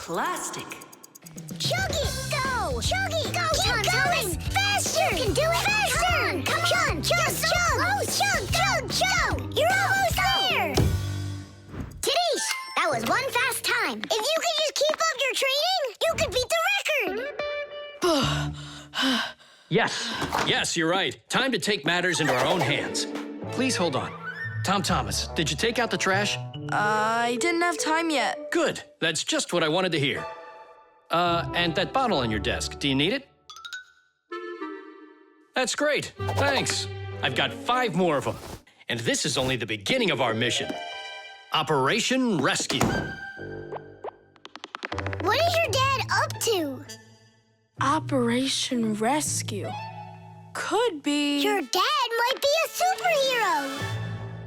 Plastic. Chug it! Go! Chug it! Go, Keep going! Faster! You can do it! Faster! Come on! Chug, chug! Chug, chug, chug! You're almost there! Tidish, that was one fast time. If you could just keep up your training, you could beat the record! Yes, you're right. Time to take matters into our own hands. Please hold on. Tom Thomas, did you take out the trash? I didn't have time yet. Good. That's just what I wanted to hear. And that bottle on your desk, do you need it? That's great. Thanks. I've got 5 more of them. And this is only the beginning of our mission. Operation Rescue. What is your dad up to? Operation Rescue. Could be... Your dad might be a superhero!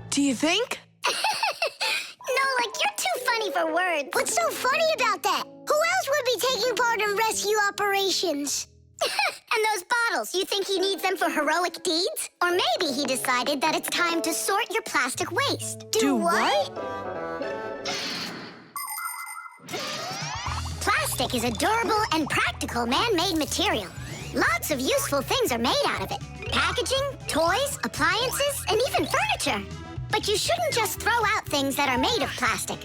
Do you think? No, you're too funny for words. What's so funny about that? Who else would be taking part in rescue operations? And those bottles, you think he needs them for heroic deeds? Or maybe he decided that it's time to sort your plastic waste. Do what? Plastic is a durable and practical man-made material. Lots of useful things are made out of it. Packaging, toys, appliances, and even furniture. But you shouldn't just throw out things that are made of plastic.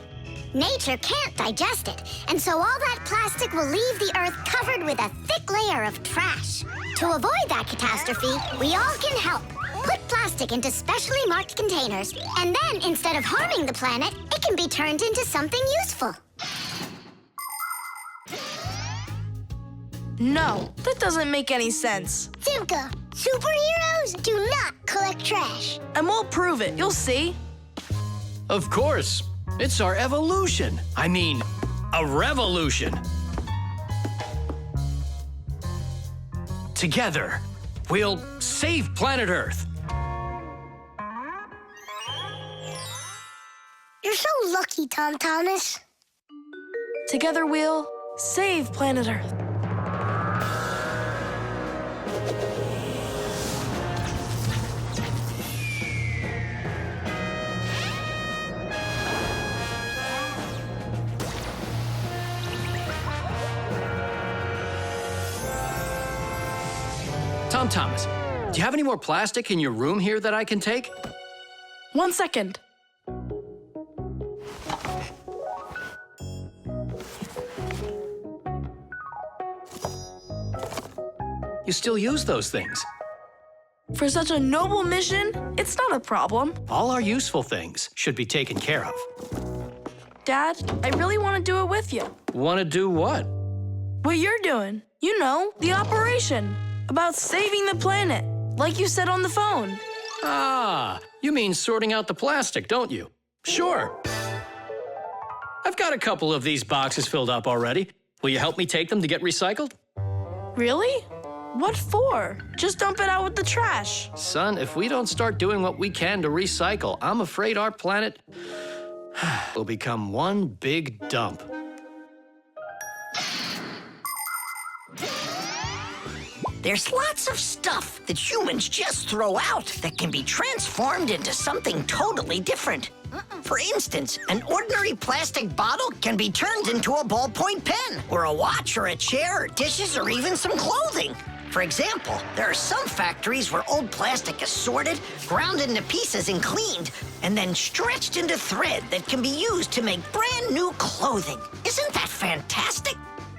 Nature can't digest it, and so all that plastic will leave the earth covered with a thick layer of trash. To avoid that catastrophe, we all can help. Put plastic into specially marked containers, and then instead of harming the planet, it can be turned into something useful. No, that doesn't make any sense. Simka, superheroes do not collect trash. And we'll prove it, you'll see. Of course. It's our evolution. I mean, a revolution. Together, we'll save planet Earth. You're so lucky, Tom Thomas. Together we'll save planet Earth. Tom Thomas, do you have any more plastic in your room here that I can take? 1 second. You still use those things. For such a noble mission, it's not a problem. All our useful things should be taken care of. Dad, I really want to do it with you. Want to do what? What you're doing. You know, the operation. About saving the planet, like you said on the phone. Ah, you mean sorting out the plastic, don't you? Sure. I've got a couple of these boxes filled up already. Will you help me take them to get recycled? Really? What for? Just dump it out with the trash. Son, if we don't start doing what we can to recycle, I'm afraid our planet will become one big dump. There's lots of stuff that humans just throw out that can be transformed into something totally different. For instance, an ordinary plastic bottle can be turned into a ballpoint pen, or a watch, or a chair, or dishes, or even some clothing. For example, there are some factories where old plastic is sorted, ground into pieces and cleaned, and then stretched into thread that can be used to make brand new clothing. Isn't that fantastic?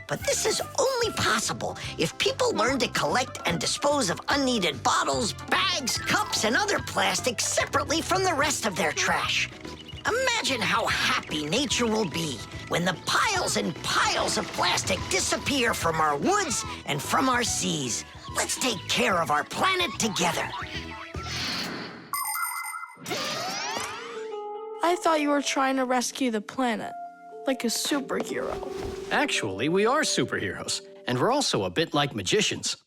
But this is only possible if people learn to collect and dispose of unneeded bottles, bags, cups, and other plastic separately from the rest of their trash. Imagine how happy nature will be when the piles and piles of plastic disappear from our woods and from our seas. Let's take care of our planet together. I thought you were trying to rescue the planet, like a superhero. Actually, we are superheroes, and we're also a bit like magicians.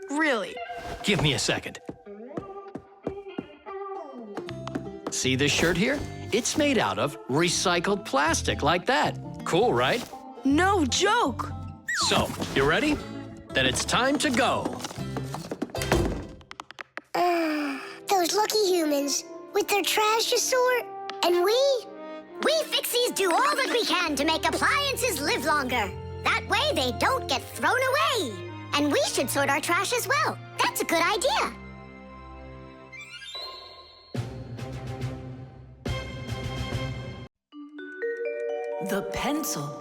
Really? Give me a second. See this shirt here? It's made out of recycled plastic, like that. Cool, right? No joke! So, you ready? Then it's time to go. Those lucky humans, with their trash to sort, and we We Fixies do all that we can to make appliances live longer. That way they don't get thrown away. And we should sort our trash as well. That's a good idea. The pencil.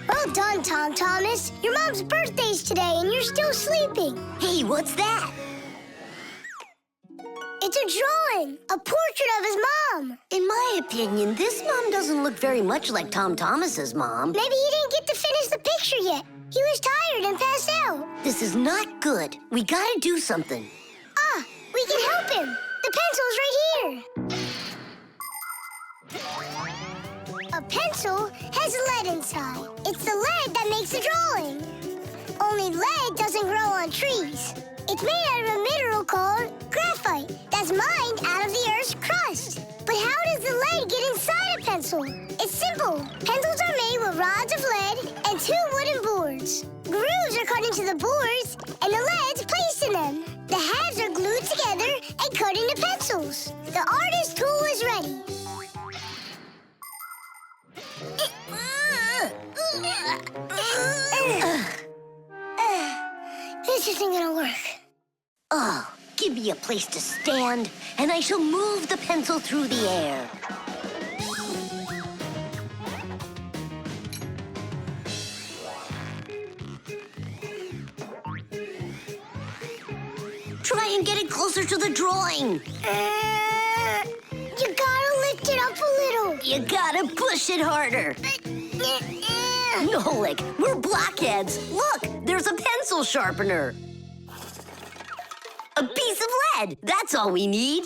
Well done, Tom Thomas. Your mom's birthday's today and you're still sleeping. Hey, what's that? It's a drawing, a portrait of his mom. In my opinion, this mom doesn't look very much like Tom Thomas's mom. Maybe he didn't get to finish the picture yet. He was tired and passed out. This is not good. We gotta do something. Ah, we can help him. The pencil's right here. A pencil has lead inside. It's the lead that makes the drawing. Only lead doesn't grow on trees. It's made out of a mineral called graphite that's mined out of the Earth's crust. But how does the lead get inside a pencil? It's simple. Pencils are made with rods of lead and 2 wooden boards. Grooves are cut into the boards, and the lead's placed in them. The halves are glued together and cut into pencils. The artist's tool is ready. This isn't gonna work. Oh, give me a place to stand, and I shall move the pencil through the air. Try and get it closer to the drawing. You gotta lift it up a little. You gotta push it harder. Nolik, we're blockheads. Look, there's a pencil sharpener. A piece of lead. That's all we need.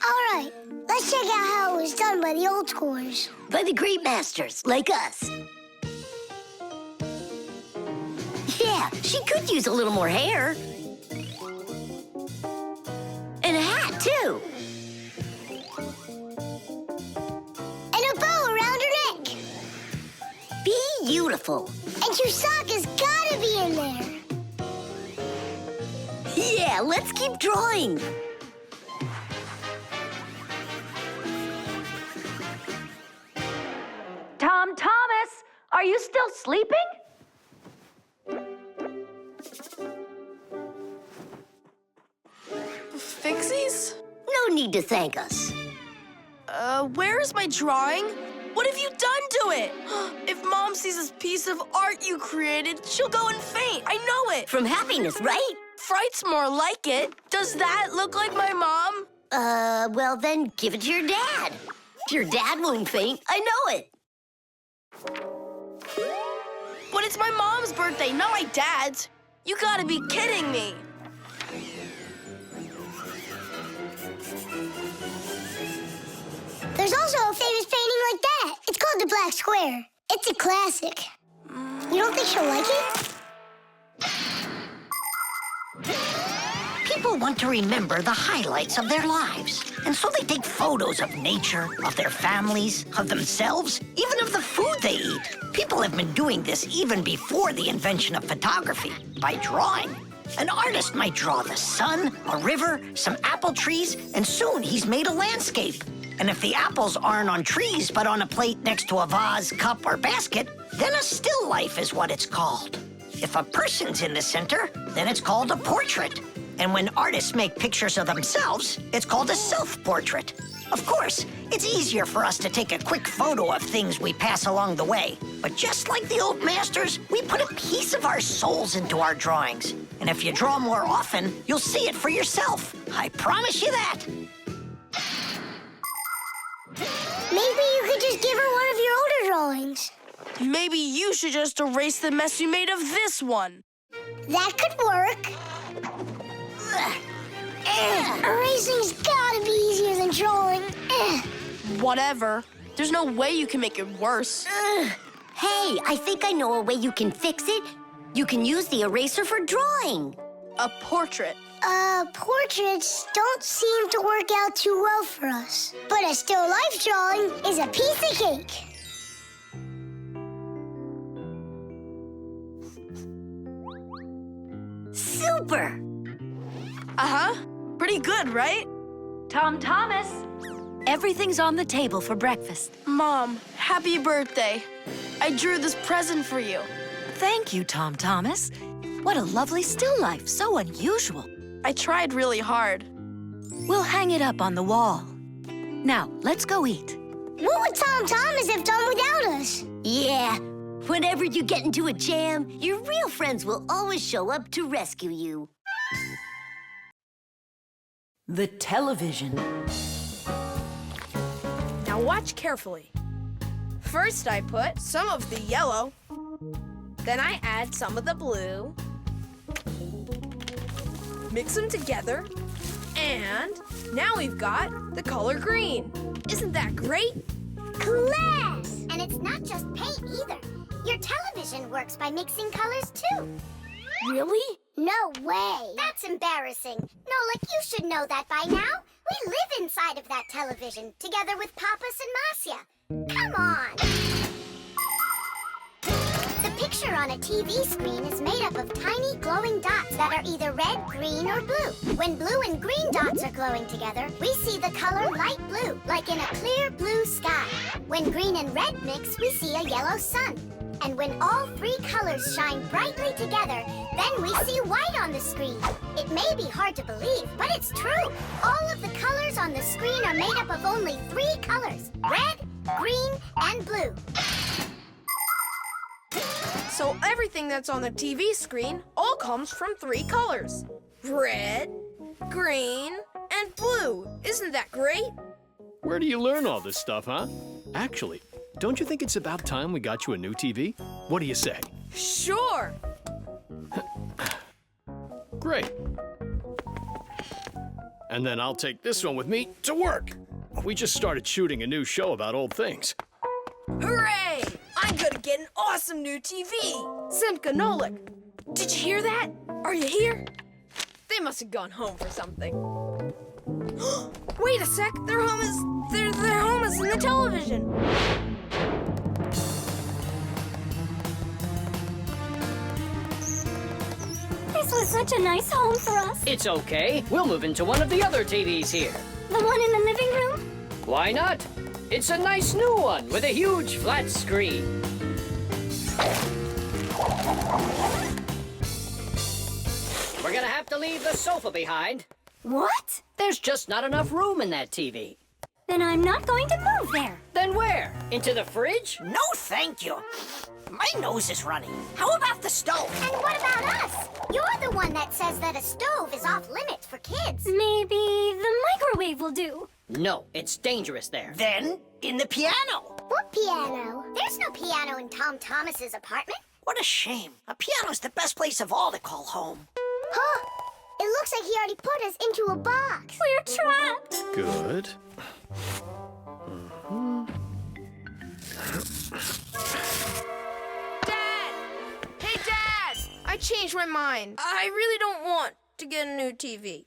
All right, let's check out how it was done by the old schoolers. By the great masters, like us. Yeah, she could use a little more hair. And a hat, too. And a bow around her neck. Beautiful. And your sock has gotta be in there. Yeah, let's keep drawing. Tom Thomas, are you still sleeping? Fixies? No need to thank us. Where's my drawing? What have you done to it? If Mom sees this piece of art you created, she'll go and faint. I know it. From happiness, right? Fright's more like it. Does that look like my mom? Well then, give it to your dad. Your dad won't faint, I know it. But it's my mom's birthday, not my dad's. You gotta be kidding me. There's also a famous painting like that. It's called the Black Square. It's a classic. You don't think she'll like it? People want to remember the highlights of their lives. And so they take photos of nature, of their families, of themselves, even of the food they eat. People have been doing this even before the invention of photography, by drawing. An artist might draw the sun, a river, some apple trees, and soon he's made a landscape. And if the apples aren't on trees, but on a plate next to a vase, cup, or basket, then a still life is what it's called. If a person's in the center, then it's called a portrait. And when artists make pictures of themselves, it's called a self-portrait. Of course, it's easier for us to take a quick photo of things we pass along the way. But just like the old masters, we put a piece of our souls into our drawings. And if you draw more often, you'll see it for yourself. I promise you that. Maybe you could just give her one of your older drawings. Maybe you should just erase the mess you made of this one. That could work. Erasing's gotta be easier than drawing. Whatever. There's no way you can make it worse. Hey, I think I know a way you can fix it. You can use the eraser for drawing. A portrait. Portraits don't seem to work out too well for us. But a still life drawing is a piece of cake. Super! Uh-huh. Pretty good, right? Tom Thomas, everything's on the table for breakfast. Mom, happy birthday. I drew this present for you. Thank you, Tom Thomas. What a lovely still life, so unusual. I tried really hard. We'll hang it up on the wall. Now, let's go eat. What would Tom Thomas have done without us? Yeah, whenever you get into a jam, your real friends will always show up to rescue you. The television. Now watch carefully. First I put some of the yellow, then I add some of the blue, mix them together, and now we've got the color green. Isn't that great? Class! And it's not just paint either. Your television works by mixing colors too. Really? No way. That's embarrassing. Nolik, you should know that by now. We live inside of that television, together with Papas and Masya. Come on. The picture on a TV screen is made up of tiny glowing dots that are either red, green, or blue. When blue and green dots are glowing together, we see the color light blue, like in a clear blue sky. When green and red mix, we see a yellow sun. And when all three colors shine brightly together, then we see white on the screen. It may be hard to believe, but it's true. All of the colors on the screen are made up of only three colors: red, green, and blue. So everything that's on the TV screen all comes from three colors: red, green, and blue. Isn't that great? Where do you learn all this stuff, huh? Actually, don't you think it's about time we got you a new TV? What do you say? Sure. Great. And then I'll take this one with me to work. We just started shooting a new show about old things. Hooray! I'm gonna get an awesome new TV. Simka, Nolik, did you hear that? Are you here? They must have gone home for something. Wait a sec, their home is in the television. This was such a nice home for us. It's okay. We'll move into one of the other TVs here. The one in the living room? Why not? It's a nice new one with a huge flat screen. We're gonna have to leave the sofa behind. What? There's just not enough room in that TV. Then I'm not going to move there. Then where? Into the fridge? No, thank you. My nose is running. How about the stove? And what about us? You're the one that says that a stove is off limits for kids. Maybe the microwave will do. No, it's dangerous there. Then, in the piano. What piano? There's no piano in Tom Thomas's apartment. What a shame. A piano's the best place of all to call home. Huh? It looks like he already put us into a box. We're trapped. Good. Dad! Hey, Dad! I changed my mind. I really don't want to get a new TV.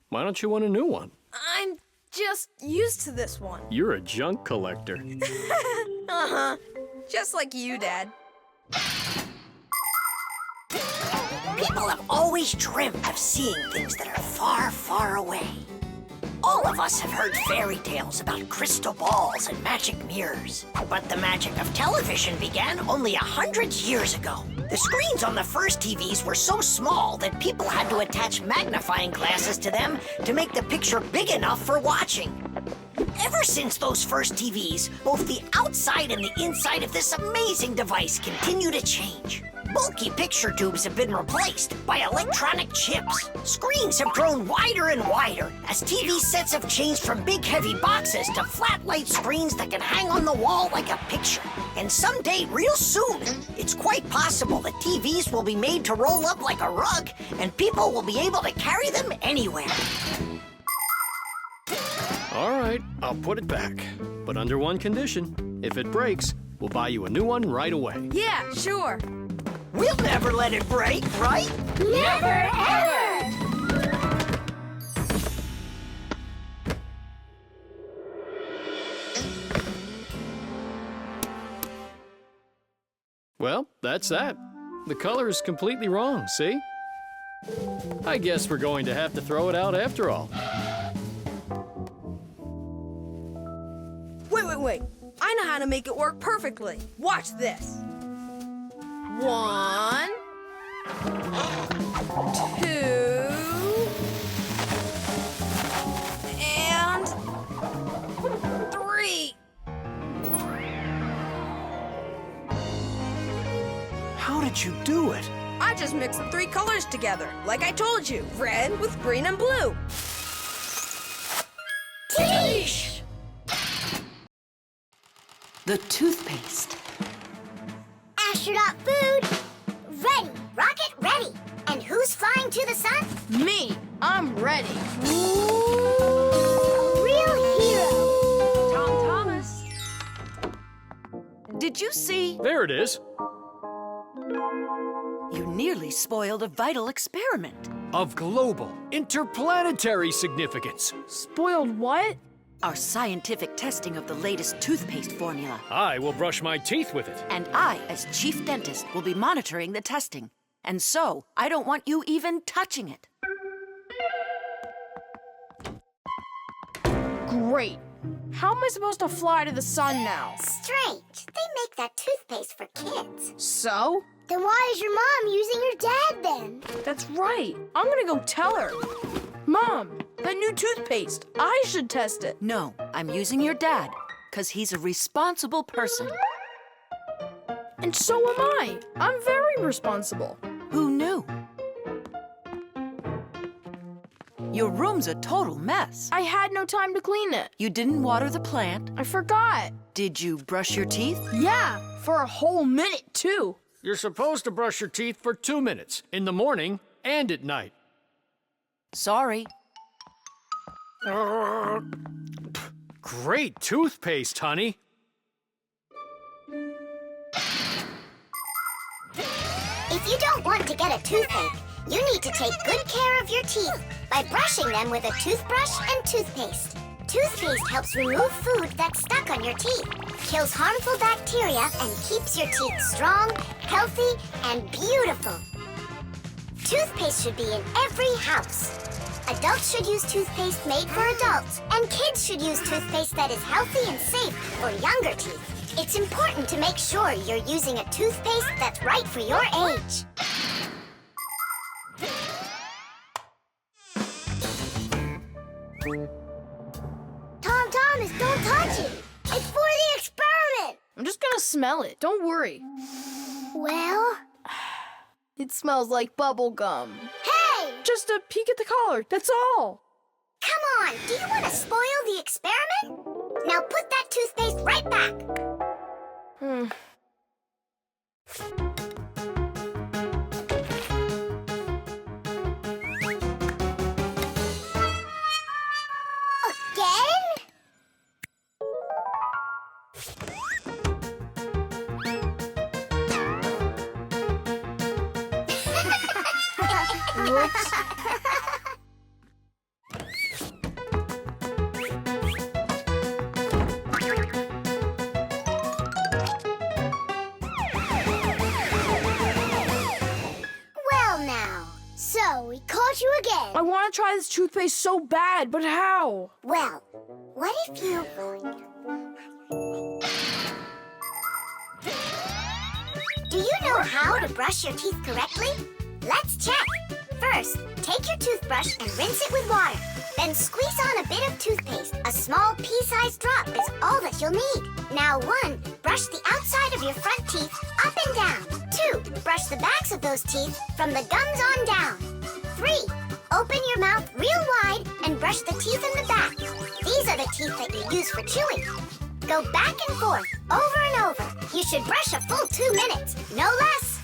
Why don't you want a new one? I'm just used to this one. You're a junk collector. Uh-huh. Just like you, Dad. People have always dreamed of seeing things that are far, far away. All of us have heard fairy tales about crystal balls and magic mirrors. But the magic of television began only 100 years ago. The screens on the first TVs were so small that people had to attach magnifying glasses to them to make the picture big enough for watching. Ever since those first TVs, both the outside and the inside of this amazing device continue to change. Bulky picture tubes have been replaced by electronic chips. Screens have grown wider and wider as TV sets have changed from big heavy boxes to flat light screens that can hang on the wall like a picture. And someday, real soon, it's quite possible that TVs will be made to roll up like a rug and people will be able to carry them anywhere. All right, I'll put it back. But under one condition. If it breaks, we'll buy you a new one right away. Yeah, sure. We'll never let it break, right? Never, ever! Well, that's that. The color is completely wrong, see? I guess we're going to have to throw it out after all. wait. I know how to make it work perfectly. Watch this. 1, 2, and 3. How did you do it? I just mixed the 3 colors together, like I told you. Red with green and blue. Teesh! The toothpaste. Astronaut food, ready. Rocket ready. And who's flying to the sun? Me, I'm ready. A real hero. Tom Thomas. Did you see? There it is. You nearly spoiled a vital experiment. Of global, interplanetary significance. Spoiled what? Our scientific testing of the latest toothpaste formula. I will brush my teeth with it. And I, as chief dentist, will be monitoring the testing. And so, I don't want you even touching it. Great. How am I supposed to fly to the sun now? Strange. They make that toothpaste for kids. So? Then why is your mom using your dad then? That's right. I'm gonna go tell her. Mom, that new toothpaste. I should test it. No, I'm using your dad, because he's a responsible person. And so am I. I'm very responsible. Who knew? Your room's a total mess. I had no time to clean it. You didn't water the plant. I forgot. Did you brush your teeth? Yeah, for a whole minute, too. You're supposed to brush your teeth for 2 minutes, in the morning and at night. Sorry. Great toothpaste, honey. If you don't want to get a toothache, you need to take good care of your teeth by brushing them with a toothbrush and toothpaste. Toothpaste helps remove food that's stuck on your teeth, kills harmful bacteria, and keeps your teeth strong, healthy, and beautiful. Toothpaste should be in every house. Adults should use toothpaste made for adults, and kids should use toothpaste that is healthy and safe for younger teeth. It's important to make sure you're using a toothpaste that's right for your age. Tom Thomas, don't touch it! It's for the experiment! I'm just gonna smell it. Don't worry. Well? It smells like bubble gum. Hey! Just a peek at the collar, that's all. Come on, do you want to spoil the experiment? Now put that toothpaste right back. Again? Whoops. Well now, so we caught you again. I want to try this toothpaste so bad, but how? Well, what if you... Do you know how to brush your teeth correctly? Let's check. First, take your toothbrush and rinse it with water. Then squeeze on a bit of toothpaste. A small pea-sized drop is all that you'll need. Now 1, brush the outside of your front teeth up and down. 2, brush the backs of those teeth from the gums on down. 3, open your mouth real wide and brush the teeth in the back. These are the teeth that you use for chewing. Go back and forth, over and over. You should brush a full 2 minutes, no less.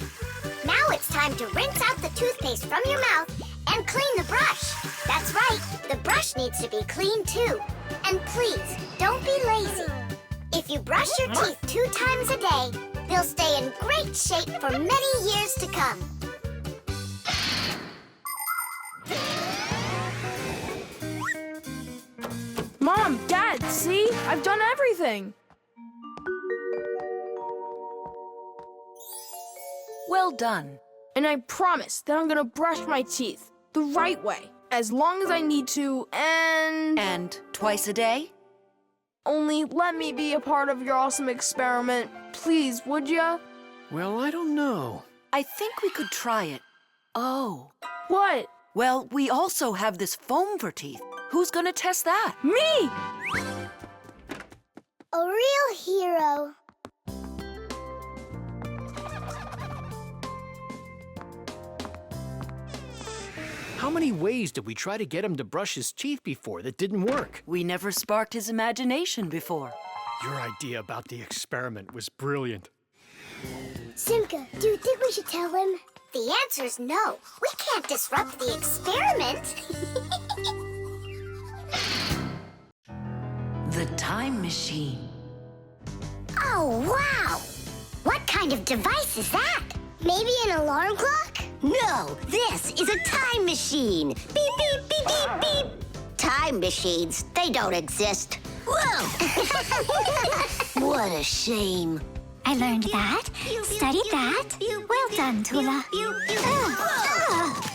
Now it's time to rinse out the toothpaste from your mouth and clean the brush. That's right, the brush needs to be clean too. And please, don't be lazy. If you brush your teeth 2 times a day, they'll stay in great shape for many years to come. Mom, Dad, see? I've done everything. Well done. And I promise that I'm gonna brush my teeth the right way, as long as I need to, and... And twice a day? Only let me be a part of your awesome experiment. Please, would ya? Well, I don't know. I think we could try it. Oh. What? Well, we also have this foam for teeth. Who's gonna test that? Me! A real hero. How many ways did we try to get him to brush his teeth before that didn't work? We never sparked his imagination before. Your idea about the experiment was brilliant. Simka, do you think we should tell him? The answer's no. We can't disrupt the experiment. The time machine. Oh, wow! What kind of device is that? Maybe an alarm clock? No, this is a time machine. Beep, beep, beep, beep, beep. Time machines, they don't exist. Whoa! What a shame. I learned that, studied that. Well done, Tula.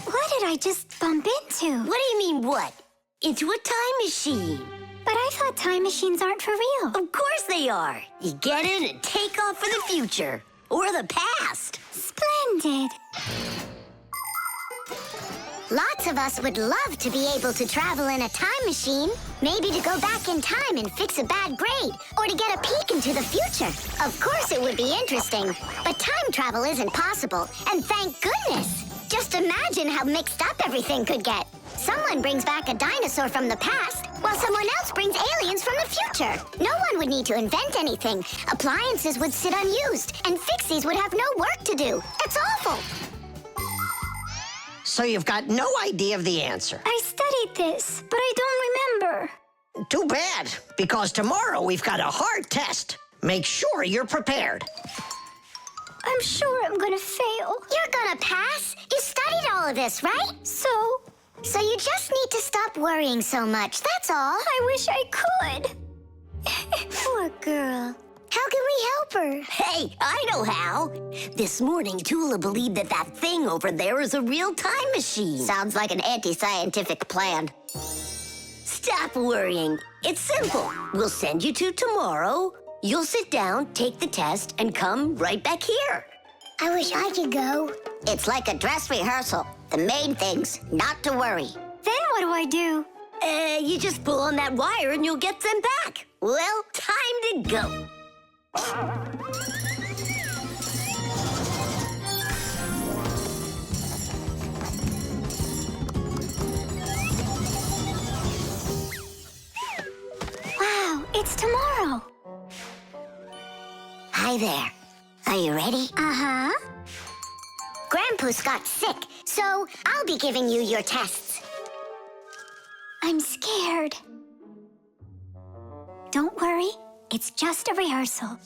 What did I just bump into? What do you mean, what? Into a time machine. But I thought time machines aren't for real. Of course they are. You get in and take off for the future. Or the past. Splendid. Lots of us would love to be able to travel in a time machine. Maybe to go back in time and fix a bad grade, or to get a peek into the future. Of course it would be interesting, but time travel isn't possible, and thank goodness. Just imagine how mixed up everything could get. Someone brings back a dinosaur from the past, while someone else brings aliens from the future. No one would need to invent anything. Appliances would sit unused, and Fixies would have no work to do. It's awful. So you've got no idea of the answer. I studied this, but I don't remember. Too bad, because tomorrow we've got a hard test. Make sure you're prepared. I'm sure I'm gonna fail. You're gonna pass. You studied all of this, right? So you just need to stop worrying so much, that's all. I wish I could. Poor girl. How can we help her? Hey, I know how. This morning, Tula believed that thing over there is a real time machine. Sounds like an anti-scientific plan. Stop worrying. It's simple. We'll send you to tomorrow. You'll sit down, take the test, and come right back here. I wish I could go. It's like a dress rehearsal. The main thing's not to worry. Then what do I do? You just pull on that wire and you'll get them back. Well, time to go. Wow, it's tomorrow. Hi there. Are you ready? Uh-huh. Grandpa's got sick, so I'll be giving you your tests. I'm scared. Don't worry, it's just a rehearsal.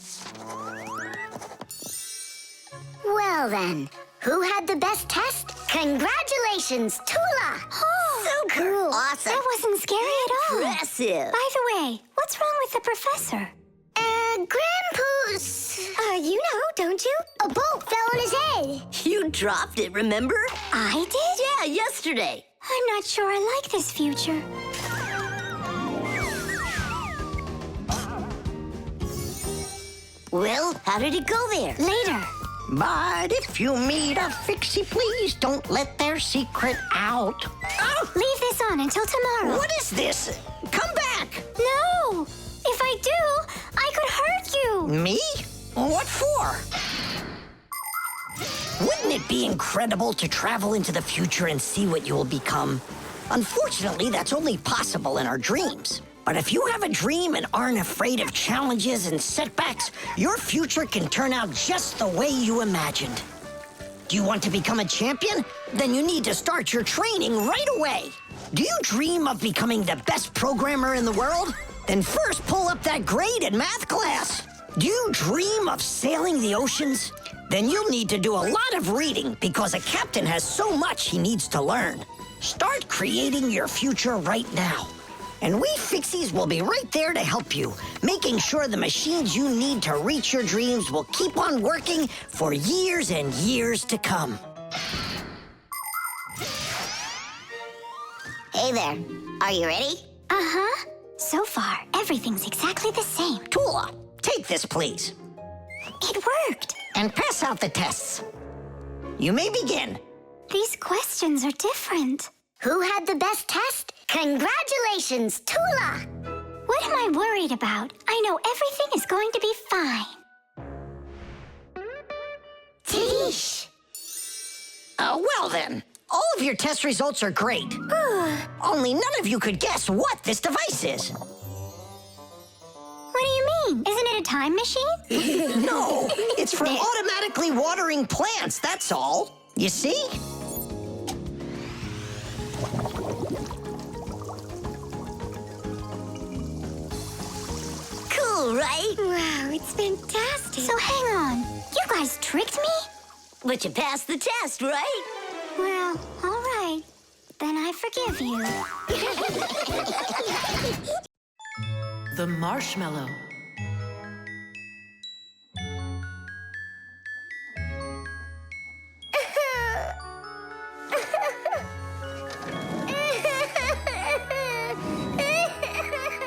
Well then, who had the best test? Congratulations, Tula! Oh, so cool. Awesome. that wasn't scary at all. Impressive. By the way, what's wrong with the professor? Grandpa's... You know, don't you? A bolt fell on his head. You dropped it, remember? I did? Yeah, yesterday. I'm not sure I like this future. Well, how did it go there? Later. But if you meet a Fixie, please don't let their secret out. Oh, leave this on until tomorrow. What is this? Come back! No! If I do, I could hurt you. Me? What for? Wouldn't it be incredible to travel into the future and see what you will become? Unfortunately, that's only possible in our dreams. But if you have a dream and aren't afraid of challenges and setbacks, your future can turn out just the way you imagined. Do you want to become a champion? Then you need to start your training right away. Do you dream of becoming the best programmer in the world? Then first pull up that grade in math class. Do you dream of sailing the oceans? Then you'll need to do a lot of reading because a captain has so much he needs to learn. Start creating your future right now. And we Fixies will be right there to help you, making sure the machines you need to reach your dreams will keep on working for years and years to come. Hey there. Are you ready? Uh-huh. So far, everything's exactly the same. Tula, take this, please. It worked. And pass out the tests. You may begin. These questions are different. Who had the best test? Congratulations, Tula! What am I worried about? I know everything is going to be fine. Tish! Well then, all of your test results are great. Only none of you could guess what this device is. What do you mean? Isn't it a time machine? No, it's for automatically watering plants, that's all. You see? Cool, right? Wow, it's fantastic. So hang on. You guys tricked me? But you passed the test, right? Well, all right. Then I forgive you. The Marshmallow.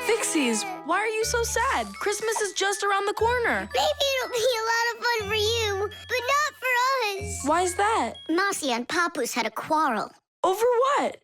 Fixies, why are you so sad? Christmas is just around the corner. Maybe it'll be a lot of fun for you, but not for us. Why's that? Marcia and Papoose had a quarrel. Over what?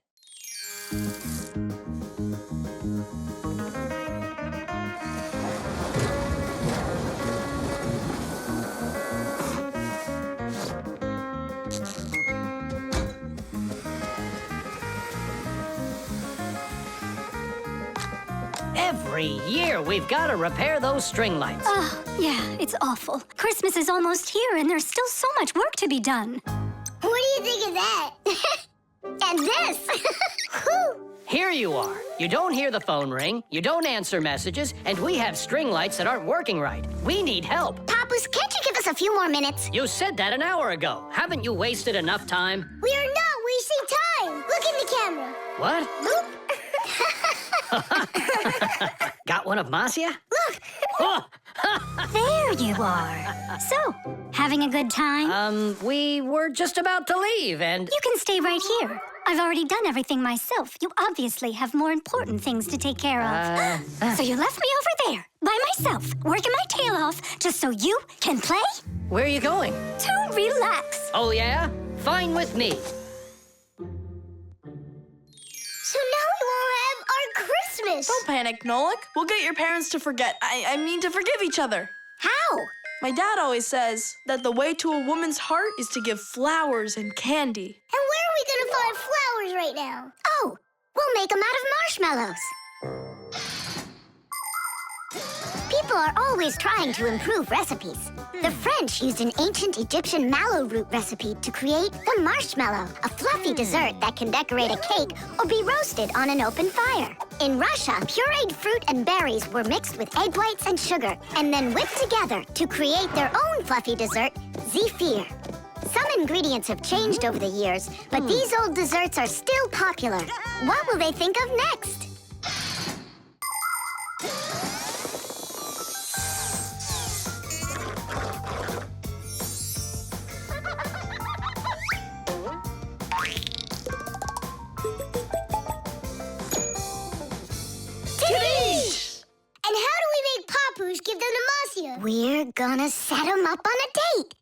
Every year, we've got to repair those string lights. Oh, yeah, it's awful. Christmas is almost here, and there's still so much work to be done. What do you think of that? And this! Whew. Here you are. You don't hear the phone ring, you don't answer messages, and we have string lights that aren't working right. We need help. Papoose, can't you give us a few more minutes? You said that an hour ago. Haven't you wasted enough time? We are not wasting time. Look in the camera. What? Look. Got one of Marcia? Look. Oh. There you are. So, having a good time? We were just about to leave, and... You can stay right here. I've already done everything myself. You obviously have more important things to take care of. So you left me over there, by myself, working my tail off, just so you can play? Where are you going? To relax. Oh, yeah? Fine with me. So now we won't have our Christmas. Don't panic, Nolik. We'll get your parents to forget. I mean to forgive each other. How? My dad always says that the way to a woman's heart is to give flowers and candy. And where are we gonna find flowers right now? Oh, we'll make them out of marshmallows. People are always trying to improve recipes. The French used an ancient Egyptian mallow root recipe to create the marshmallow, a fluffy dessert that can decorate a cake or be roasted on an open fire. In Russia, pureed fruit and berries were mixed with egg whites and sugar and then whipped together to create their own fluffy dessert, zefir. Some ingredients have changed over the years, but these old desserts are still popular. What will they think of next? And how do we make Papoose give them to Marcia? We're gonna set him up on a date.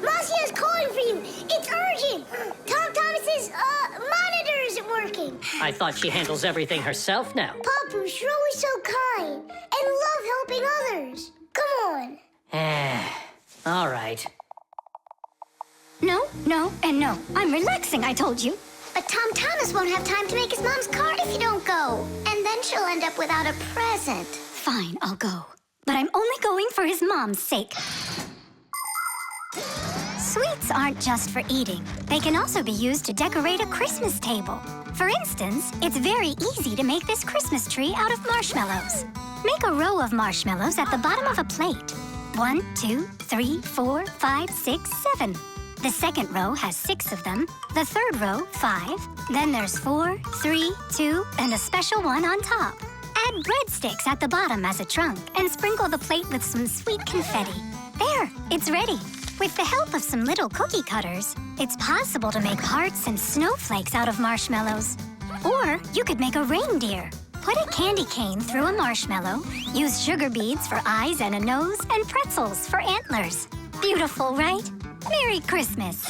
Marcia's calling for you. It's urgent. Tom Thomas's monitor isn't working. I thought she handles everything herself now. Papoose, you're always so kind and love helping others. Come on. All right. No, no, and no. I'm relaxing, I told you. But Tom Thomas won't have time to make his mom's card if you don't go. And then she'll end up without a present. Fine, I'll go. But I'm only going for his mom's sake. Sweets aren't just for eating. They can also be used to decorate a Christmas table. For instance, it's very easy to make this Christmas tree out of marshmallows. Make a row of marshmallows at the bottom of a plate. 1, 2, 3, 4, 5, 6, 7. The second row has 6 of them. The third row, 5. Then there's 4, 3, 2, and a special one on top. Add breadsticks at the bottom as a trunk and sprinkle the plate with some sweet confetti. There, it's ready. With the help of some little cookie cutters, it's possible to make hearts and snowflakes out of marshmallows. Or you could make a reindeer. Put a candy cane through a marshmallow, use sugar beads for eyes and a nose, and pretzels for antlers. Beautiful, right? Merry Christmas!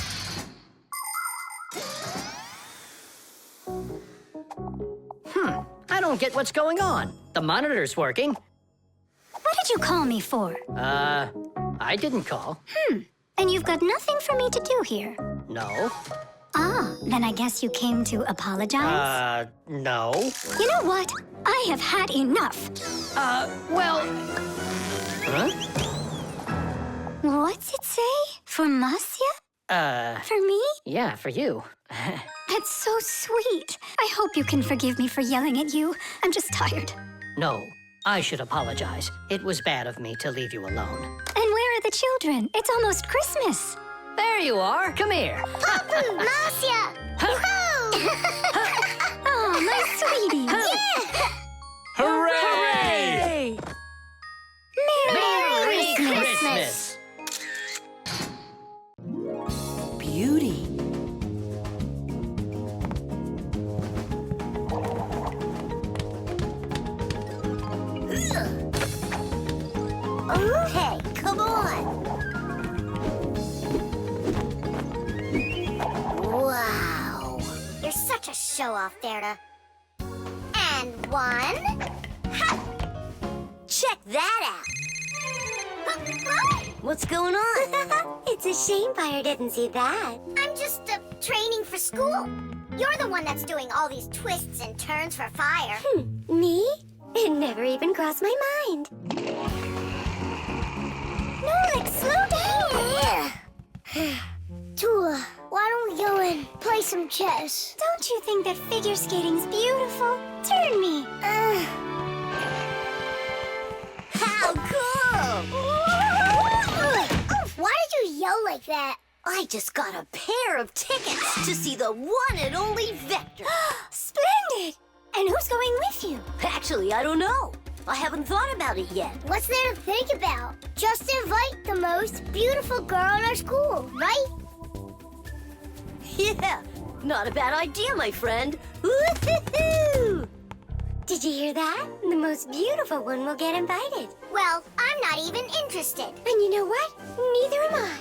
I don't get what's going on. The monitor's working. What did you call me for? I didn't call. And you've got nothing for me to do here. No. Ah, then I guess you came to apologize? No. You know what? I have had enough. Well... Huh? What's it say? For Masya? For me? Yeah, for you. That's so sweet. I hope you can forgive me for yelling at you. I'm just tired. No, I should apologize. It was bad of me to leave you alone. And where are the children? It's almost Christmas. There you are. Come here. Papu, Masya! Oh, my sweetie. Hooray! Merry Christmas! Beauty. Okay, come on. Wow. You're such a show-off, Berta. And one. Ha! Check that out. What's going on? It's a shame Fire didn't see that. I'm just training for school. You're the one that's doing all these twists and turns for Fire. Me? It never even crossed my mind. Nolik, slow down! Tula, why don't we go and play some chess? Don't you think that figure skating's beautiful? Turn me. How cool! Why did you yell like that? I just got a pair of tickets to see the one and only Vector. Splendid! And who's going with you? Actually, I don't know. I haven't thought about it yet. What's there to think about? Just invite the most beautiful girl in our school, right? Yeah, not a bad idea, my friend. Woo-hoo-hoo! Did you hear that? The most beautiful one will get invited. Well, I'm not even interested. And you know what? Neither am I.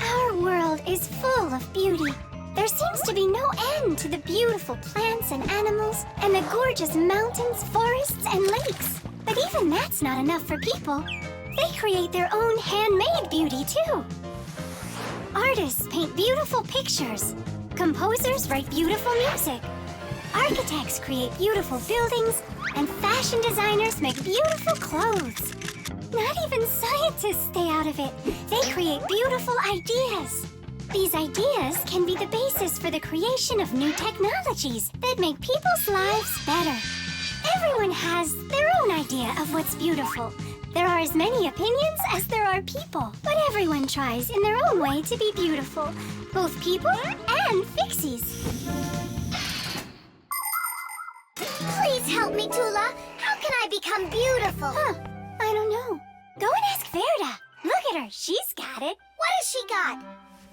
Our world is full of beauty. There seems to be no end to the beautiful plants and animals, and the gorgeous mountains, forests, and lakes. But even that's not enough for people. They create their own handmade beauty, too. Artists paint beautiful pictures. Composers write beautiful music. Architects create beautiful buildings, and fashion designers make beautiful clothes. Not even scientists stay out of it. They create beautiful ideas. These ideas can be the basis for the creation of new technologies that make people's lives better. Everyone has their own idea of what's beautiful. There are as many opinions as there are people, but everyone tries in their own way to be beautiful, both people and Fixies. Please help me, Tula. How can I become beautiful? I don't know. Go and ask Verda. Look at her. She's got it. What has she got?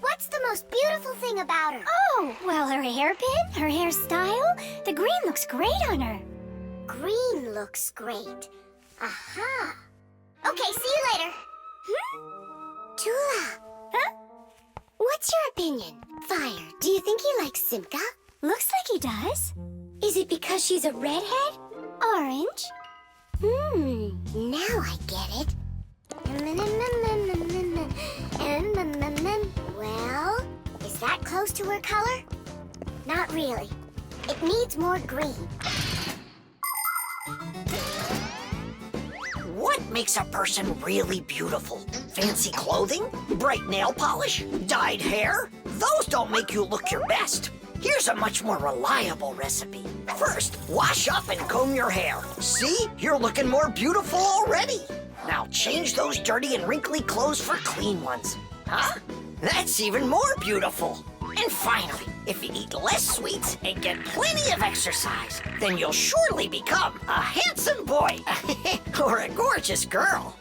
What's the most beautiful thing about her? Oh, well, her hairpin, her hairstyle. The green looks great on her. Green looks great. Aha. Okay, see you later. Tula. Huh? What's your opinion? Fire, do you think he likes Simka? Looks like he does. Is it because she's a redhead? Orange. Now I get it. Well, is that close to her color? Not really. It needs more green. What makes a person really beautiful? Fancy clothing? Bright nail polish? Dyed hair? Those don't make you look your best. Here's a much more reliable recipe. First, wash up and comb your hair. See? You're looking more beautiful already. Now change those dirty and wrinkly clothes for clean ones. Huh? That's even more beautiful. And finally, if you eat less sweets and get plenty of exercise, then you'll surely become a handsome boy or a gorgeous girl.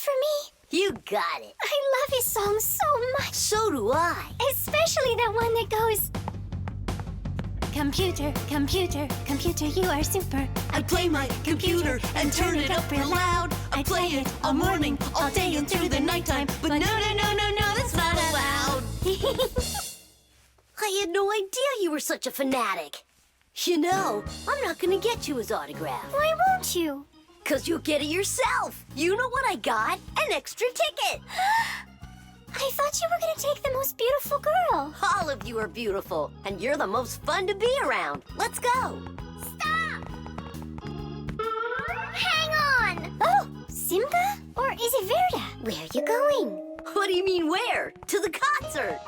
for me? You got it. I love his song so much. So do I. Especially that one that goes... Computer, computer, computer, you are super. I play my computer and turn it up real loud. I play it all morning, all day, and through the nighttime. But no, that's not allowed. I had no idea you were such a fanatic. You know, I'm not gonna get you his autograph. Why won't you? 'Cause you'll get it yourself. You know what I got? An extra ticket. I thought you were gonna take the most beautiful girl. All of you are beautiful, and you're the most fun to be around. Let's go. Stop! Hang on! Oh, Simka? Or is it Verda? Where are you going? What do you mean where? To the concert.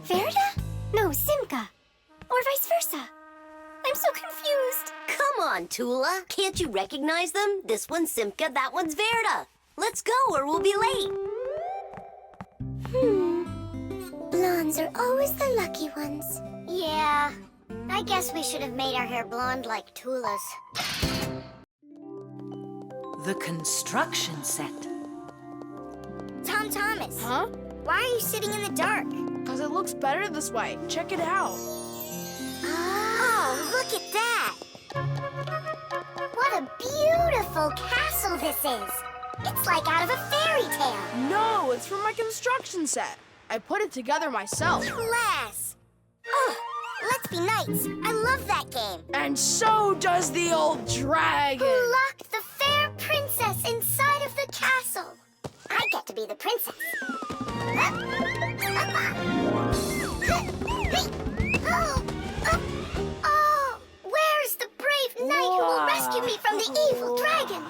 Verda? No, Simka. Or vice versa. I'm so confused. Come on, Tula. Can't you recognize them? This one's Simka, that one's Verda. Let's go or we'll be late. Blondes are always the lucky ones. Yeah, I guess we should have made our hair blonde like Tula's. The construction set. Tom Thomas. Huh? Why are you sitting in the dark? Because it looks better this way. Check it out. Oh, look at that! What a beautiful castle this is! It's like out of a fairy tale. No, it's from my construction set. I put it together myself. Class! Oh, let's be knights. I love that game. And so does the old dragon. Who locked the fair princess inside of the castle? I get to be the princess. Oh, where's the brave knight who will rescue me from the evil dragon?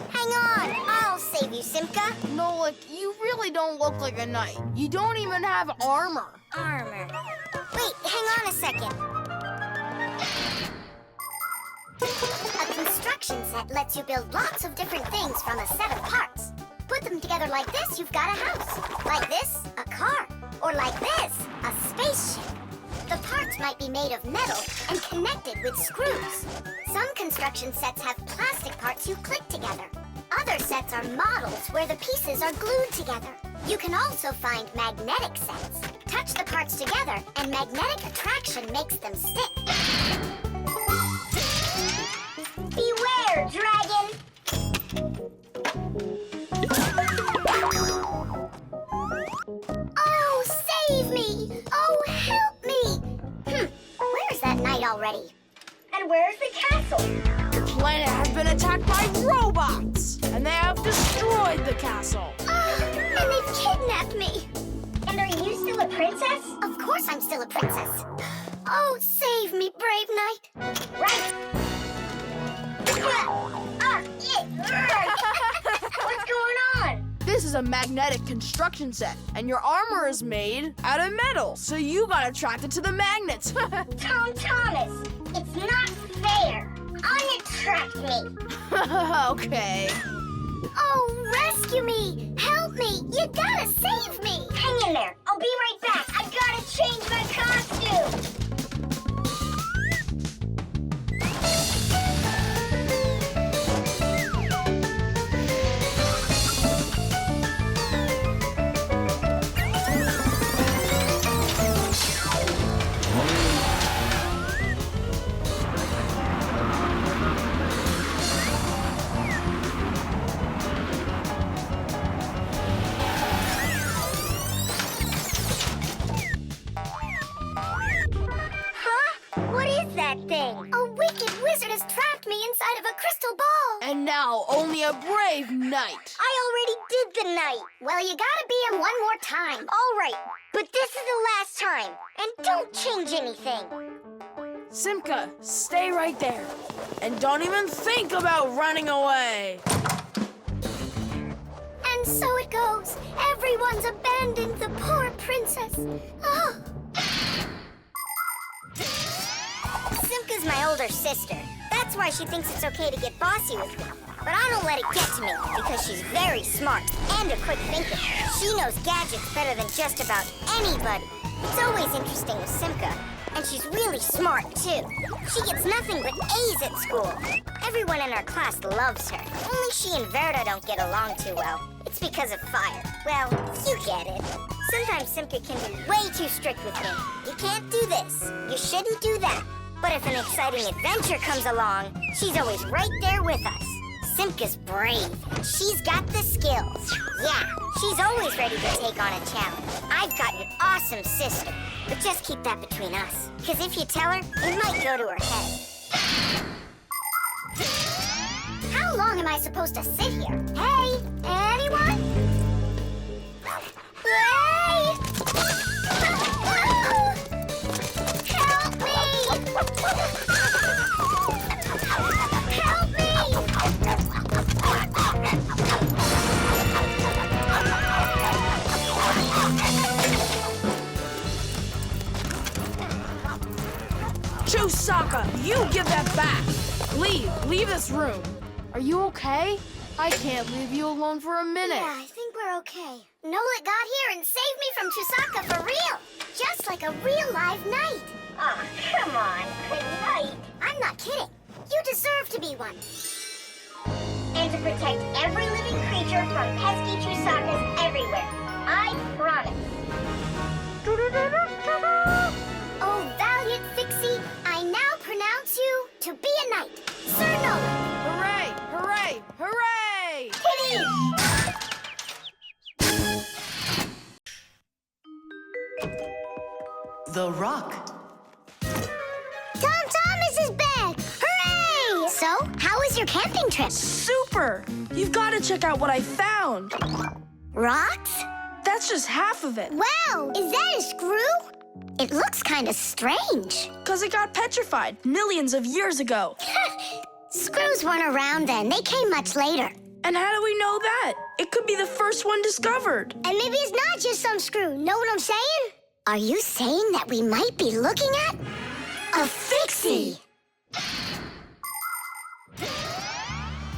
Hang on, I'll save you, Simka. No, like, you really don't look like a knight. You don't even have armor. Armor. Wait, hang on a second. A construction set lets you build lots of different things from a set of parts. Put them together like this, you've got a house. Like this, a car. Or like this, a spaceship. The parts might be made of metal and connected with screws. Some construction sets have plastic parts you click together. Other sets are models where the pieces are glued together. You can also find magnetic sets. Touch the parts together and magnetic attraction makes them stick. Beware, dragon! Oh, save me! Oh, help me! Where's that knight already? And where's the castle? The planet has been attacked by robots, and they have destroyed the castle. And they've kidnapped me. And are you still a princess? Of course I'm still a princess. Oh, save me, brave knight. Right. What's going on? This is a magnetic construction set, and your armor is made out of metal, so you got attracted to the magnets. Tom Thomas, it's not fair. Unattract me. Okay. Oh, rescue me! Help me! You gotta save me! Hang in there. I'll be right back. I gotta change my costume. Thing. A wicked wizard has trapped me inside of a crystal ball. And now only a brave knight. I already did the knight. Well, you gotta be him one more time. All right, but this is the last time. And don't change anything. Simka, stay right there. And don't even think about running away. And so it goes. Everyone's abandoned the poor princess. Oh. Simka's my older sister. That's why she thinks it's okay to get bossy with me. But I don't let it get to me, because she's very smart and a quick thinker. She knows gadgets better than just about anybody. It's always interesting with Simka. And she's really smart, too. She gets nothing but A's at school. Everyone in our class loves her. Only she and Verda don't get along too well. It's because of fire. Well, you get it. Sometimes Simka can be way too strict with me. You can't do this. You shouldn't do that. But if an exciting adventure comes along, she's always right there with us. Simka's brave. She's got the skills. Yeah, she's always ready to take on a challenge. I've got an awesome sister. But just keep that between us. Because if you tell her, it might go to her head. How long am I supposed to sit here? Hey, anyone? Hey! Help me! Help me! Chusaka, you give that back. Leave this room. Are you okay? I can't leave you alone for a minute. Yeah, I think we're okay. Nolet got here and saved me from Chusaka for real. Just like a real live knight. Oh, come on, a knight. I'm not kidding. You deserve to be one. And to protect every living creature from pesky Chusakas everywhere. I promise. Oh, valiant Fixie, I now pronounce you to be a knight. Sir Nolet. Hooray! Hooray! Hooray! The Rock. Tom Thomas is back! Hooray! So, how was your camping trip? Super! You've got to check out what I found. Rocks? That's just half of it. Wow, is that a screw? It looks kind of strange. Because it got petrified millions of years ago. Screws weren't around then. They came much later. And how do we know that? It could be the first one discovered. And maybe it's not just some screw. Know what I'm saying? Are you saying that we might be looking at a Fixie?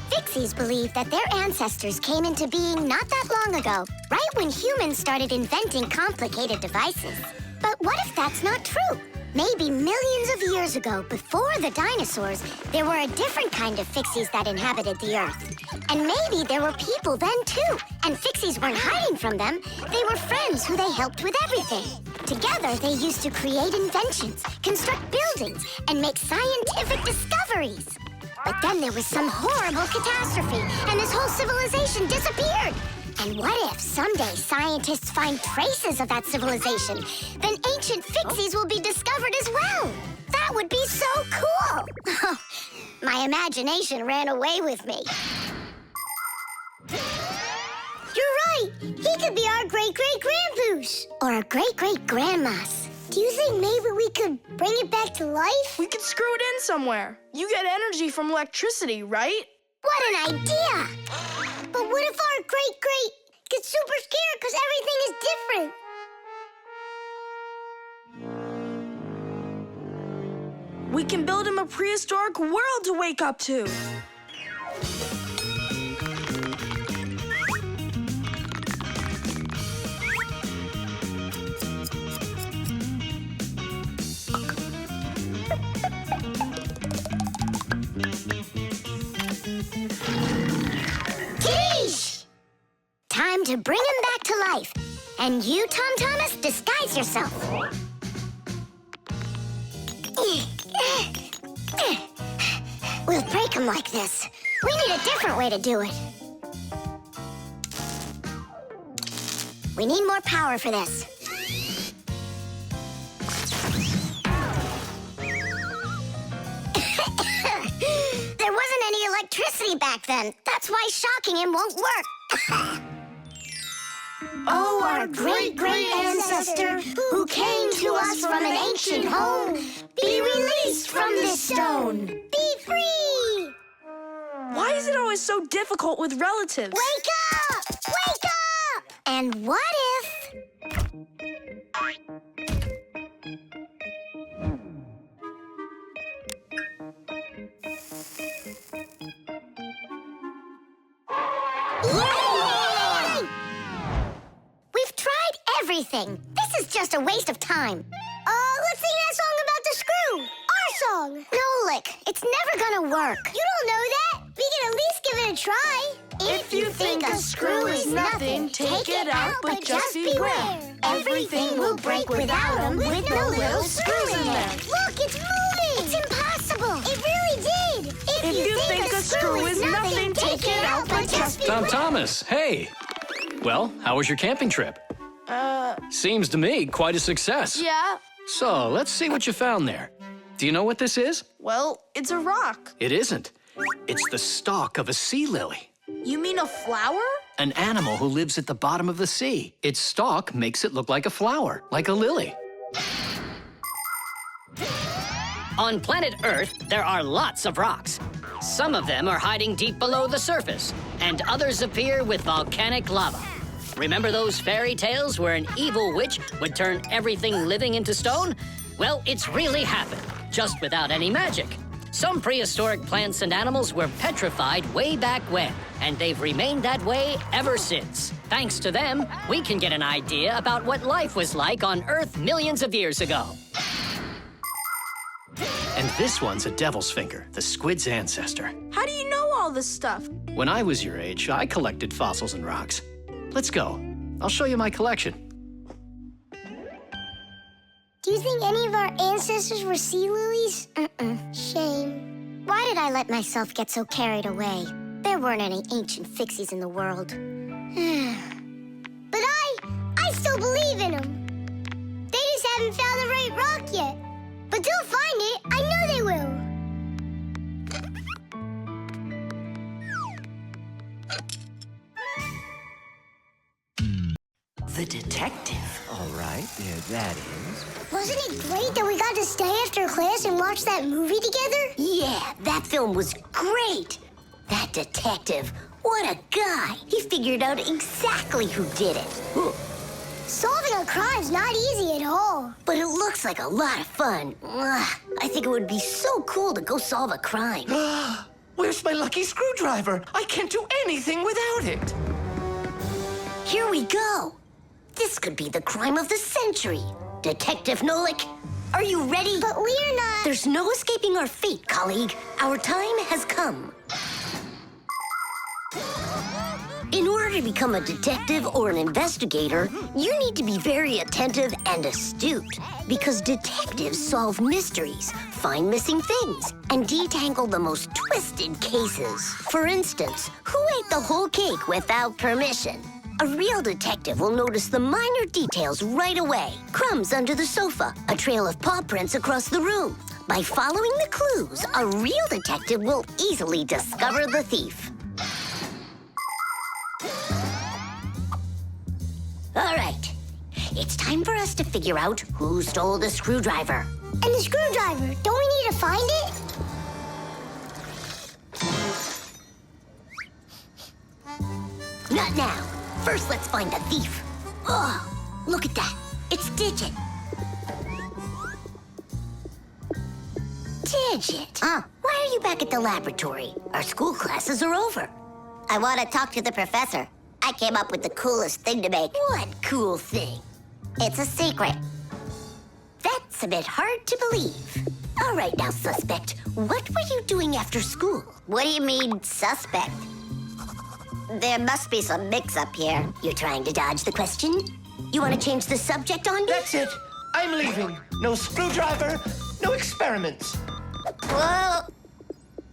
Fixies believe that their ancestors came into being not that long ago, right when humans started inventing complicated devices. But what if that's not true? Maybe millions of years ago, before the dinosaurs, there were a different kind of Fixies that inhabited the Earth. And maybe there were people then, too. And Fixies weren't hiding from them. They were friends who they helped with everything. Together, they used to create inventions, construct buildings, and make scientific discoveries. But then there was some horrible catastrophe, and this whole civilization disappeared. And what if someday scientists find traces of that civilization? Then ancient Fixies will be discovered as well. That would be so cool. My imagination ran away with me. You're right. He could be our great-great-grandpoos. Or our great-great-grandmas. Do you think maybe we could bring it back to life? We could screw it in somewhere. You get energy from electricity, right? What an idea! But what if our great-great gets super scared because everything is different? We can build him a prehistoric world to wake up to. Time to bring him back to life. And you, Tom Thomas, disguise yourself. We'll break him like this. We need a different way to do it. We need more power for this. There wasn't any electricity back then. That's why shocking him won't work. Oh, our great-great ancestor, who came to us from an ancient home, be released from this stone. Be free! Why is it always so difficult with relatives? Wake up! Wake up! And what if... Yay! We've tried everything. This is just a waste of time. Let's sing that song about wrong. Nolik, it's never gonna work. You don't know that. We can at least give it a try. If you think a screw is nothing, take it out, but just beware. Everything will break without them with no little screws in there. Look, it's moving. It's impossible. It really did. If you think a screw is nothing, take it out, but just beware. Tom Thomas, hey. Well, how was your camping trip? Seems to me quite a success. Yeah. So, let's see what you found there. Do you know what this is? Well, it's a rock. It isn't. It's the stalk of a sea lily. You mean a flower? An animal who lives at the bottom of the sea. Its stalk makes it look like a flower, like a lily. On planet Earth, there are lots of rocks. Some of them are hiding deep below the surface, and others appear with volcanic lava. Remember those fairy tales where an evil witch would turn everything living into stone? Well, it's really happened, just without any magic. Some prehistoric plants and animals were petrified way back when, and they've remained that way ever since. Thanks to them, we can get an idea about what life was like on Earth millions of years ago. And this one's a devil's finger, the squid's ancestor. How do you know all this stuff? When I was your age, I collected fossils and rocks. Let's go. I'll show you my collection. Do you think any of our ancestors were sea lilies? Shame. Why did I let myself get so carried away? There weren't any ancient Fixies in the world. But I still believe in them. They just haven't found the right rock yet. But they'll find it. I know they will. The detective. All right, there that is. Wasn't it great that we got to stay after class and watch that movie together? Yeah, that film was great. That detective, what a guy. He figured out exactly who did it. Solving a crime's not easy at all. But it looks like a lot of fun. I think it would be so cool to go solve a crime. Where's my lucky screwdriver? I can't do anything without it. Here we go. This could be the crime of the century. Detective Nolik, are you ready? But we're not... There's no escaping our fate, colleague. Our time has come. In order to become a detective or an investigator, you need to be very attentive and astute. Because detectives solve mysteries, find missing things, and detangle the most twisted cases. For instance, who ate the whole cake without permission? A real detective will notice the minor details right away. Crumbs under the sofa, a trail of paw prints across the room. By following the clues, a real detective will easily discover the thief. All right, it's time for us to figure out who stole the screwdriver. And the screwdriver, don't we need to find it? Not now. First, let's find the thief. Oh, look at that. It's Digit. Digit? Why are you back at the laboratory? Our school classes are over. I want to talk to the professor. I came up with the coolest thing to make. What cool thing? It's a secret. That's a bit hard to believe. All right now, suspect. What were you doing after school? What do you mean, suspect? There must be some mix-up here. You're trying to dodge the question? You want to change the subject on me? That's it. I'm leaving. No screwdriver, no experiments. Well,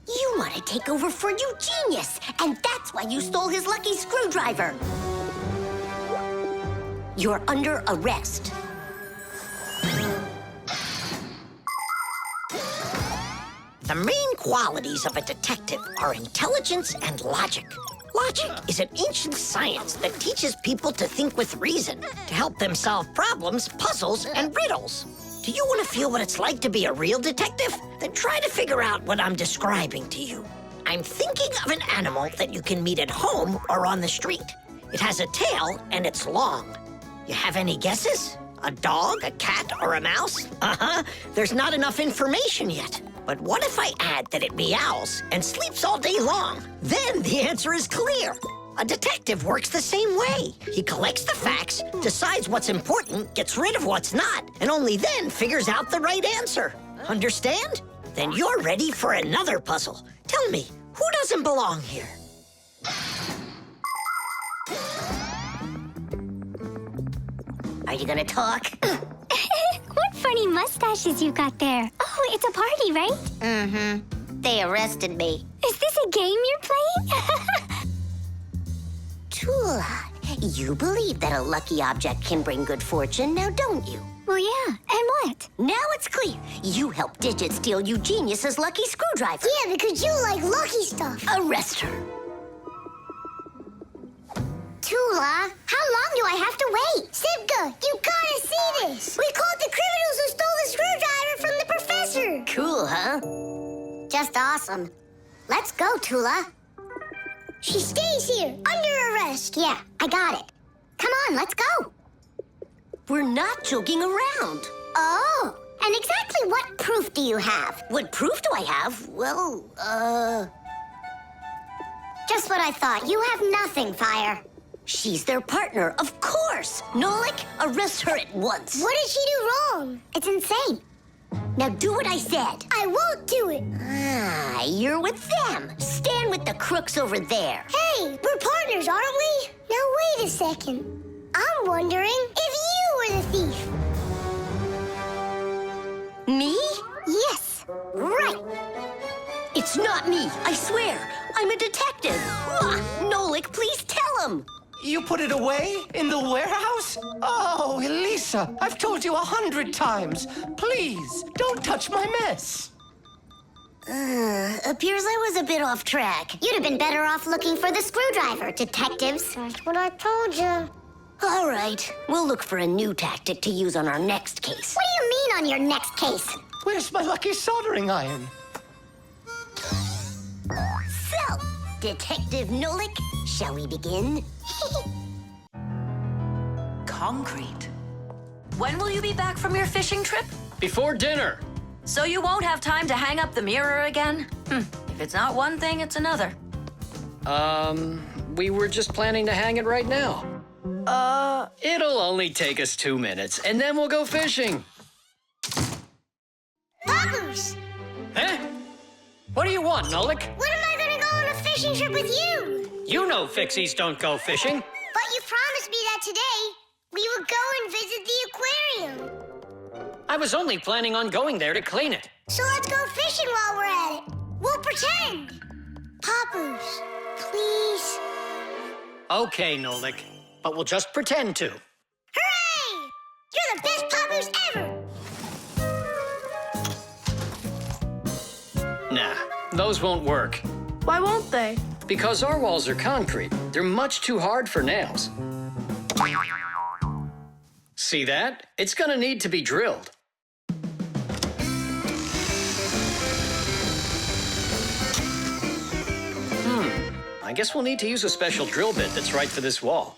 you want to take over for Eugenius, and that's why you stole his lucky screwdriver. You're under arrest. The main qualities of a detective are intelligence and logic. Logic is an ancient science that teaches people to think with reason, to help them solve problems, puzzles, and riddles. Do you want to feel what it's like to be a real detective? Then try to figure out what I'm describing to you. I'm thinking of an animal that you can meet at home or on the street. It has a tail and it's long. You have any guesses? A dog, a cat, or a mouse? There's not enough information yet. But what if I add that it meows and sleeps all day long? Then the answer is clear. A detective works the same way. He collects the facts, decides what's important, gets rid of what's not, and only then figures out the right answer. Understand? Then you're ready for another puzzle. Tell me, who doesn't belong here? Are you gonna talk? What funny mustaches you got there. Oh, it's a party, right? Mm-hmm. They arrested me. Is this a game you're playing? Tula, you believe that a lucky object can bring good fortune, now don't you? Well, yeah. And what? Now it's clear. You helped Digit steal Eugenius's lucky screwdriver. Yeah, because you like lucky stuff. Arrest her. Tula, how long do I have to wait? Sivka, you gotta see this. We caught the criminals who stole the screwdriver from the professor. Cool, huh? Just awesome. Let's go, Tula. She stays here, under arrest. Yeah, I got it. Come on, let's go. We're not joking around. Oh, and exactly what proof do you have? What proof do I have? Well, just what I thought. You have nothing, Fire. She's their partner, of course. Nolik, arrest her at once. What did she do wrong? It's insane. Now do what I said. I won't do it. Ah, you're with them. Stand with the crooks over there. Hey, we're partners, aren't we? Now wait a second. I'm wondering if you were the thief. Me? Yes, right. It's not me, I swear. I'm a detective. Nolik, please tell him. You put it away? In the warehouse? Oh, Elisa, I've told you 100 times. Please, don't touch my mess. Appears I was a bit off track. You'd have been better off looking for the screwdriver, detectives. That's what I told you. All right, we'll look for a new tactic to use on our next case. What do you mean on your next case? Where's my lucky soldering iron? So, Detective Nolik, shall we begin? Concrete. When will you be back from your fishing trip? Before dinner. So you won't have time to hang up the mirror again? If it's not one thing, it's another. We were just planning to hang it right now. It'll only take us 2 minutes, and then we'll go fishing. Papoose! Huh? What do you want, Nolik? When am I gonna go on a fishing trip with you? You know Fixies don't go fishing. But you promised me that today we would go and visit the aquarium. I was only planning on going there to clean it. So let's go fishing while we're at it. We'll pretend. Papoose, please. Okay, Nolik, but we'll just pretend to. Hooray! You're the best Papoose ever! Nah, those won't work. Why won't they? Because our walls are concrete. They're much too hard for nails. See that? It's gonna need to be drilled. I guess we'll need to use a special drill bit that's right for this wall.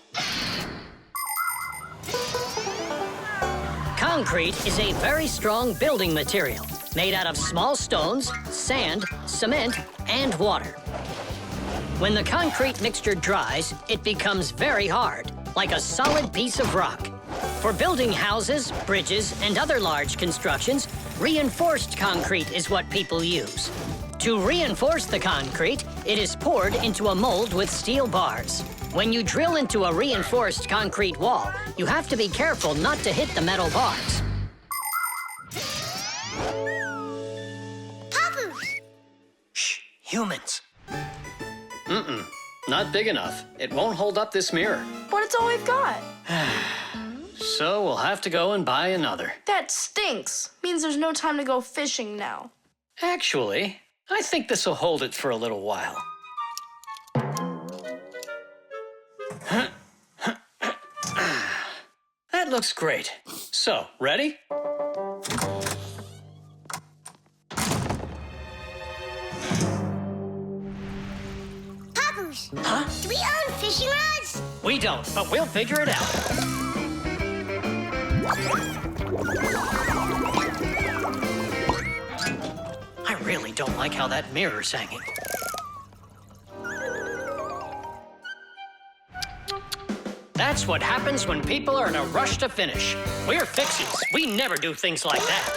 Concrete is a very strong building material made out of small stones, sand, cement, and water. When the concrete mixture dries, it becomes very hard, like a solid piece of rock. For building houses, bridges, and other large constructions, reinforced concrete is what people use. To reinforce the concrete, it is poured into a mold with steel bars. When you drill into a reinforced concrete wall, you have to be careful not to hit the metal bars. Papoose! Shh, humans. Not big enough. It won't hold up this mirror. But it's all we've got. So we'll have to go and buy another. That stinks. Means there's no time to go fishing now. Actually, I think this will hold it for a little while. That looks great. So, ready? Papoose! Huh? Do we own fishing rods? We don't, but we'll figure it out. I really don't like how that mirror's hanging. That's what happens when people are in a rush to finish. We're Fixies. We never do things like that.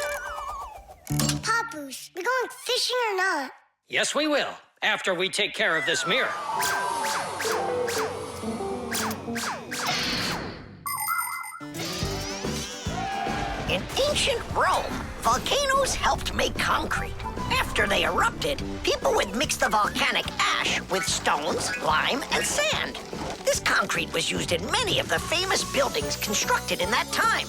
Papoose, we going fishing or not? Yes, we will, after we take care of this mirror. In ancient Rome, volcanoes helped make concrete. After they erupted, people would mix the volcanic ash with stones, lime, and sand. This concrete was used in many of the famous buildings constructed in that time.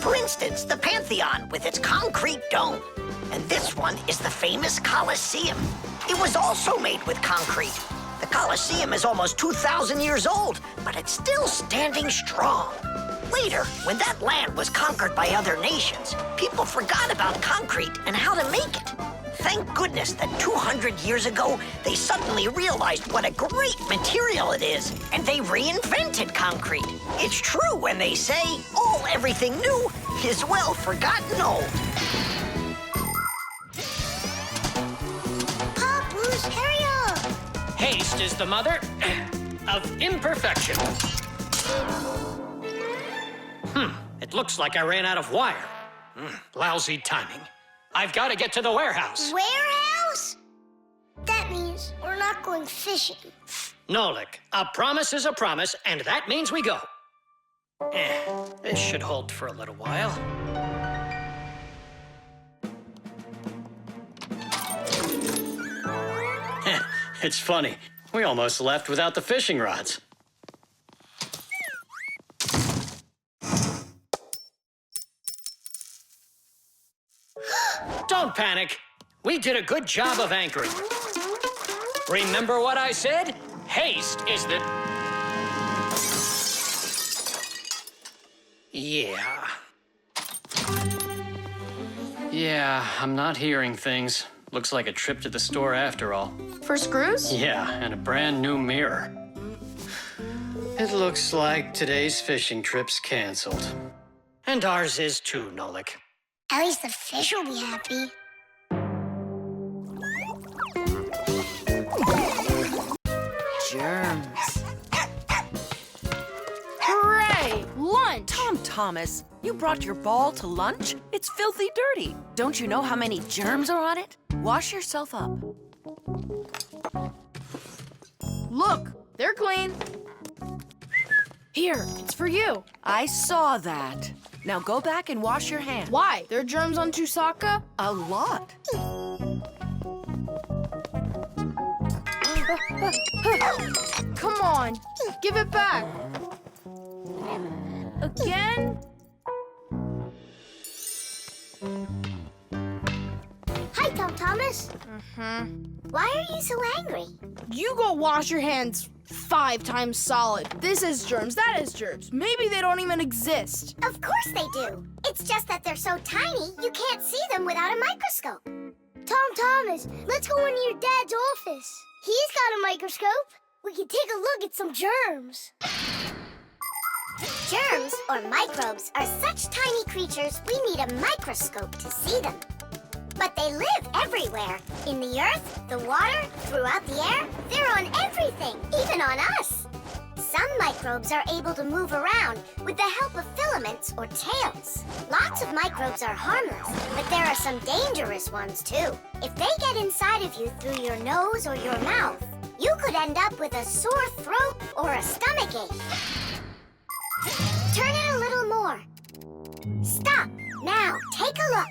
For instance, the Pantheon with its concrete dome. And this one is the famous Colosseum. It was also made with concrete. The Colosseum is almost 2,000 years old, but it's still standing strong. Later, when that land was conquered by other nations, people forgot about concrete and how to make it. Thank goodness that 200 years ago, they suddenly realized what a great material it is, and they reinvented concrete. It's true when they say, everything new is well forgotten old. Papoose, hurry up! Haste is the mother of imperfection. It looks like I ran out of wire. Lousy timing. I've got to get to the warehouse. Warehouse? That means we're not going fishing. Nolik, a promise is a promise, and that means we go. This should hold for a little while. It's funny. We almost left without the fishing rods. Don't panic. We did a good job of anchoring. Remember what I said? Haste is the... Yeah, I'm not hearing things. Looks like a trip to the store after all. For screws? Yeah, and a brand new mirror. It looks like today's fishing trip's canceled. And ours is too, Nolik. At least the fish will be happy. Germs. Hooray! Lunch! Tom Thomas, you brought your ball to lunch? It's filthy dirty. Don't you know how many germs are on it? Wash yourself up. Look, they're clean. Here, it's for you. I saw that. Now go back and wash your hands. Why? There are germs on Tusaka? A lot. Come on, give it back. Again? Hi, Tom Thomas. Why are you so angry? You go wash your hands 5 times solid. This is germs, that is germs. Maybe they don't even exist. Of course they do. It's just that they're so tiny, you can't see them without a microscope. Tom Thomas, let's go into your dad's office. He's got a microscope. We can take a look at some germs. Germs, or microbes, are such tiny creatures we need a microscope to see them. But they live everywhere. In the earth, the water, throughout the air. They're on everything, even on us. Some microbes are able to move around with the help of filaments or tails. Lots of microbes are harmless, but there are some dangerous ones too. If they get inside of you through your nose or your mouth, you could end up with a sore throat or a stomachache. Turn it a little more. Stop. Now, take a look.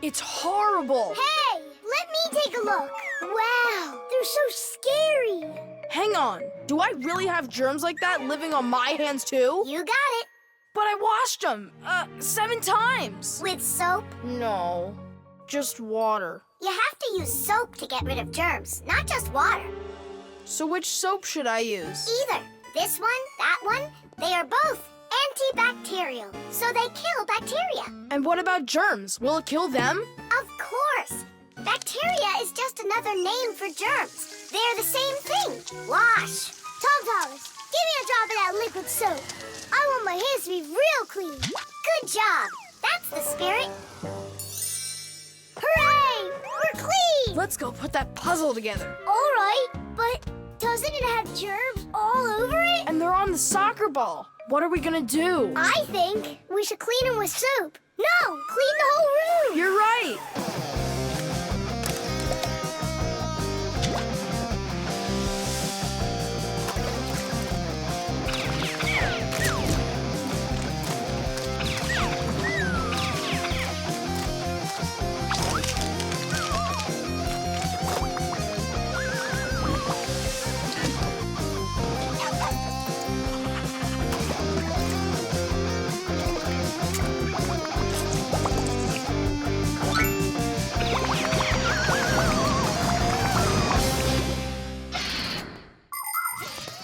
It's horrible. Hey, let me take a look. Wow, they're so scary. Hang on. Do I really have germs like that living on my hands too? You got it. But I washed them 7 times. With soap? No, just water. You have to use soap to get rid of germs, not just water. So which soap should I use? Either this one, that one, they are both antibacterial, so they kill bacteria. And what about germs? Will it kill them? Of course. Bacteria is just another name for germs. They're the same thing. Wash. Tom Thomas, give me a drop of that liquid soap. I want my hands to be real clean. Good job. That's the spirit. Hooray! We're clean! Let's go put that puzzle together. All right, but doesn't it have germs all over it? And they're on the soccer ball. What are we gonna do? I think we should clean them with soap. No no! Clean the whole room! You're right.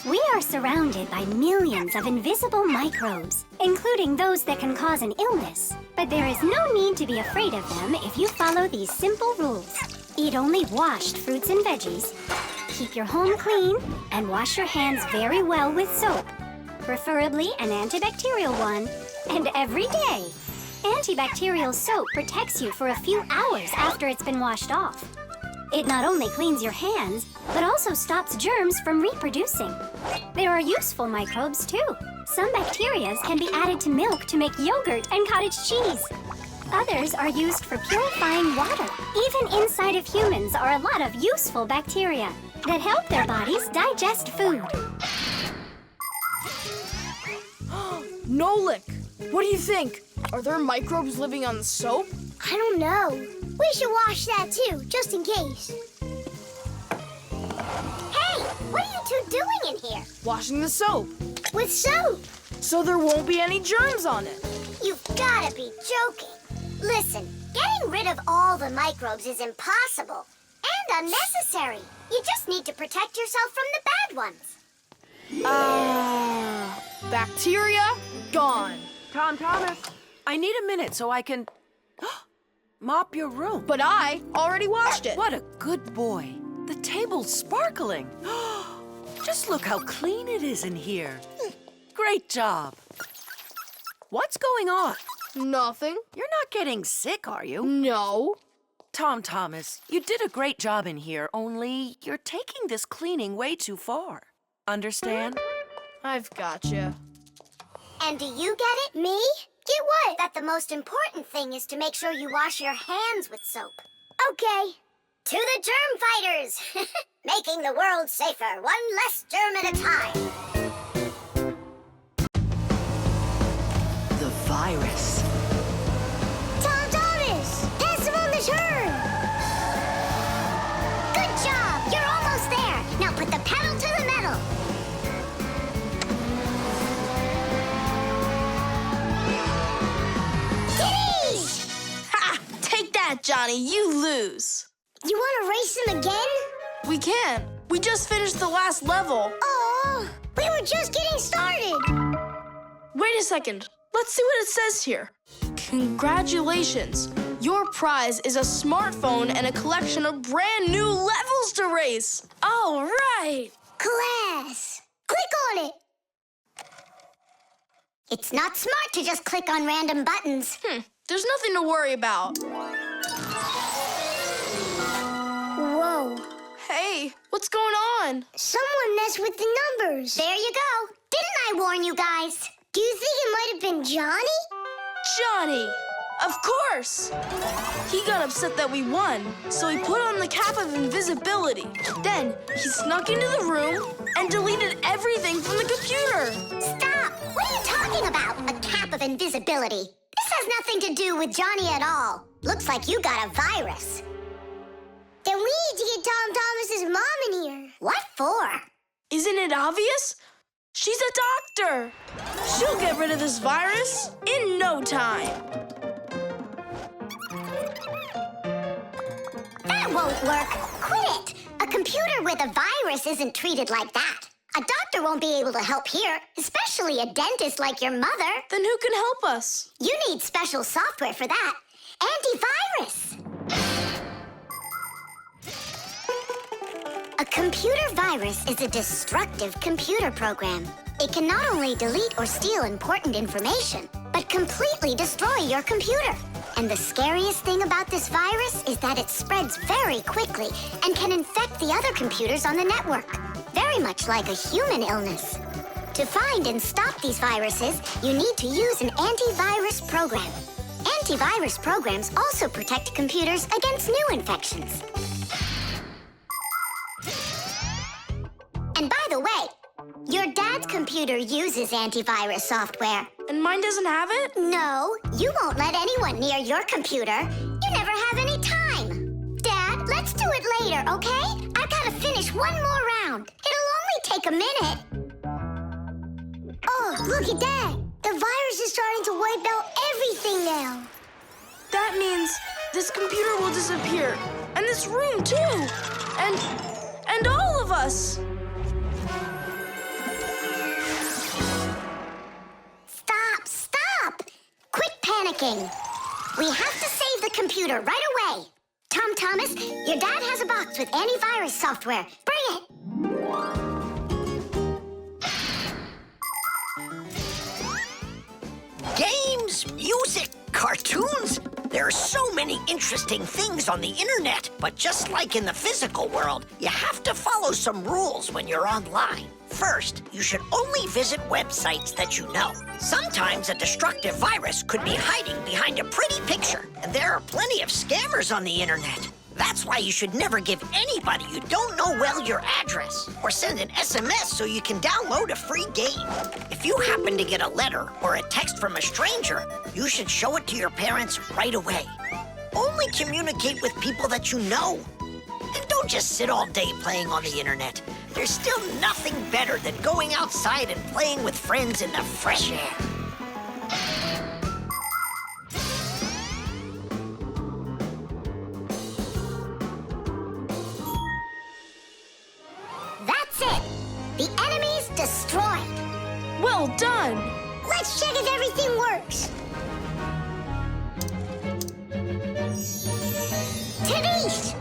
We are surrounded by millions of invisible microbes, including those that can cause an illness. But there is no need to be afraid of them if you follow these simple rules. Eat only washed fruits and veggies, keep your home clean, and wash your hands very well with soap, preferably an antibacterial one, and every day. Antibacterial soap protects you for a few hours after it's been washed off. It not only cleans your hands, but also stops germs from reproducing. There are useful microbes, too. Some bacteria can be added to milk to make yogurt and cottage cheese. Others are used for purifying water. Even inside of humans are a lot of useful bacteria that help their bodies digest food. Nolik, what do you think? Are there microbes living on the soap? I don't know. We should wash that too, just in case. Hey, what are you two doing in here? Washing the soap. With soap? So there won't be any germs on it. You've gotta be joking. Listen, getting rid of all the microbes is impossible and unnecessary. You just need to protect yourself from the bad ones. Bacteria gone. Thomas, I need a minute so I can mop your room. But I already washed it. What a good boy. The table's sparkling. Just look how clean it is in here. Great job. What's going on? Nothing. You're not getting sick, are you? No. Thomas, you did a great job in here, only you're taking this cleaning way too far. Understand? I've gotcha. And do you get it? Me? Get what? That the most important thing is to make sure you wash your hands with soap. Okay. To the germ fighters! Making the world safer, one less germ at a time. The virus. Thomas! Pass him on the turn! Good job! You're almost there! Now put the pedal to the metal! Ha! Take that, Johnny. You lose. You want to race him again? We can. We just finished the last level. Oh, we were just getting started. Wait a second. Let's see what it says here. Congratulations. Your prize is a smartphone and a collection of brand new levels to race. All right. Class. Click on it. It's not smart to just click on random buttons. There's nothing to worry about. Whoa. Hey, what's going on? Someone messed with the numbers. There you go. Didn't I warn you guys? Do you think it might have been Johnny? Johnny! Of course! He got upset that we won, so he put on the cap of invisibility. Then he snuck into the room and deleted everything from the computer. Stop! What are you talking about? A cap of invisibility. This has nothing to do with Johnny at all. Looks like you got a virus. Then we need to get Thomas's mom in here. What for? Isn't it obvious? She's a doctor. She'll get rid of this virus in no time. That won't work. Quit it. A computer with a virus isn't treated like that. A doctor won't be able to help here, especially a dentist like your mother. Then who can help us? You need special software for that. Antivirus. A computer virus is a destructive computer program. It can not only delete or steal important information, but completely destroy your computer. And the scariest thing about this virus is that it spreads very quickly and can infect the other computers on the network, very much like a human illness. To find and stop these viruses, you need to use an antivirus program. Antivirus programs also protect computers against new infections. And by the way, your dad's computer uses antivirus software. And mine doesn't have it? No, you won't let anyone near your computer. You never have any time. Dad, let's do it later, okay? I've got to finish one more round. It'll only take a minute. Oh, look at that. The virus is starting to wipe out everything now. That means this computer will disappear. And this room, too. And all of us. Stop! Quit panicking. We have to save the computer right away. Tom Thomas, your dad has a box with antivirus software. Bring it. Games, music, cartoons. There are so many interesting things on the internet. But just like in the physical world, you have to follow some rules when you're online. First, you should only visit websites that you know. Sometimes a destructive virus could be hiding behind a pretty picture, and there are plenty of scammers on the internet. That's why you should never give anybody you don't know well your address, or send an SMS so you can download a free game. If you happen to get a letter or a text from a stranger, you should show it to your parents right away. Only communicate with people that you know. And don't just sit all day playing on the internet. There's still nothing better than going outside and playing with friends in the fresh air. That's it. The enemy's destroyed. Well done. Let's check if everything works. Tadish!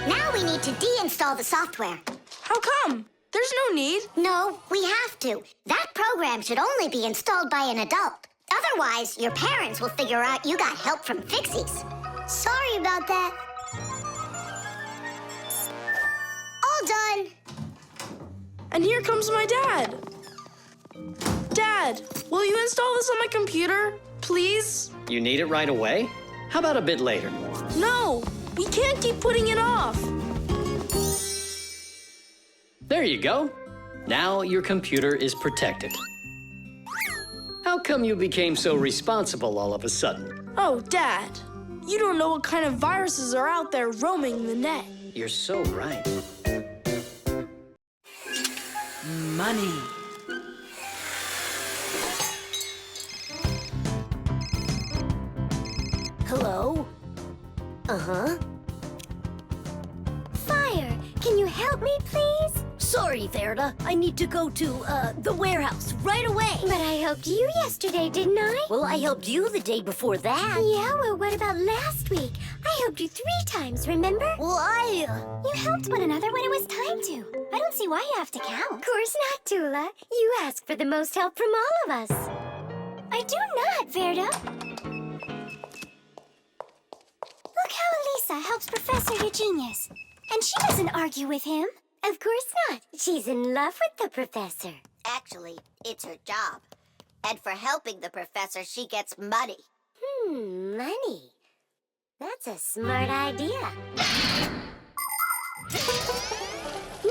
Now we need to deinstall the software. How come? There's no need. No, we have to. That program should only be installed by an adult. Otherwise, your parents will figure out you got help from Fixies. Sorry about that. All done. And here comes my dad. Dad, will you install this on my computer, please? You need it right away? How about a bit later? No, we can't keep putting it off. There you go. Now your computer is protected. How come you became so responsible all of a sudden? Oh, Dad, you don't know what kind of viruses are out there roaming the net. You're so right. Money. Hello? Uh-huh. Fire, can you help me, please? Sorry, Verda. I need to go to, the warehouse right away. But I helped you yesterday, didn't I? Well, I helped you the day before that. Yeah, well, what about last week? I helped you 3 times, remember? Well, You helped one another when it was time to. I don't see why you have to count. Of course not, Tula. You asked for the most help from all of us. I do not, Verda. Look how Elisa helps Professor Eugenius. And she doesn't argue with him. Of course not. She's in love with the professor. Actually, it's her job. And for helping the professor, she gets money. Money. That's a smart idea.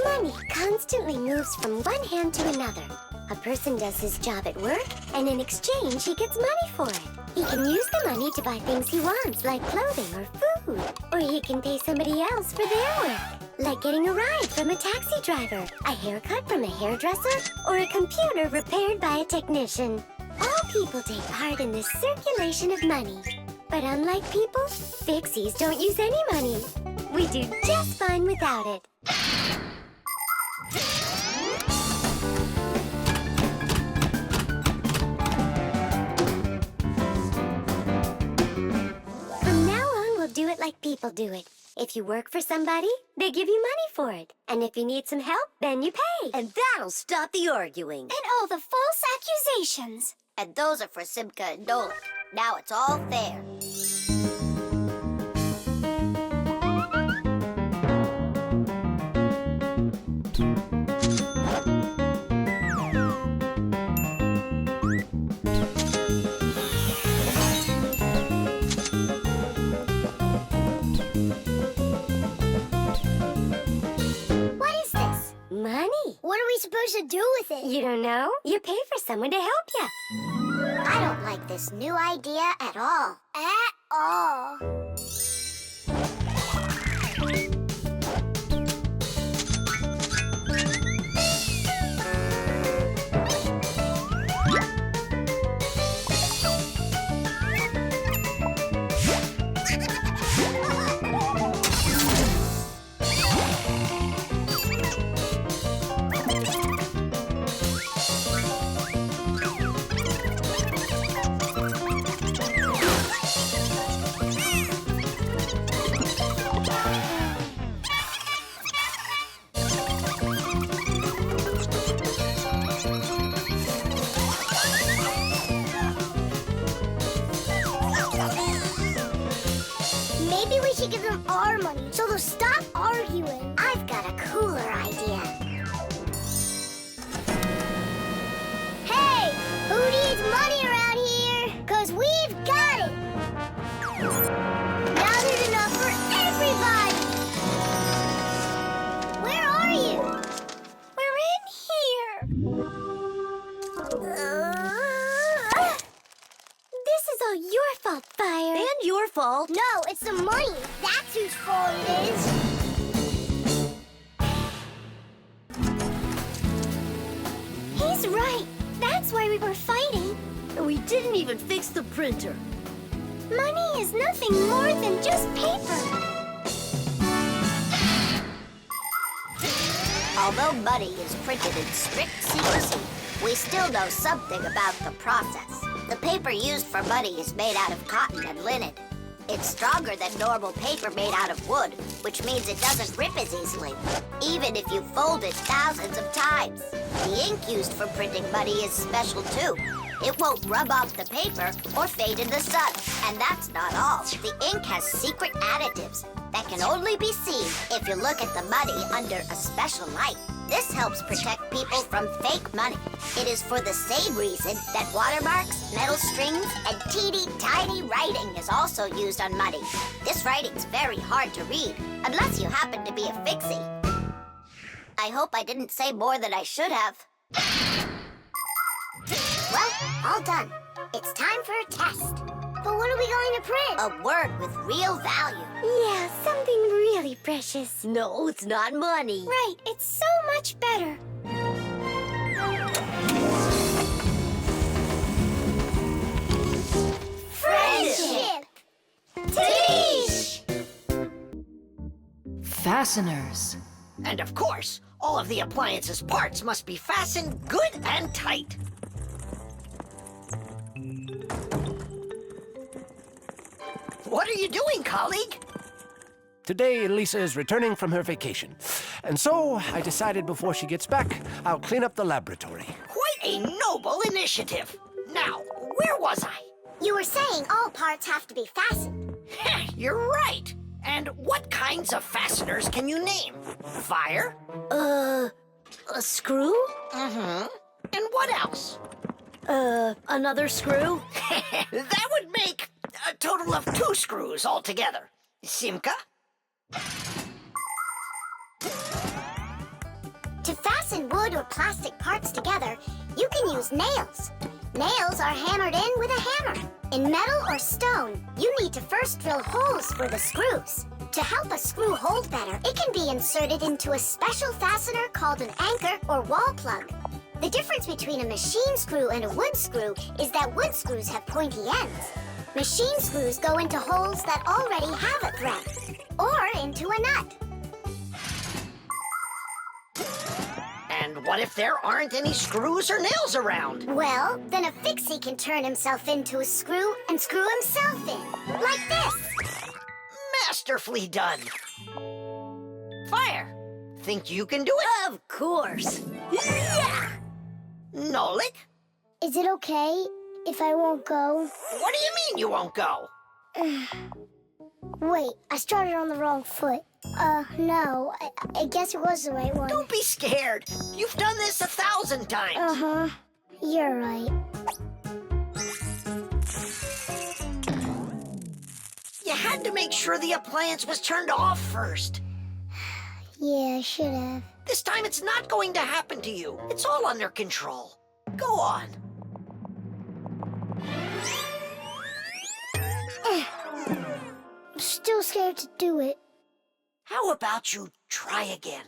Money constantly moves from one hand to another. A person does his job at work, and in exchange, he gets money for it. He can use the money to buy things he wants, like clothing or food. Or he can pay somebody else for their work, like getting a ride from a taxi driver, a haircut from a hairdresser, or a computer repaired by a technician. All people take part in this circulation of money. But unlike people, Fixies don't use any money. We do just fine without it. From now on, we'll do it like people do it. If you work for somebody, they give you money for it. And if you need some help, then you pay. and that'll stop the arguing. And all the false accusations. And those are for Simca and Nolan. Now it's all fair. Money. What are we supposed to do with it? You don't know? You pay for someone to help you. I don't like this new idea at all. At all. Maybe we should give them our money so they'll stop arguing. I've got a cooler idea. Hey, who needs money around here? 'Cause we've got it. Now there's enough for everybody. Where are you? We're in here. This is all your fault, Fire. And your fault. No, it's the money. That's whose fault it is. He's right. That's why we were fighting. And we didn't even fix the printer. Money is nothing more than just paper. Although money is printed in strict secrecy, we still know something about the process. The paper used for money is made out of cotton and linen. It's stronger than normal paper made out of wood, which means it doesn't rip as easily, even if you fold it thousands of times. The ink used for printing money is special too. It won't rub off the paper or fade in the sun. And that's not all. The ink has secret additives that can only be seen if you look at the money under a special light. This helps protect people from fake money. It is for the same reason that watermarks, metal strings, and teeny tiny writing is also used on money. This writing's very hard to read, unless you happen to be a Fixie. I hope I didn't say more than I should have. Well, all done. It's time for a test. But what are we going to print? A word with real value. Yeah, something really precious. No, it's not money. Right, it's so much better. Friendship! Tish! Fasteners. And of course, all of the appliance's parts must be fastened good and tight. What are you doing, colleague? Today, Lisa is returning from her vacation. And so, I decided before she gets back, I'll clean up the laboratory. Quite a noble initiative. Now, where was I? You were saying all parts have to be fastened. You're right. And what kinds of fasteners can you name? Fire? A screw? Mm-hmm. And what else? Another screw? That would make a total of 2 screws altogether. Simka? To fasten wood or plastic parts together, you can use nails. Nails are hammered in with a hammer. In metal or stone, you need to first drill holes for the screws. To help a screw hold better, it can be inserted into a special fastener called an anchor or wall plug. The difference between a machine screw and a wood screw is that wood screws have pointy ends. Machine screws go into holes that already have a thread, or into a nut. And what if there aren't any screws or nails around? Well, then a Fixie can turn himself into a screw and screw himself in, like this. Masterfully done. Fire, think you can do it? Of course. Yeah! Nolik, Is it okay if I won't go? what do you mean you won't go? Wait, I started on the wrong foot. No, I guess it was the right one. Don't be scared. You've done this 1,000 times. Uh-huh. You're right. You had to make sure the appliance was turned off first. Yeah, I should have. This time it's not going to happen to you. It's all under control. Go on. I'm still scared to do it. How about you try again?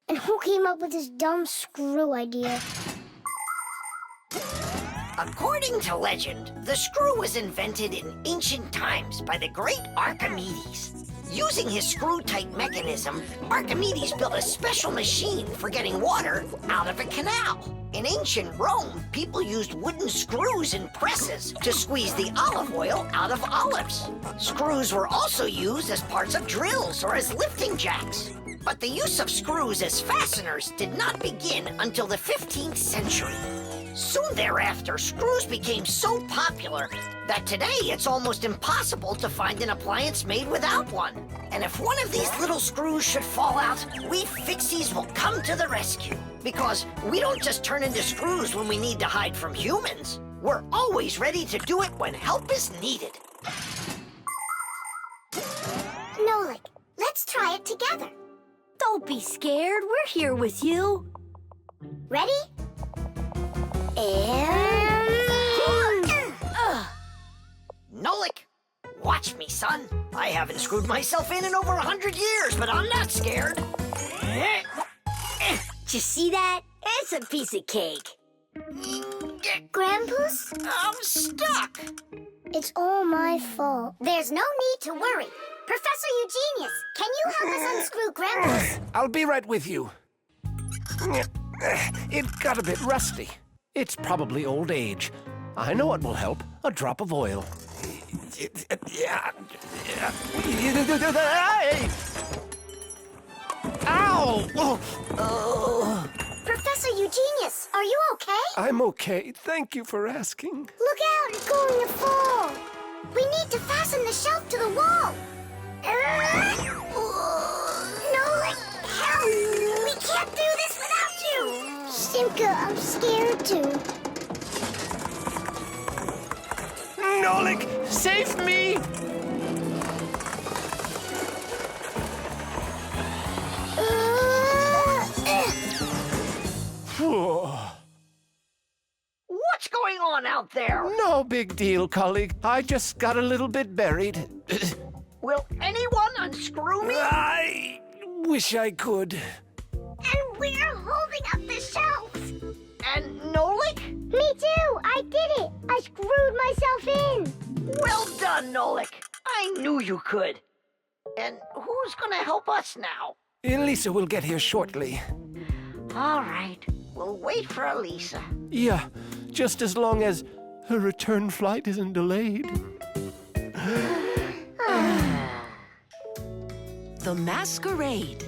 And who came up with this dumb screw idea? According to legend, the screw was invented in ancient times by the great Archimedes. Using his screw-type mechanism, Archimedes built a special machine for getting water out of a canal. In ancient Rome, people used wooden screws in presses to squeeze the olive oil out of olives. Screws were also used as parts of drills or as lifting jacks. But the use of screws as fasteners did not begin until the 15th century. Soon thereafter, screws became so popular that today it's almost impossible to find an appliance made without one. And if one of these little screws should fall out, we Fixies will come to the rescue. Because we don't just turn into screws when we need to hide from humans. We're always ready to do it when help is needed. Nolik, let's try it together. Don't be scared. We're here with you. Ready? And... Nolik, watch me, son. I haven't screwed myself in over 100 years, but I'm not scared. Did you see that? It's a piece of cake. Grandpa's? I'm stuck. It's all my fault. There's no need to worry. Professor Eugenius, can you help us unscrew Grandpa's? I'll be right with you. It got a bit rusty. It's probably old age. I know what will help. A drop of oil. Ow! Oh. Professor Eugenius, are you okay? I'm okay. Thank you for asking. Look out, it's going to fall. We need to fasten the shelf to the wall. Nolik, help! We can't do this without you. Simka, I'm scared too. Nolik, save me! What's going on out there? No big deal, colleague. I just got a little bit buried. Will anyone unscrew me? I wish I could. And we're holding up the shelf. And Nolik? Me too, I did it. I screwed myself in. Well done, Nolik. I knew you could. And who's gonna help us now? Elisa will get here shortly. All right, we'll wait for Elisa. Yeah, just as long as her return flight isn't delayed. The Masquerade.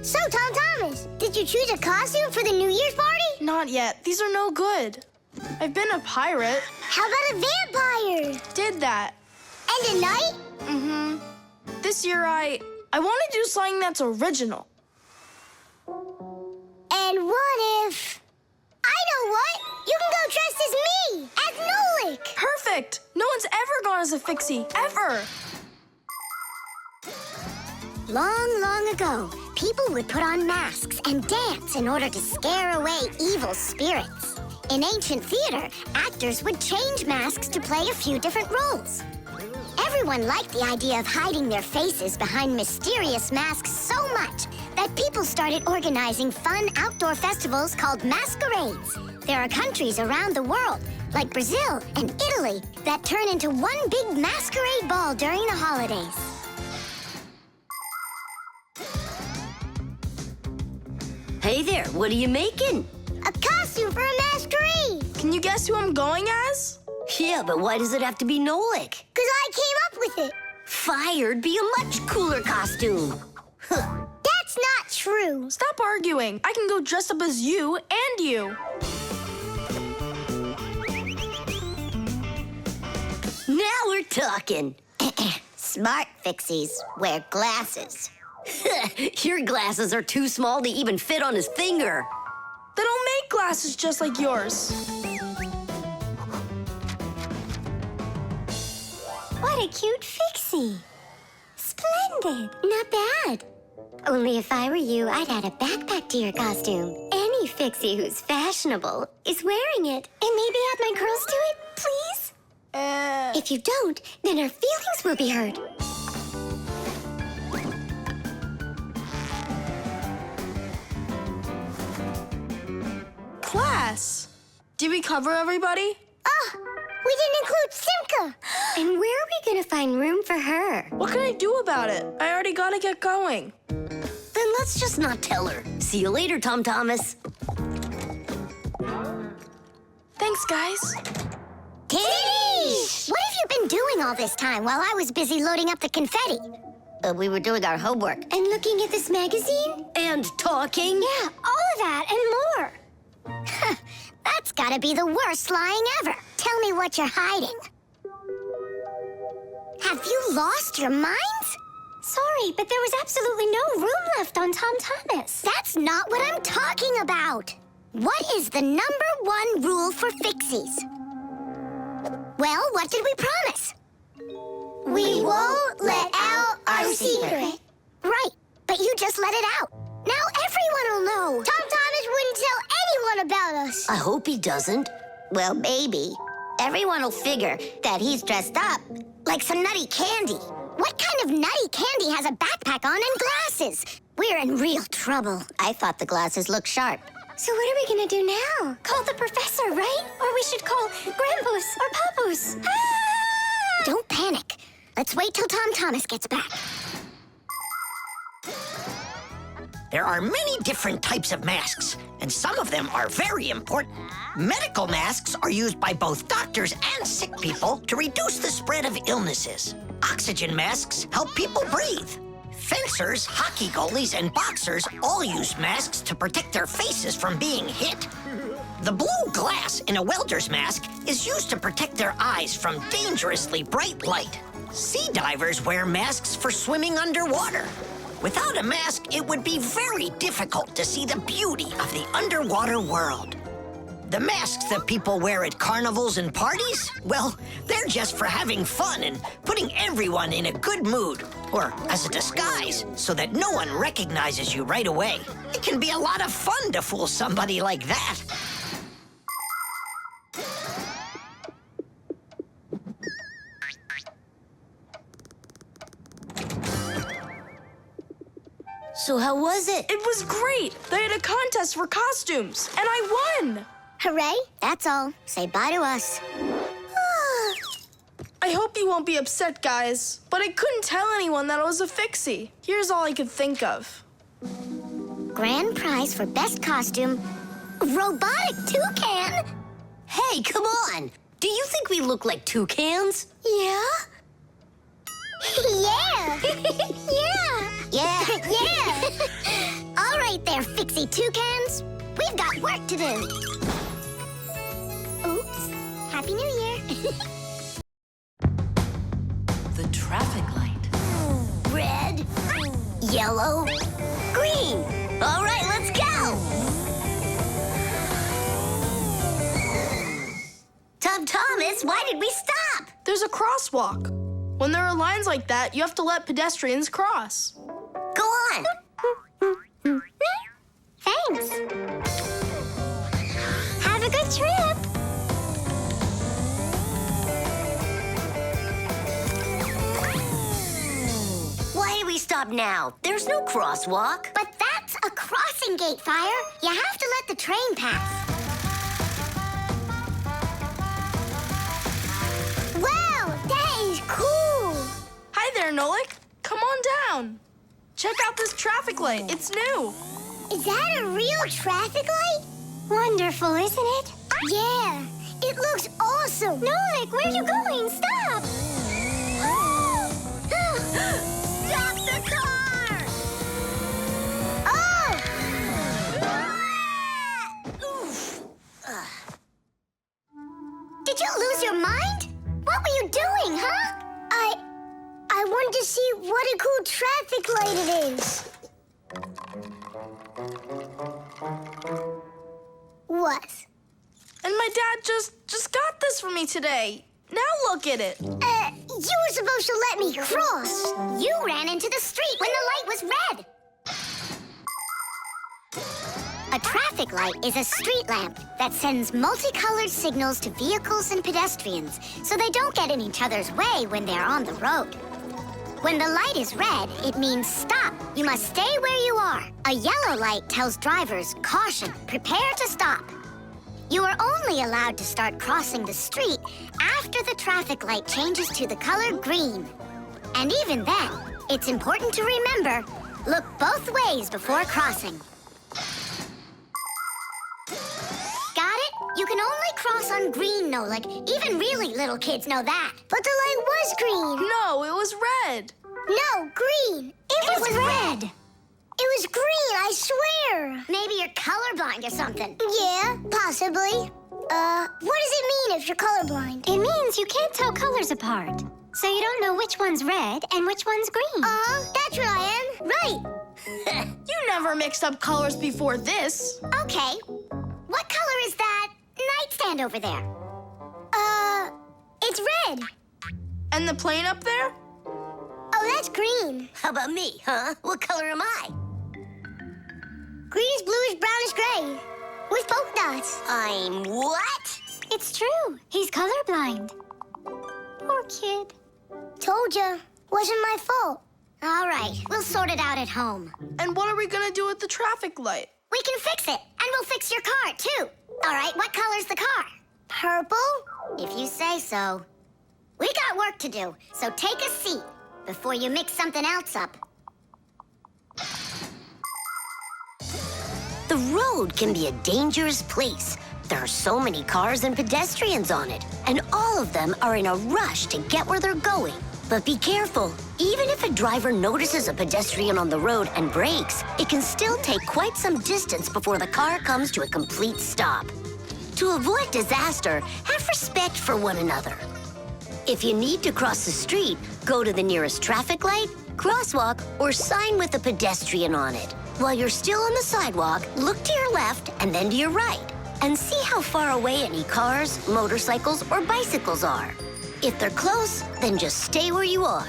So, Tom Thomas, did you choose a costume for the New Year's party? Not yet. These are no good. I've been a pirate. How about a vampire? Did that. And a knight? Mm-hmm. This year I want to do something that's original. And what if... I know what! You can go dressed as me! As Nolik! Perfect! No one's ever gone as a Fixie, ever! Long, long ago, people would put on masks and dance in order to scare away evil spirits. In ancient theater, actors would change masks to play a few different roles. Everyone liked the idea of hiding their faces behind mysterious masks so much that people started organizing fun outdoor festivals called masquerades. There are countries around the world, like Brazil and Italy, that turn into one big masquerade ball during the holidays. Hey there, what are you making? A costume for a masquerade! Can you guess who I'm going as? Yeah, but why does it have to be Nolik? 'Cause I came up with it. Fire'd be a much cooler costume. That's not true. Stop arguing. I can go dressed up as you and you. Now we're talking. Smart Fixies wear glasses. Your glasses are too small to even fit on his finger. They don't make glasses just like yours. What a cute Fixie. Splendid. Not bad. Only if I were you, I'd add a backpack to your costume. Any Fixie who's fashionable is wearing it. And maybe add my curls to it, please? If you don't, then our feelings will be hurt. Class, did we cover everybody? We didn't include Simka. And where are we gonna find room for her? What can I do about it? I already gotta get going. Then let's just not tell her. See you later, Tom Thomas. Thanks, guys. Tish! What have you been doing all this time while I was busy loading up the confetti? We were doing our homework. And looking at this magazine? And talking. Yeah, all of that and more. That's gotta be the worst lying ever. Tell me what you're hiding. Have you lost your minds? Sorry, but there was absolutely no room left on Tom Thomas. That's not what I'm talking about. What is the #1 rule for Fixies? Well, what did we promise? We won't let out our secret. Right, but you just let it out. Now everyone will know. Tom Thomas wouldn't tell anyone about us. I hope he doesn't. Well, maybe. Everyone will figure that he's dressed up like some nutty candy. What kind of nutty candy has a backpack on and glasses? We're in real trouble. I thought the glasses looked sharp. So what are we gonna do now? Call the professor, right? Or we should call Grandpus or Papus. Don't panic. Let's wait till Tom Thomas gets back. There are many different types of masks, and some of them are very important. Medical masks are used by both doctors and sick people to reduce the spread of illnesses. Oxygen masks help people breathe. Fencers, hockey goalies, and boxers all use masks to protect their faces from being hit. The blue glass in a welder's mask is used to protect their eyes from dangerously bright light. Sea divers wear masks for swimming underwater. Without a mask, it would be very difficult to see the beauty of the underwater world. The masks that people wear at carnivals and parties, well, they're just for having fun and putting everyone in a good mood, or as a disguise, so that no one recognizes you right away. It can be a lot of fun to fool somebody like that. So how was it? It was great. They had a contest for costumes, and I won. Hooray, that's all. Say bye to us. I hope you won't be upset, guys, but I couldn't tell anyone that I was a Fixie. Here's all I could think of. Grand prize for best costume, robotic toucan. Hey, come on. Do you think we look like toucans? Yeah? Yeah. Yeah. All right there, Fixie toucans. We've got work to do. Oops. Happy New Year. The traffic light. Red, yellow, green. All right, let's go. Tom Thomas, why did we stop? There's a crosswalk. When there are lines like that, you have to let pedestrians cross. Go on. Thanks. Have a good trip. Why do we stop now? There's no crosswalk. But that's a crossing gate, Fire. You have to let the train pass. Wow, that is cool. Hi there, Nolik. Come on down. Check out this traffic light. It's new. Is that a real traffic light? Wonderful, isn't it? Yeah, it looks awesome. Nolik, where are you going? Stop! Stop the car! Oh! Oof. Did you lose your mind? What were you doing, huh? I wanted to see what a cool traffic light it is. What? And my dad just got this for me today. Now look at it. You were supposed to let me cross. You ran into the street when the light was red. A traffic light is a street lamp that sends multicolored signals to vehicles and pedestrians so they don't get in each other's way when they're on the road. When the light is red, it means stop. You must stay where you are. A yellow light tells drivers, caution, prepare to stop. You are only allowed to start crossing the street after the traffic light changes to the color green. And even then, it's important to remember, look both ways before crossing. Got it? You can only cross on green, Nolik. Even really little kids know that. But the light was green. No, it was red. No, green. It was red. It was green, I swear. Maybe you're colorblind or something. Yeah, possibly. What does it mean if you're colorblind? It means you can't tell colors apart. So you don't know which one's red and which one's green. That's what I am. Right. You never mixed up colors before this. Okay. What color is that nightstand over there? It's red. And the plane up there? Oh, that's green. How about me, huh? What color am I? Greenish, bluish, brownish, gray. With polka dots. I'm what? It's true. He's colorblind. Poor kid. Told ya. Wasn't my fault. All right, we'll sort it out at home. And what are we gonna do with the traffic light? We can fix it, and we'll fix your car, too. All right, what color's the car? Purple? If you say so. We got work to do, so take a seat before you mix something else up. The road can be a dangerous place. There are so many cars and pedestrians on it, and all of them are in a rush to get where they're going. But be careful. Even if a driver notices a pedestrian on the road and brakes, it can still take quite some distance before the car comes to a complete stop. To avoid disaster, have respect for one another. If you need to cross the street, go to the nearest traffic light, crosswalk, or sign with a pedestrian on it. While you're still on the sidewalk, look to your left and then to your right, and see how far away any cars, motorcycles, or bicycles are. If they're close, then just stay where you are.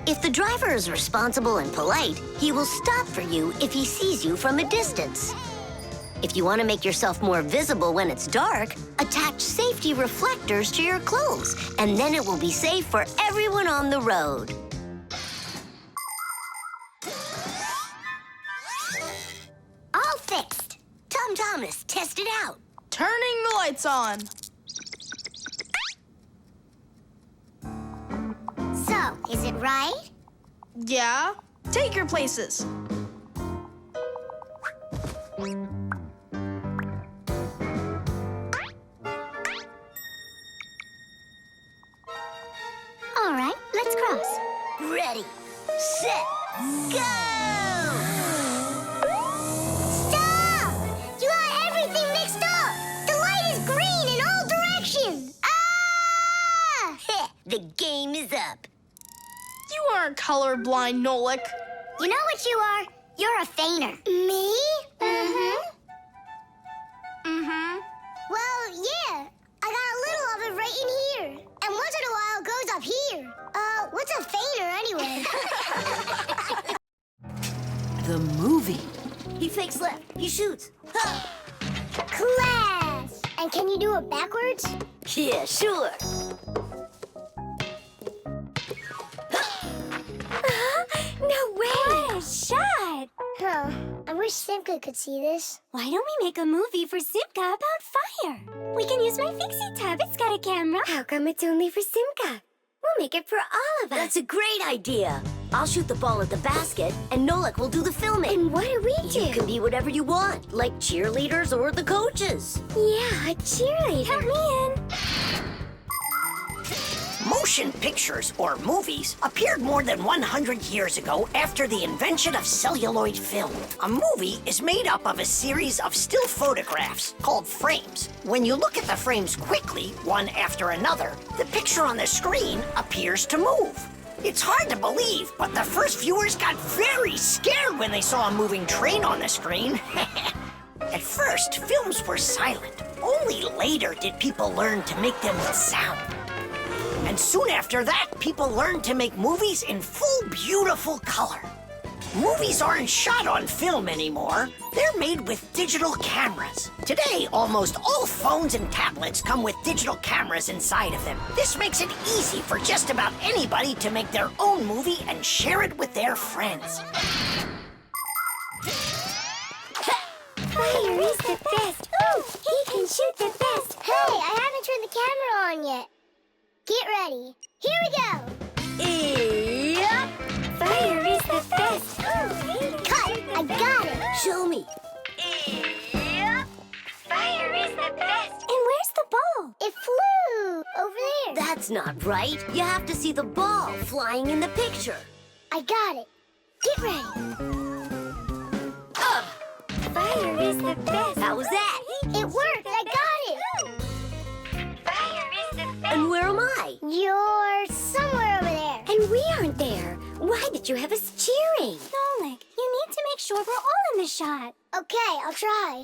If the driver is responsible and polite, he will stop for you if he sees you from a distance. If you want to make yourself more visible when it's dark, attach safety reflectors to your clothes, and then it will be safe for everyone on the road. All fixed. Tom Thomas, test it out. Turning the lights on. So, is it right? Yeah? Take your places. All right, let's cross. Ready, set, go! Stop! You got everything mixed up! The light is green in all directions! Ah! Heh, the game is up. You aren't colorblind, Nolik. You know what you are? You're a feigner. Me? Mm-hmm. Mm-hmm. Well, yeah. I got a little of it right in here. And once in a while, it goes up here. What's a feigner anyway? The movie. He fakes left. He shoots. Class! And can you do it backwards? Yeah, sure. No way! What a shot! Huh. I wish Simka could see this. Why don't we make a movie for Simka about fire? We can use my Fixie tub. It's got a camera. How come it's only for Simka? We'll make it for all of us. That's a great idea. I'll shoot the ball at the basket, and Nolik will do the filming. And what do we do? You can be whatever you want, like cheerleaders or the coaches. Yeah, a cheerleader. Help me in. Motion pictures, or movies, appeared more than 100 years ago after the invention of celluloid film. A movie is made up of a series of still photographs called frames. When you look at the frames quickly, one after another, the picture on the screen appears to move. It's hard to believe, but the first viewers got very scared when they saw a moving train on the screen. At first, films were silent. Only later did people learn to make them with sound. And soon after that, people learned to make movies in full, beautiful color. Movies aren't shot on film anymore. They're made with digital cameras. Today, almost all phones and tablets come with digital cameras inside of them. This makes it easy for just about anybody to make their own movie and share it with their friends. Fire is the best. Ooh, he can shoot the best. Hey, I haven't turned the camera on yet. Get ready. Here we go. Yep. Fire is the best. Ooh, cut. I got it. Show me. Yep. Fire is the best. And where's the ball? It flew over there. That's not right. You have to see the ball flying in the picture. I got it. Get ready. Fire is the best. How was that? It worked. I got it. Fire is the best. And where am I? You're somewhere over there. And we aren't there. Why did you have us cheering? Nolik, you need to make sure we're all in the shot. Okay, I'll try.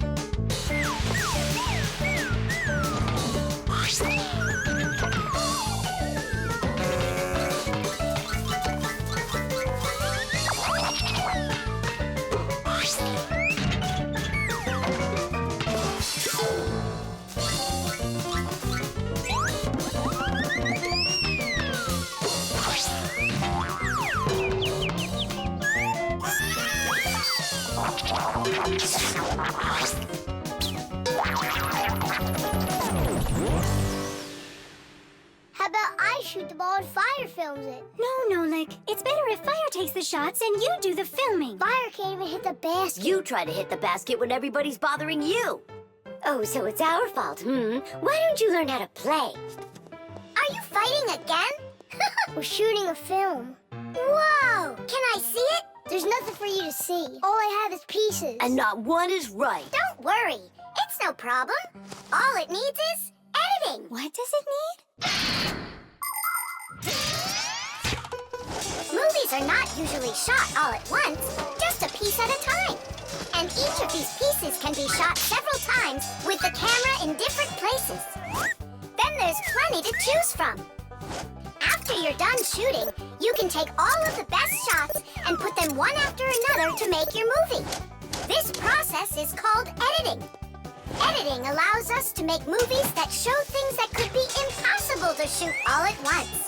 How about I shoot the ball and Fire films it? No, Nolik. It's better if Fire takes the shots and you do the filming. Fire can't even hit the basket. You try to hit the basket when everybody's bothering you. Oh, so it's our fault, Why don't you learn how to play? Are you fighting again? We're shooting a film. Whoa! Can I see it? There's nothing for you to see. All I have is pieces. And not one is right. Don't worry. It's no problem. All it needs is editing. What does it need? Movies are not usually shot all at once, just a piece at a time. And each of these pieces can be shot several times with the camera in different places. Then there's plenty to choose from. After you're done shooting, you can take all of the best shots and put them one after another to make your movie. This process is called editing. Editing allows us to make movies that show things that could be impossible to shoot all at once.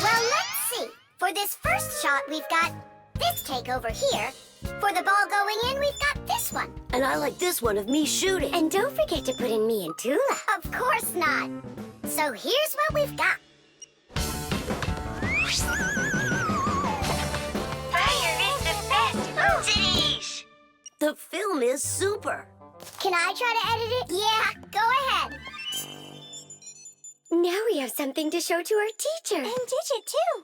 Well, let's see. For this first shot, we've got this take over here. For the ball going in, we've got this one. And I like this one of me shooting. And don't forget to put in me and Tula. Of course not. So here's what we've got. Fire is the best. Cities. The film is super. Can I try to edit it? Yeah, go ahead. Now we have something to show to our teacher. And Digit, too.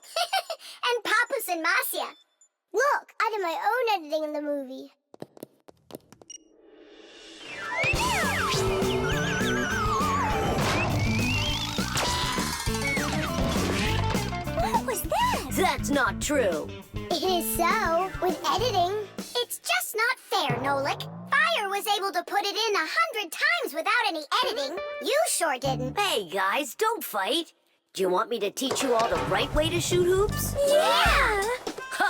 And Papas and Marcia. Look, I did my own editing in the movie. What was that? That's not true. It is so. With editing, it's just not fair, Nolik. Fire was able to put it in 100 times without any editing. You sure didn't. Hey, guys, don't fight. Do you want me to teach you all the right way to shoot hoops? Yeah!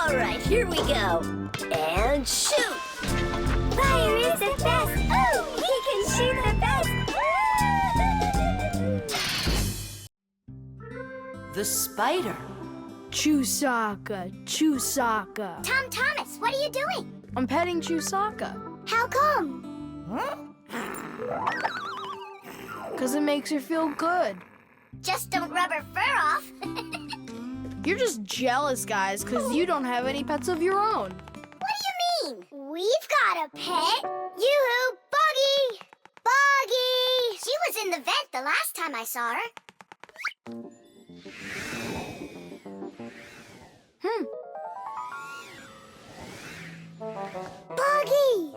All right, here we go. And shoot! Fire is the best. Oh, he can shoot the best. The spider. Chusaka, Chusaka. Tom Thomas, what are you doing? I'm petting Chusaka. How come? 'Cause it makes her feel good. Just don't rub her fur off. You're just jealous, guys, 'cause you don't have any pets of your own. What do you mean? We've got a pet. Yoo-hoo, Boggy! Boggy! She was in the vent the last time I saw her. Boggy!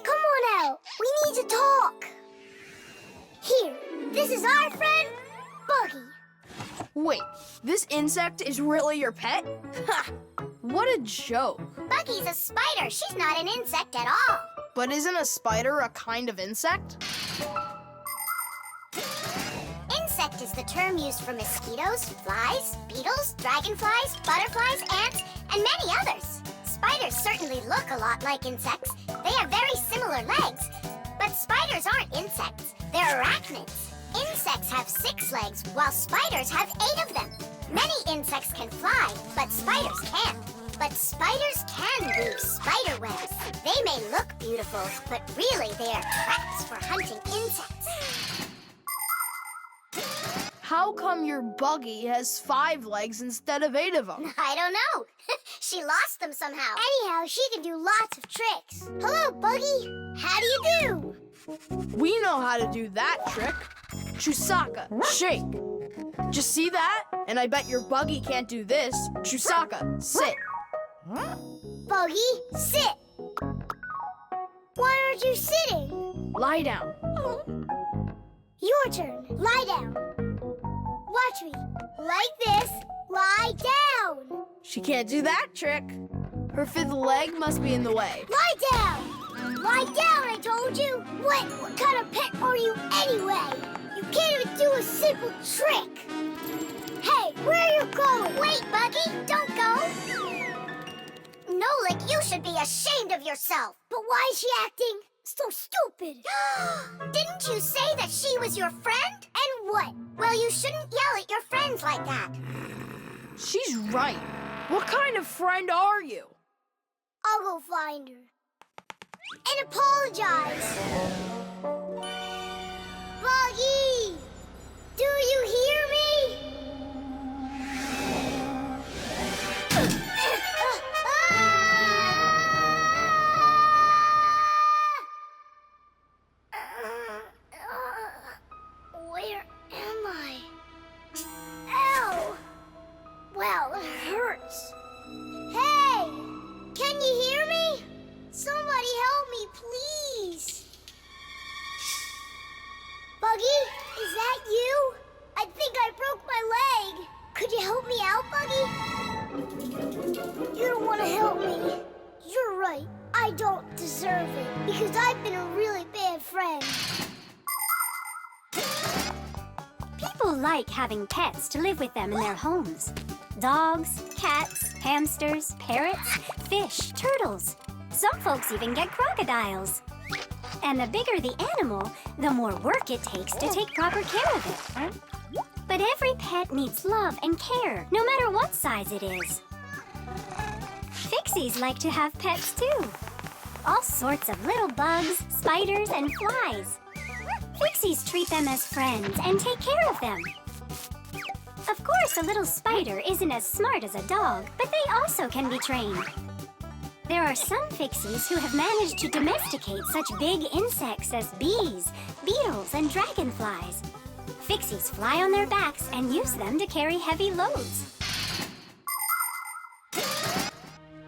Come on out. We need to talk. Here, this is our friend, Boggy. Wait, this insect is really your pet? Ha! What a joke. Buggy's a spider. She's not an insect at all. But isn't a spider a kind of insect? Insect is the term used for mosquitoes, flies, beetles, dragonflies, butterflies, ants, and many others. Spiders certainly look a lot like insects. They have very similar legs. But spiders aren't insects. They're arachnids. Insects have 6 legs, while spiders have 8 of them. Many insects can fly, but spiders can't. But spiders can weave spider webs. They may look beautiful, but really they are traps for hunting insects. How come your buggy has 5 legs instead of 8 of them? I don't know. She lost them somehow. Anyhow, she can do lots of tricks. Hello, Buggy. How do you do? We know how to do that trick. Chusaka, shake. Just see that? And I bet your buggy can't do this. Chusaka, sit. Buggy, sit. Why aren't you sitting? Lie down. Your turn. Lie down. Watch me. Like this. Lie down. She can't do that trick. Her 5th leg must be in the way. Lie down. Lie down, I told you. What kind of pet are you anyway? You can't even do a simple trick. Hey, where are you going? Wait, Buggy, don't go. Nolik, you should be ashamed of yourself. But why is she acting so stupid? Didn't you say that she was your friend? And what? Well, you shouldn't yell at your friends like that. She's right. What kind of friend are you? I'll go find her. And apologize. Buggy! Do you hear me? Where am I? Ow! Well, it hurts. Hey! Can you hear me? Somebody help me, please. Buggy, is that you? I think I broke my leg. Could you help me out, Buggy? You don't want to help me. You're right. I don't deserve it because I've been a really bad friend. People like having pets to live with them in their homes. Dogs, cats, hamsters, parrots, fish, turtles. Some folks even get crocodiles. And the bigger the animal, the more work it takes to take proper care of it. But every pet needs love and care, no matter what size it is. Fixies like to have pets too. All sorts of little bugs, spiders, and flies. Fixies treat them as friends and take care of them. Of course, a little spider isn't as smart as a dog, but they also can be trained. There are some Fixies who have managed to domesticate such big insects as bees, beetles, and dragonflies. Fixies fly on their backs and use them to carry heavy loads.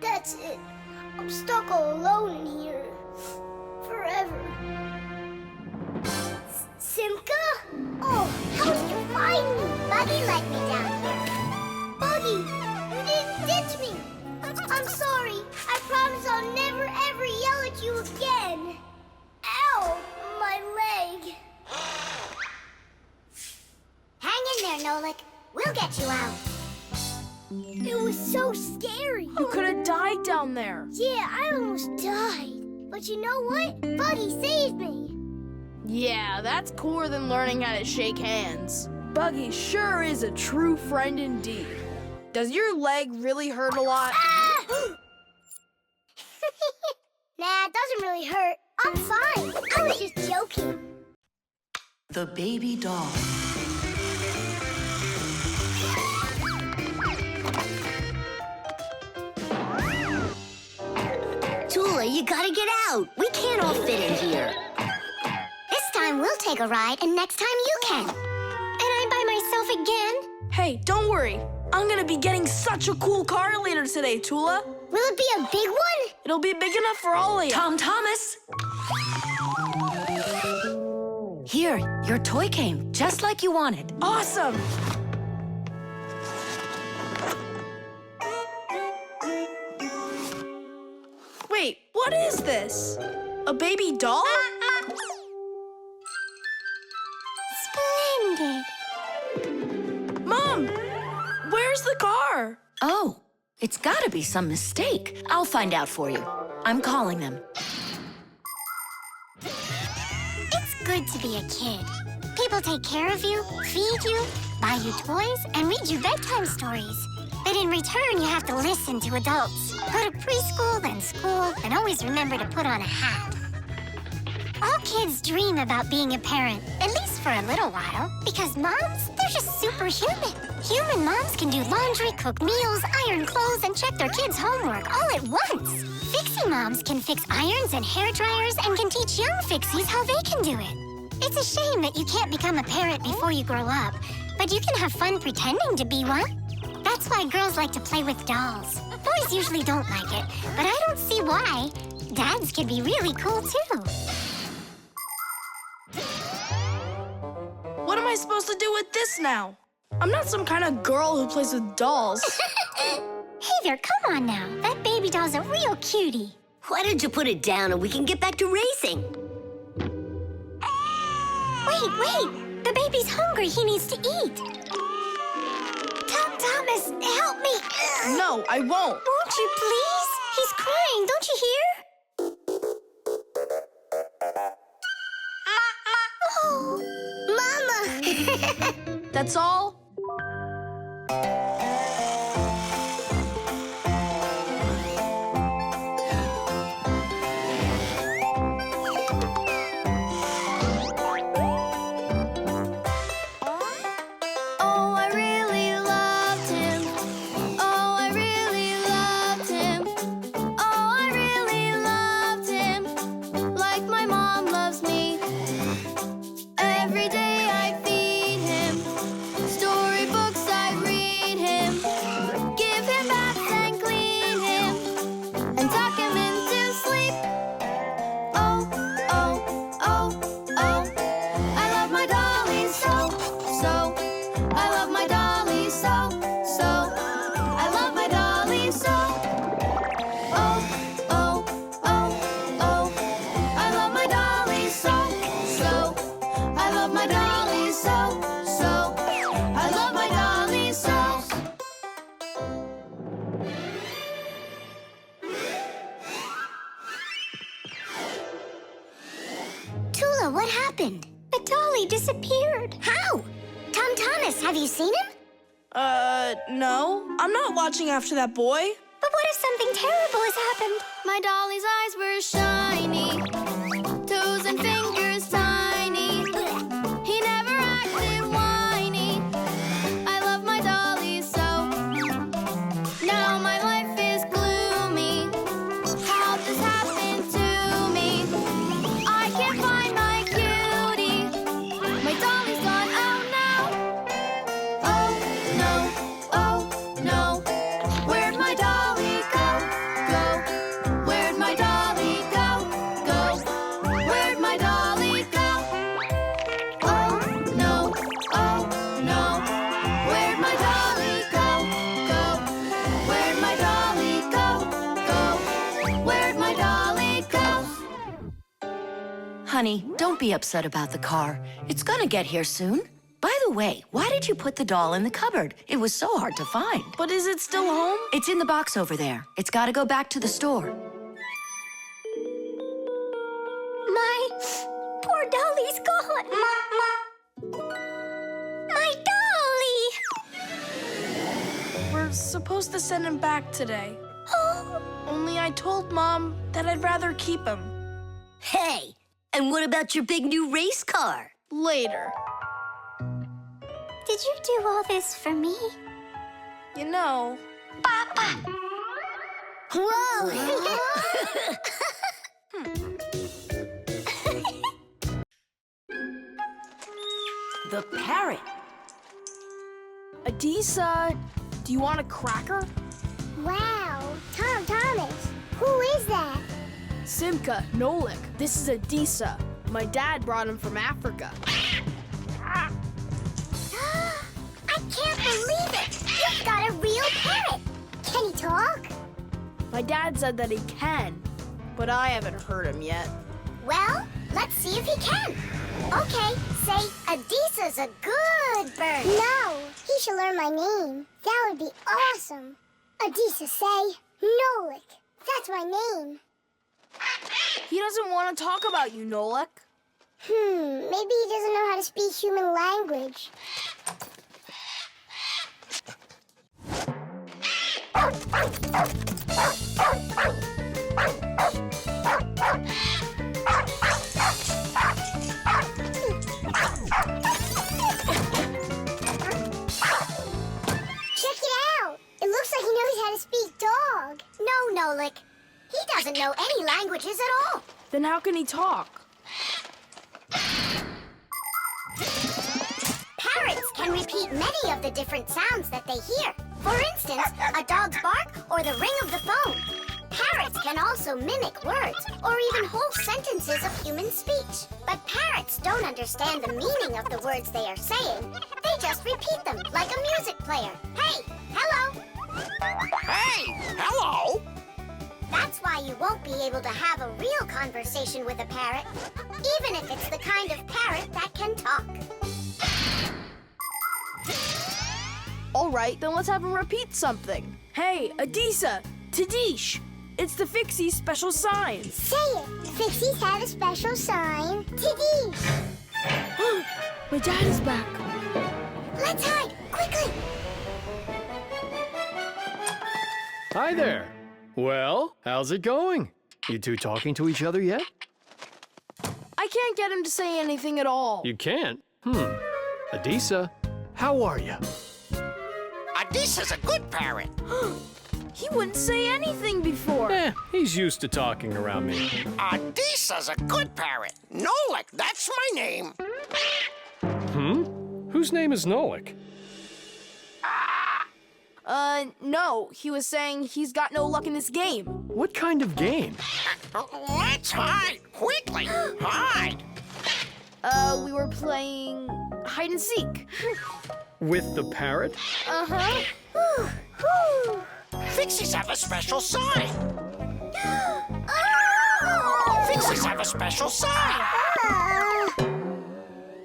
That's it. I'm stuck all alone in here. Forever. Simka? Oh, how did you find me? Buggy let me down here. Buggy, you didn't ditch me. I'm sorry. I promise I'll never ever yell at you again. Ow, my leg. Hang in there, Nolik. We'll get you out. It was so scary. You could have died down there. Yeah, I almost died. But you know what? Buggy saved me. Yeah, that's cooler than learning how to shake hands. Buggy sure is a true friend indeed. Does your leg really hurt a lot? Ah! Nah, it doesn't really hurt. I'm fine. I was just joking. The baby doll. Tula, you gotta get out. We can't all fit in here. This time we'll take a ride, and next time you can. And I'm by myself again? Hey, don't worry. I'm gonna be getting such a cool car later today, Tula. Will it be a big one? It'll be big enough for all of you. Tom Thomas! Here, your toy came, just like you wanted. Awesome! Wait, what is this? A baby doll? Splendid. Oh, it's gotta be some mistake. I'll find out for you. I'm calling them. It's good to be a kid. People take care of you, feed you, buy you toys, and read you bedtime stories. But in return, you have to listen to adults. Go to preschool, then school, and always remember to put on a hat. All kids dream about being a parent, at least for a little while, because moms, they're just superhuman. Human moms can do laundry, cook meals, iron clothes, and check their kids' homework all at once. Fixie moms can fix irons and hair dryers and can teach young Fixies how they can do it. It's a shame that you can't become a parent before you grow up, but you can have fun pretending to be one. That's why girls like to play with dolls. Boys usually don't like it, but I don't see why. Dads can be really cool, too. What am I supposed to do with this now? I'm not some kind of girl who plays with dolls. Hey there, come on now. That baby doll's a real cutie. Why don't you put it down and we can get back to racing? Wait. The baby's hungry. He needs to eat. Thomas, help me. No, I won't. Won't you please? He's crying. Don't you hear? Oh, Mama. That's all? What happened? The dolly disappeared. How? Thomas, have you seen him? No. I'm not watching after that boy. But what if something terrible has happened? My dolly's eyes were shiny, toes and fingers tiny. He never acted whiny. I love my dolly so. Now my life is gloomy. How'd this happen to me? I can't find my cutie. My dolly's gone, oh no. Oh no, oh no. Where'd my dolly go? Go. Where'd my dolly go? Go. Where'd my dolly go? Oh no, oh no. Where'd my dolly go? Go. Where'd my dolly go? Go. Where'd my dolly go? Honey, don't be upset about the car. It's gonna get here soon. By the way, why did you put the doll in the cupboard? It was so hard to find. But is it still home? It's in the box over there. It's gotta go back to the store. My poor dolly's gone. My dolly! We're supposed to send him back today. Oh, Only I told Mom that I'd rather keep him. Hey, and what about your big new race car? Later. did you do all this for me? You know... Whoa! The parrot. Adisa, do you want a cracker? Wow, Thomas, who is that? Simka, Nolik, this is Adisa. My dad brought him from Africa. I can't believe it! You've got a real parrot! Can he talk? My dad said that he can, but I haven't heard him yet. Well, let's see if he can. Okay, say, Adisa's a good bird. No, he should learn my name. That would be awesome. Adisa say, Nolik. That's my name. He doesn't want to talk about you, Nolik. Maybe he doesn't know how to speak human language. Check it out. It looks like he knows how to speak dog. No, Nolik. He doesn't know any languages at all. Then how can he talk? Parrots can repeat many of the different sounds that they hear. For instance, a dog's bark or the ring of the phone. Parrots can also mimic words or even whole sentences of human speech. But parrots don't understand the meaning of the words they are saying. They just repeat them like a music player. Hey, hello. Hey, hello. That's why you won't be able to have a real conversation with a parrot, even if it's the kind of parrot that can talk. All right, then let's have him repeat something. Hey, Adisa, Tadish, it's the Fixies special sign. Say it. Fixies have a special sign. Tidish. My dad is back. Let's hide, quickly. Hi there. Well, how's it going? You two talking to each other yet? I can't get him to say anything at all. You can't? Adisa, how are you? Adisa's a good parrot. He wouldn't say anything before. He's used to talking around me. Adisa's a good parrot. Nolik, that's my name. Whose name is Nolik? No. He was saying he's got no luck in this game. What kind of game? Let's hide, quickly. Hide. We were playing hide and seek. With the parrot? Uh-huh. Fixies have a special sign. Fixies have a special sign.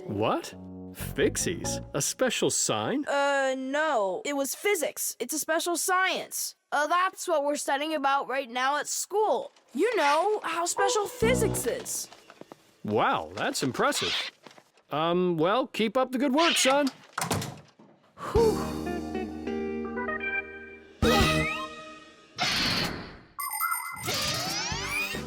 What? Fixies? A special sign? No. It was physics. It's a special science. That's what we're studying about right now at school. You know how special physics is. Wow, that's impressive. Well, keep up the good work, son. Whew.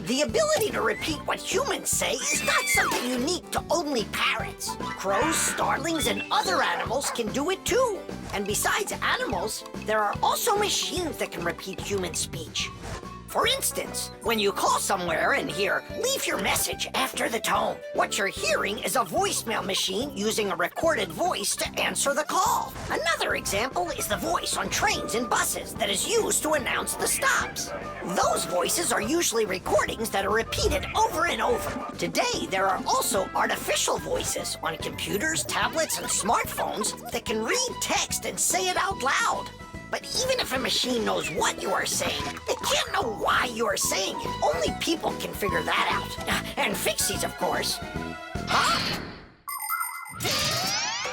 The ability to repeat what humans say is not something unique to only parrots. Crows, starlings, and other animals can do it too. And besides animals, there are also machines that can repeat human speech. For instance, when you call somewhere and hear, "Leave your message after the tone," what you're hearing is a voicemail machine using a recorded voice to answer the call. Another example is the voice on trains and buses that is used to announce the stops. Those voices are usually recordings that are repeated over and over. Today, there are also artificial voices on computers, tablets, and smartphones that can read text and say it out loud. But even if a machine knows what you are saying, it can't know why you are saying it. Only people can figure that out. And Fixies, of course. Huh?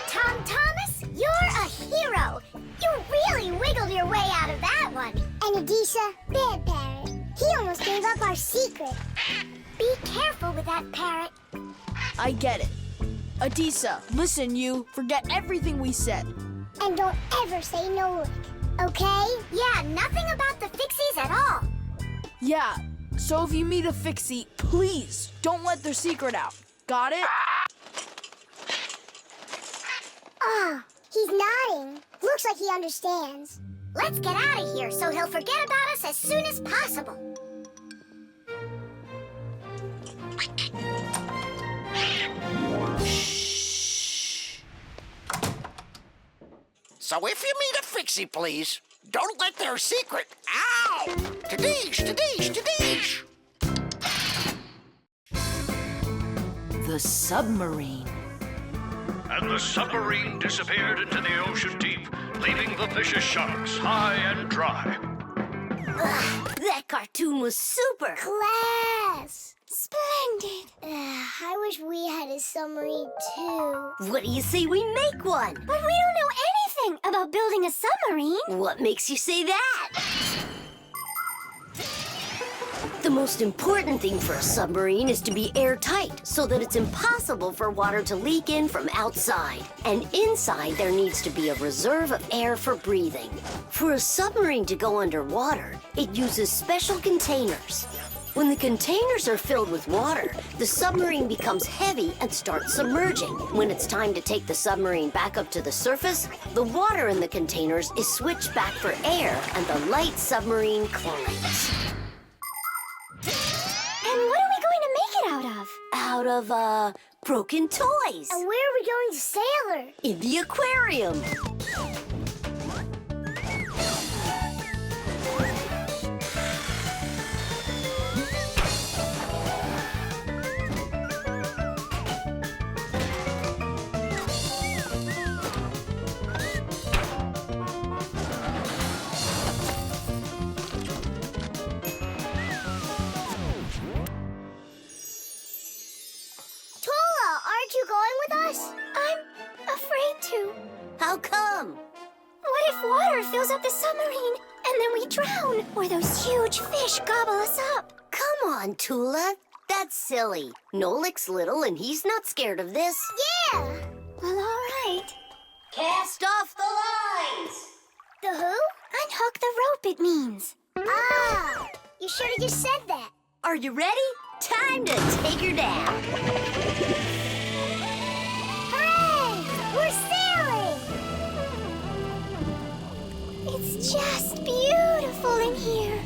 Tom Thomas, you're a hero. You really wiggled your way out of that one. And Adisa, bad parrot. He almost gave up our secret. Be careful with that parrot. I get it. Adisa, listen, you. Forget everything we said. And don't ever say no, okay? Yeah, nothing about the Fixies at all. Yeah, so if you meet a Fixie, please don't let their secret out. Got it? He's nodding. Looks like he understands. Let's get out of here so he'll forget about us as soon as possible. So if you meet a Fixie, please, don't let their secret... Ow! Tadish, Tadish, Tadish! The submarine. And the submarine disappeared into the ocean deep, leaving the vicious sharks high and dry. That cartoon was super. Class! Splendid! I wish we had a submarine too. What do you say we make one? But we don't know anything about building a submarine. What makes you say that? The most important thing for a submarine is to be airtight so that it's impossible for water to leak in from outside. And inside, there needs to be a reserve of air for breathing. For a submarine to go underwater, it uses special containers. When the containers are filled with water, the submarine becomes heavy and starts submerging. When it's time to take the submarine back up to the surface, the water in the containers is switched back for air and the light submarine climbs. And what are we going to make it out of? Out of, broken toys. And where are we going to sail her? In the aquarium. Aren't you going with us? I'm afraid to. How come? What if water fills up the submarine and then we drown? Or those huge fish gobble us up? Come on, Tula. That's silly. Nolik's little and he's not scared of this. Yeah! Well, all right. Cast off the lines! The who? Unhook the rope, it means. Ah! You should have just said that. Are you ready? Time to take her down. We're sailing! It's just beautiful in here.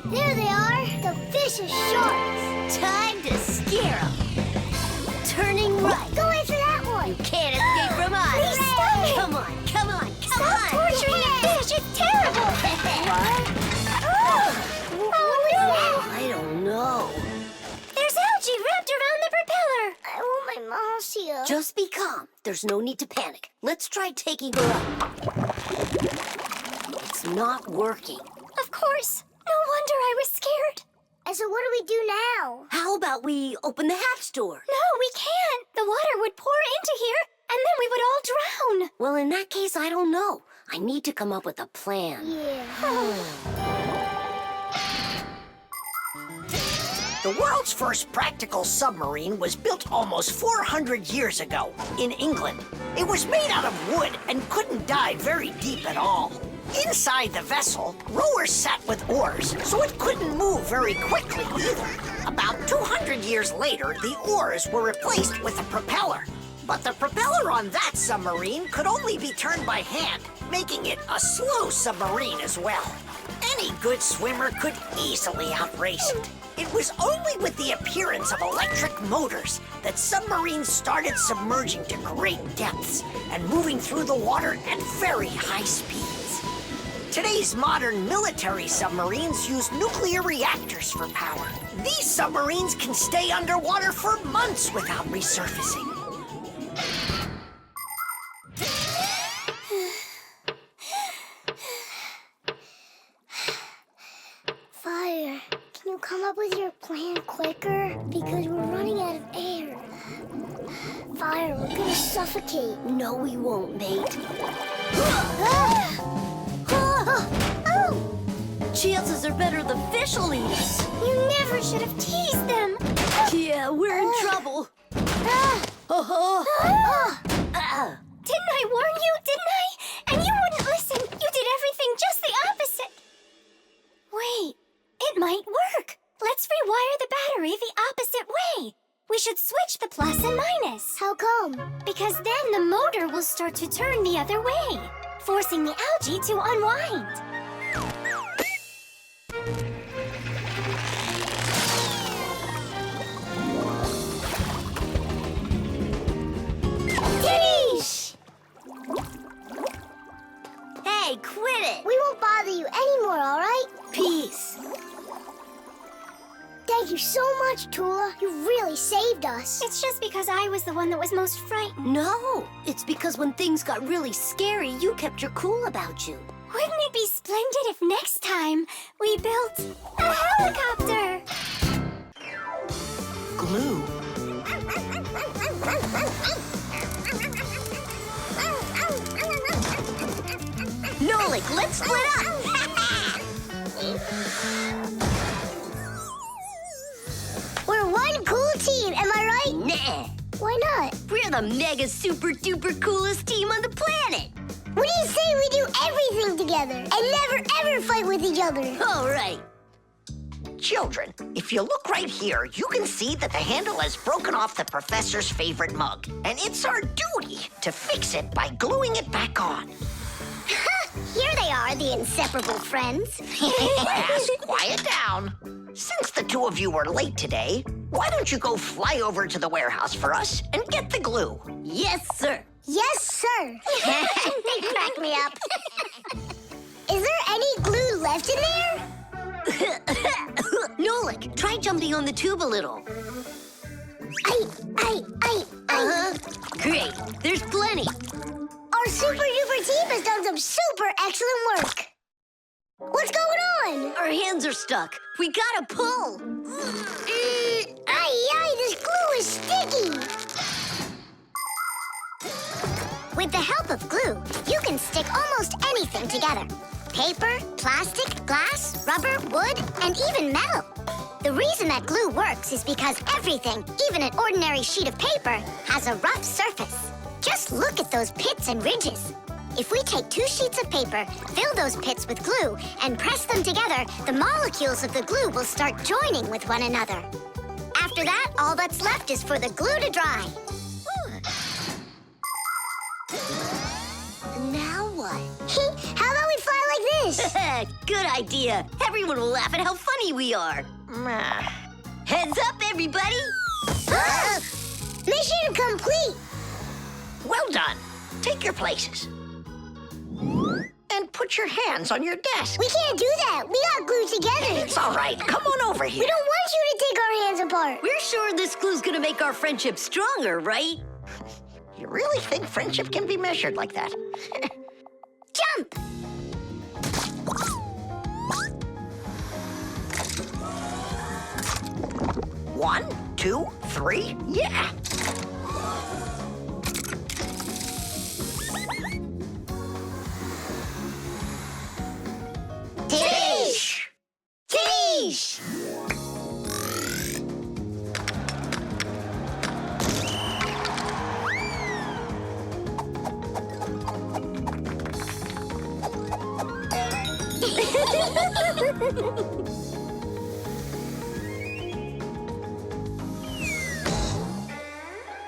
There they are, the vicious sharks. Time to scare them. Turning right. Go after that one. You can't escape from us. Please stop it. Come on, come on, come Stop on. torturing the fish. It's terrible. What? Oh, no. I don't know. There's algae wrapped around the propeller. I want my mom's here. Just be calm. There's no need to panic. Let's try taking her up. It's not working. Of course. No wonder I was scared. And so what do we do now? How about we open the hatch door? No, we can't. The water would pour into here, and then we would all drown. Well, in that case, I don't know. I need to come up with a plan. Yeah. The world's first practical submarine was built almost 400 years ago in England. It was made out of wood and couldn't dive very deep at all. Inside the vessel, rowers sat with oars, so it couldn't move very quickly either. About 200 years later, the oars were replaced with a propeller. But the propeller on that submarine could only be turned by hand, making it a slow submarine as well. Any good swimmer could easily outrace it. It was only with the appearance of electric motors that submarines started submerging to great depths and moving through the water at very high speeds. Today's modern military submarines use nuclear reactors for power. These submarines can stay underwater for months without resurfacing. Fire, can you come up with your plan quicker? Because we're running out of air. Fire, we're gonna suffocate. No, we won't, mate. Chances are better the fish will eat us. You never should have teased them. Yeah, we're in trouble. Didn't I warn you? Didn't I? And you wouldn't listen. You did everything just the opposite. Wait, it might work. Let's rewire the battery the opposite way. We should switch the plus and minus. How come? Because then the motor will start to turn the other way, forcing the algae to unwind. Titties! Hey, quit it! We won't bother you anymore, all right? Peace. Thank you so much, Tula. You really saved us. It's just because I was the one that was most frightened. No, it's because when things got really scary, you kept your cool about you. Wouldn't it be splendid if next time we built a helicopter? Glue? Let's split up. We're one cool team, am I right? Nah. Why not? We're the mega super duper coolest team on the planet. What do you say we do everything together and never ever fight with each other? All right. Children, if you look right here, you can see that the handle has broken off the professor's favorite mug. And it's our duty to fix it by gluing it back on. Here they are, the inseparable friends. Class, quiet down. Since the two of you were late today, why don't you go fly over to the warehouse for us and get the glue? Yes, sir. Yes, sir. They crack me up. Is there any glue left in there? Nolik, try jumping on the tube a little. Great, there's plenty. Our super duper team has done some super excellent work. What's going on? Our hands are stuck. We gotta pull. This glue is sticky. With the help of glue, you can stick almost anything together. Paper, plastic, glass, rubber, wood, and even metal. The reason that glue works is because everything, even an ordinary sheet of paper, has a rough surface. Just look at those pits and ridges. If we take 2 sheets of paper, fill those pits with glue, and press them together, the molecules of the glue will start joining with one another. After that, all that's left is for the glue to dry. Now what? How about we fly like this? Good idea. Everyone will laugh at how funny we are. Heads up, everybody. Mission complete. Well done. Take your places. And put your hands on your desk. We can't do that. We got glued together. It's all right. Come on over here. We don't want you to take our hands apart. We're sure this glue's gonna make our friendship stronger, right? You really think friendship can be measured like that? Jump! One, 2, 3, yeah! Tish! Tish!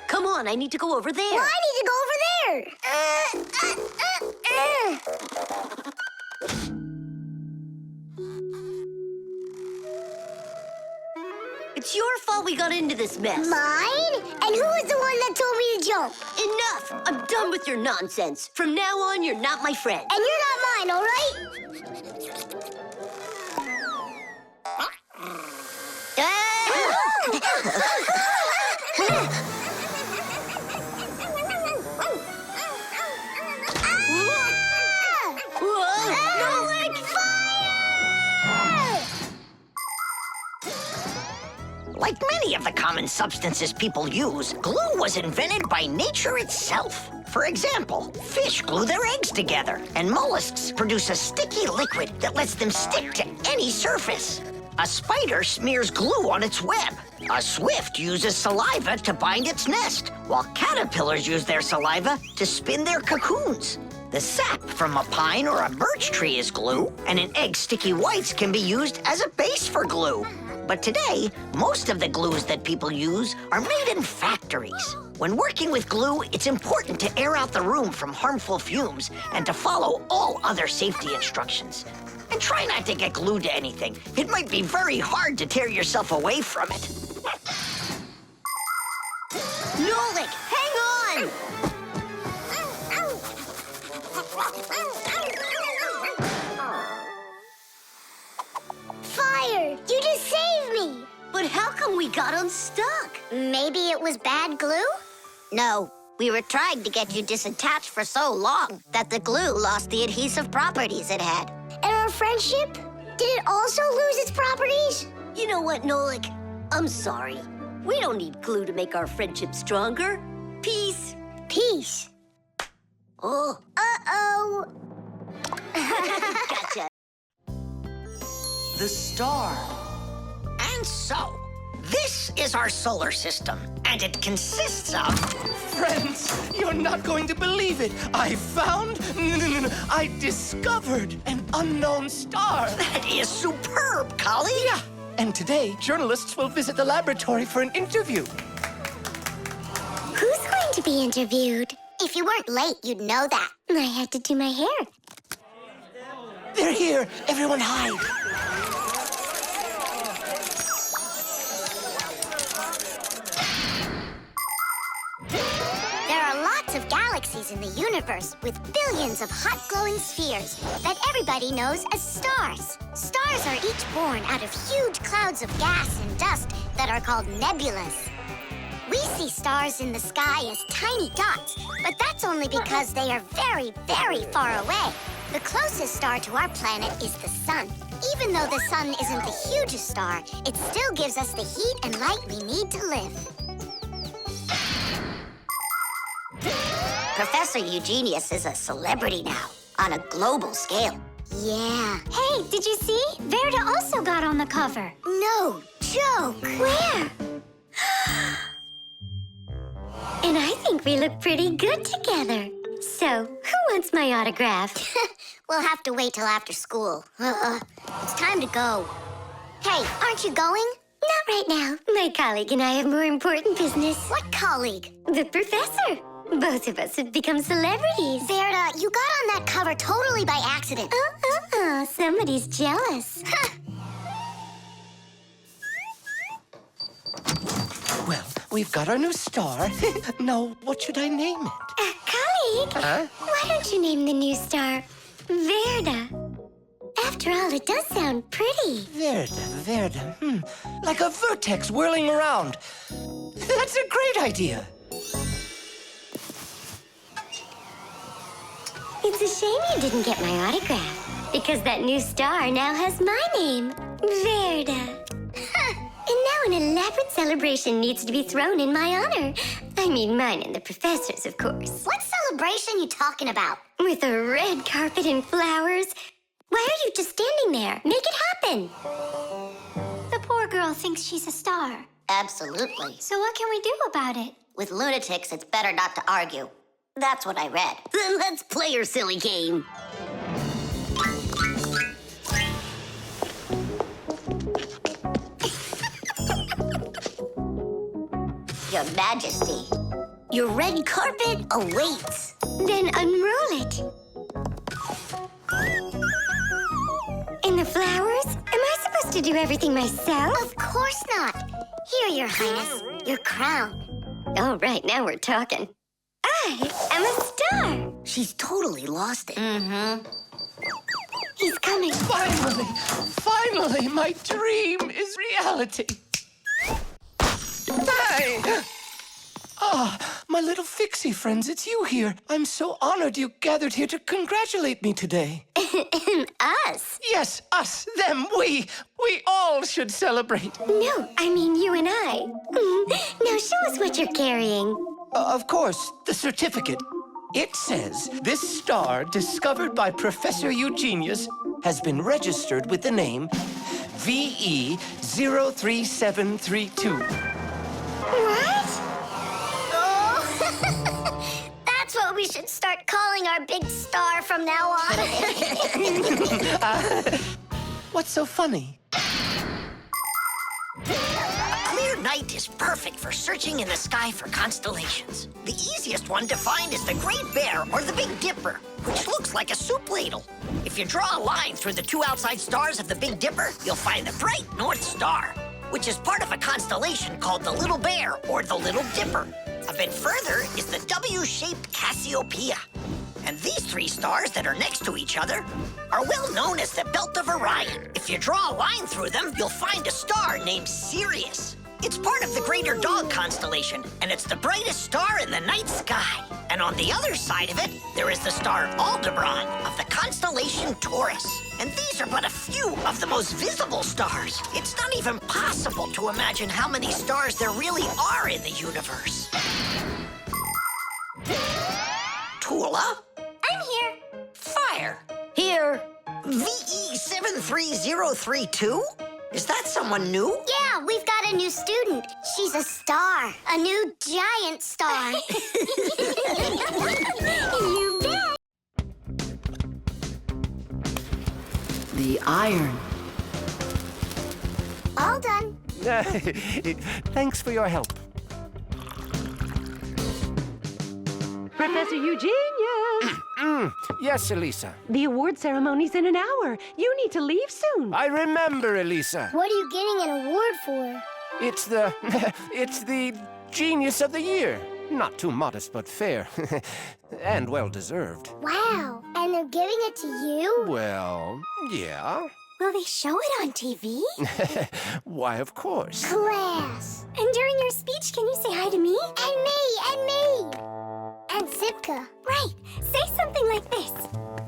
Come on, I need to go over there. Well, I need to go over there. It's your fault we got into this mess. Mine? And who was the one that told me to jump? Enough! I'm done with your nonsense. From now on, you're not my friend. And you're not mine, all right? Like many of the common substances people use, glue was invented by nature itself. For example, fish glue their eggs together, and mollusks produce a sticky liquid that lets them stick to any surface. A spider smears glue on its web. A swift uses saliva to bind its nest, while caterpillars use their saliva to spin their cocoons. The sap from a pine or a birch tree is glue, and an egg's sticky whites can be used as a base for glue. But today, most of the glues that people use are made in factories. When working with glue, it's important to air out the room from harmful fumes and to follow all other safety instructions. And try not to get glued to anything. It might be very hard to tear yourself away from it. Nolik, hang on! Fire! You just saved me! But how come we got unstuck? Maybe it was bad glue? No, we were trying to get you disattached for so long that the glue lost the adhesive properties it had. And our friendship? Did it also lose its properties? You know what, Nolik? I'm sorry. We don't need glue to make our friendship stronger. Peace. Peace. Oh. Uh-oh. Gotcha. The star. And so, this is our solar system, and it consists of... Friends, you're not going to believe it. I discovered an unknown star. That is superb, colleague. Yeah, and today, journalists will visit the laboratory for an interview. Who's going to be interviewed? If you weren't late, you'd know that. I had to do my hair. They're here. Everyone hide. There are lots of galaxies in the universe with billions of hot glowing spheres that everybody knows as stars. Stars are each born out of huge clouds of gas and dust that are called nebulas. We see stars in the sky as tiny dots, but that's only because they are very, very far away. The closest star to our planet is the sun. Even though the sun isn't the hugest star, it still gives us the heat and light we need to live. Professor Eugenius is a celebrity now, on a global scale. Yeah. Hey, did you see? Verda also got on the cover. No joke. Where? And I think we look pretty good together. So, who wants my autograph? We'll have to wait till after school. It's time to go. Hey, aren't you going? Not right now. My colleague and I have more important business. What colleague? The professor. Both of us have become celebrities. Verda, you got on that cover totally by accident. Somebody's jealous. Well, we've got our new star. Now, what should I name it? Colleague, Huh? why don't you name the new star Verda? After all, it does sound pretty. Verda. Like a vertex whirling around. That's a great idea. It's a shame you didn't get my autograph, because that new star now has my name, Verda. And now an elaborate celebration needs to be thrown in my honor. I mean mine and the professor's, of course. What celebration you talking about? With a red carpet and flowers. Why are you just standing there? Make it happen. The poor girl thinks she's a star. Absolutely. So what can we do about it? With lunatics, it's better not to argue. That's what I read. Then let's play your silly game. Your Majesty, Your red carpet awaits. Then unroll it. And the flowers? Am I supposed to do everything myself? Of course not. Here, Your Highness, your crown. All right, now we're talking. I am a star. She's totally lost it. He's coming. Finally, my dream is reality. Hey! My little Fixie friends, it's you here. I'm so honored you gathered here to congratulate me today. Us? Yes, us, them, we all should celebrate. No, I mean you and I. Now show us what you're carrying. Of course, the certificate. It says this star, discovered by Professor Eugenius, has been registered with the name VE03732. What? Oh, that's what we should start calling our big star from now on. What's so funny? A clear night is perfect for searching in the sky for constellations. The easiest one to find is the Great Bear or the Big Dipper, which looks like a soup ladle. If you draw a line through the two outside stars of the Big Dipper, you'll find the bright North Star, which is part of a constellation called the Little Bear or the Little Dipper. A bit further is the W-shaped Cassiopeia. And these three stars that are next to each other are well known as the Belt of Orion. If you draw a line through them, you'll find a star named Sirius. It's part of the Greater Dog constellation, and it's the brightest star in the night sky. And on the other side of it, there is the star Aldebaran of the constellation Taurus. And these are but a few of the most visible stars. It's not even possible to imagine how many stars there really are in the universe. Tula? I'm here. Fire. Here. here. VE73032? Is that someone new? Yeah, we've got a new student. She's a star. A new giant star. You bet. The iron. All done. Thanks for your help. Professor Eugenius! Yes, Elisa. The award ceremony's in an hour. You need to leave soon. I remember, Elisa. What are you getting an award for? It's the... it's the Genius of the Year. Not too modest, but fair. And well-deserved. Wow. And they're giving it to you? Well, yeah. Will they show it on TV? Why, of course. Class. And during your speech, can you say hi to me? And me, and me. And Sipka. Right. Say something like this.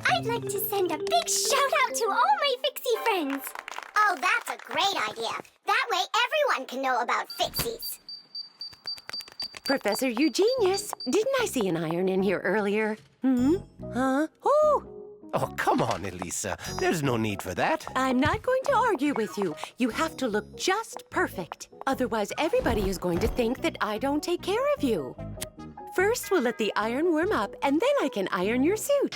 I'd like to send a big shout out to all my Fixie friends. Oh, that's a great idea. That way everyone can know about Fixies. Professor Eugenius, didn't I see an iron in here earlier? Huh? Oh! Oh, come on, Elisa. There's no need for that. I'm not going to argue with you. You have to look just perfect. Otherwise, everybody is going to think that I don't take care of you. First, we'll let the iron warm up, and then I can iron your suit.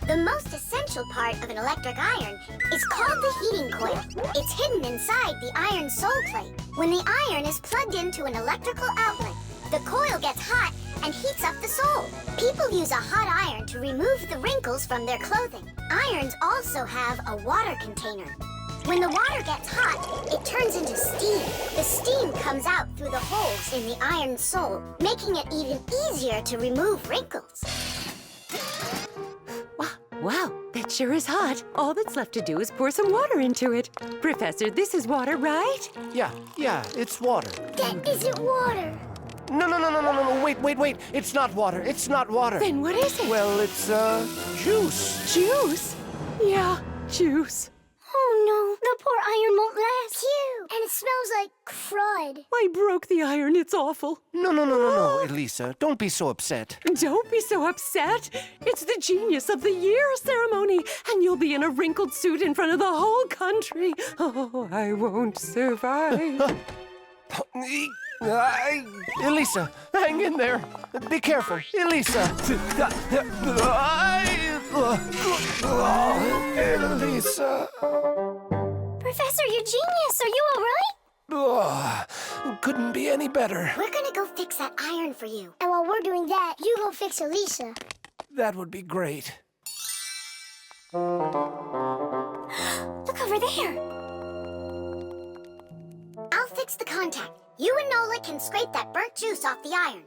The most essential part of an electric iron is called the heating coil. It's hidden inside the iron sole plate. When the iron is plugged into an electrical outlet, the coil gets hot and heats up the sole. People use a hot iron to remove the wrinkles from their clothing. Irons also have a water container. When the water gets hot, it turns into steam. The steam comes out through the holes in the iron sole, making it even easier to remove wrinkles. Wow, that sure is hot. All that's left to do is pour some water into it. Professor, this is water, right? Yeah, it's water. That isn't water. No, wait. It's not water. It's not water. Then what is it? Well, it's, juice. Juice? Yeah, juice. Oh, no. The poor iron won't last. Phew. And it smells like crud. I broke the iron. It's awful. No, Elisa. Don't be so upset. Don't be so upset. It's the Genius of the Year ceremony, and you'll be in a wrinkled suit in front of the whole country. Oh, I won't survive. Elisa, hang in there. Be careful. Elisa. Elisa. Professor Eugenius, are you all right? Couldn't be any better. We're gonna go fix that iron for you. And while we're doing that, you go fix Elisa. That would be great. Look over there. I'll fix the contact. You and Nola can scrape that burnt juice off the iron.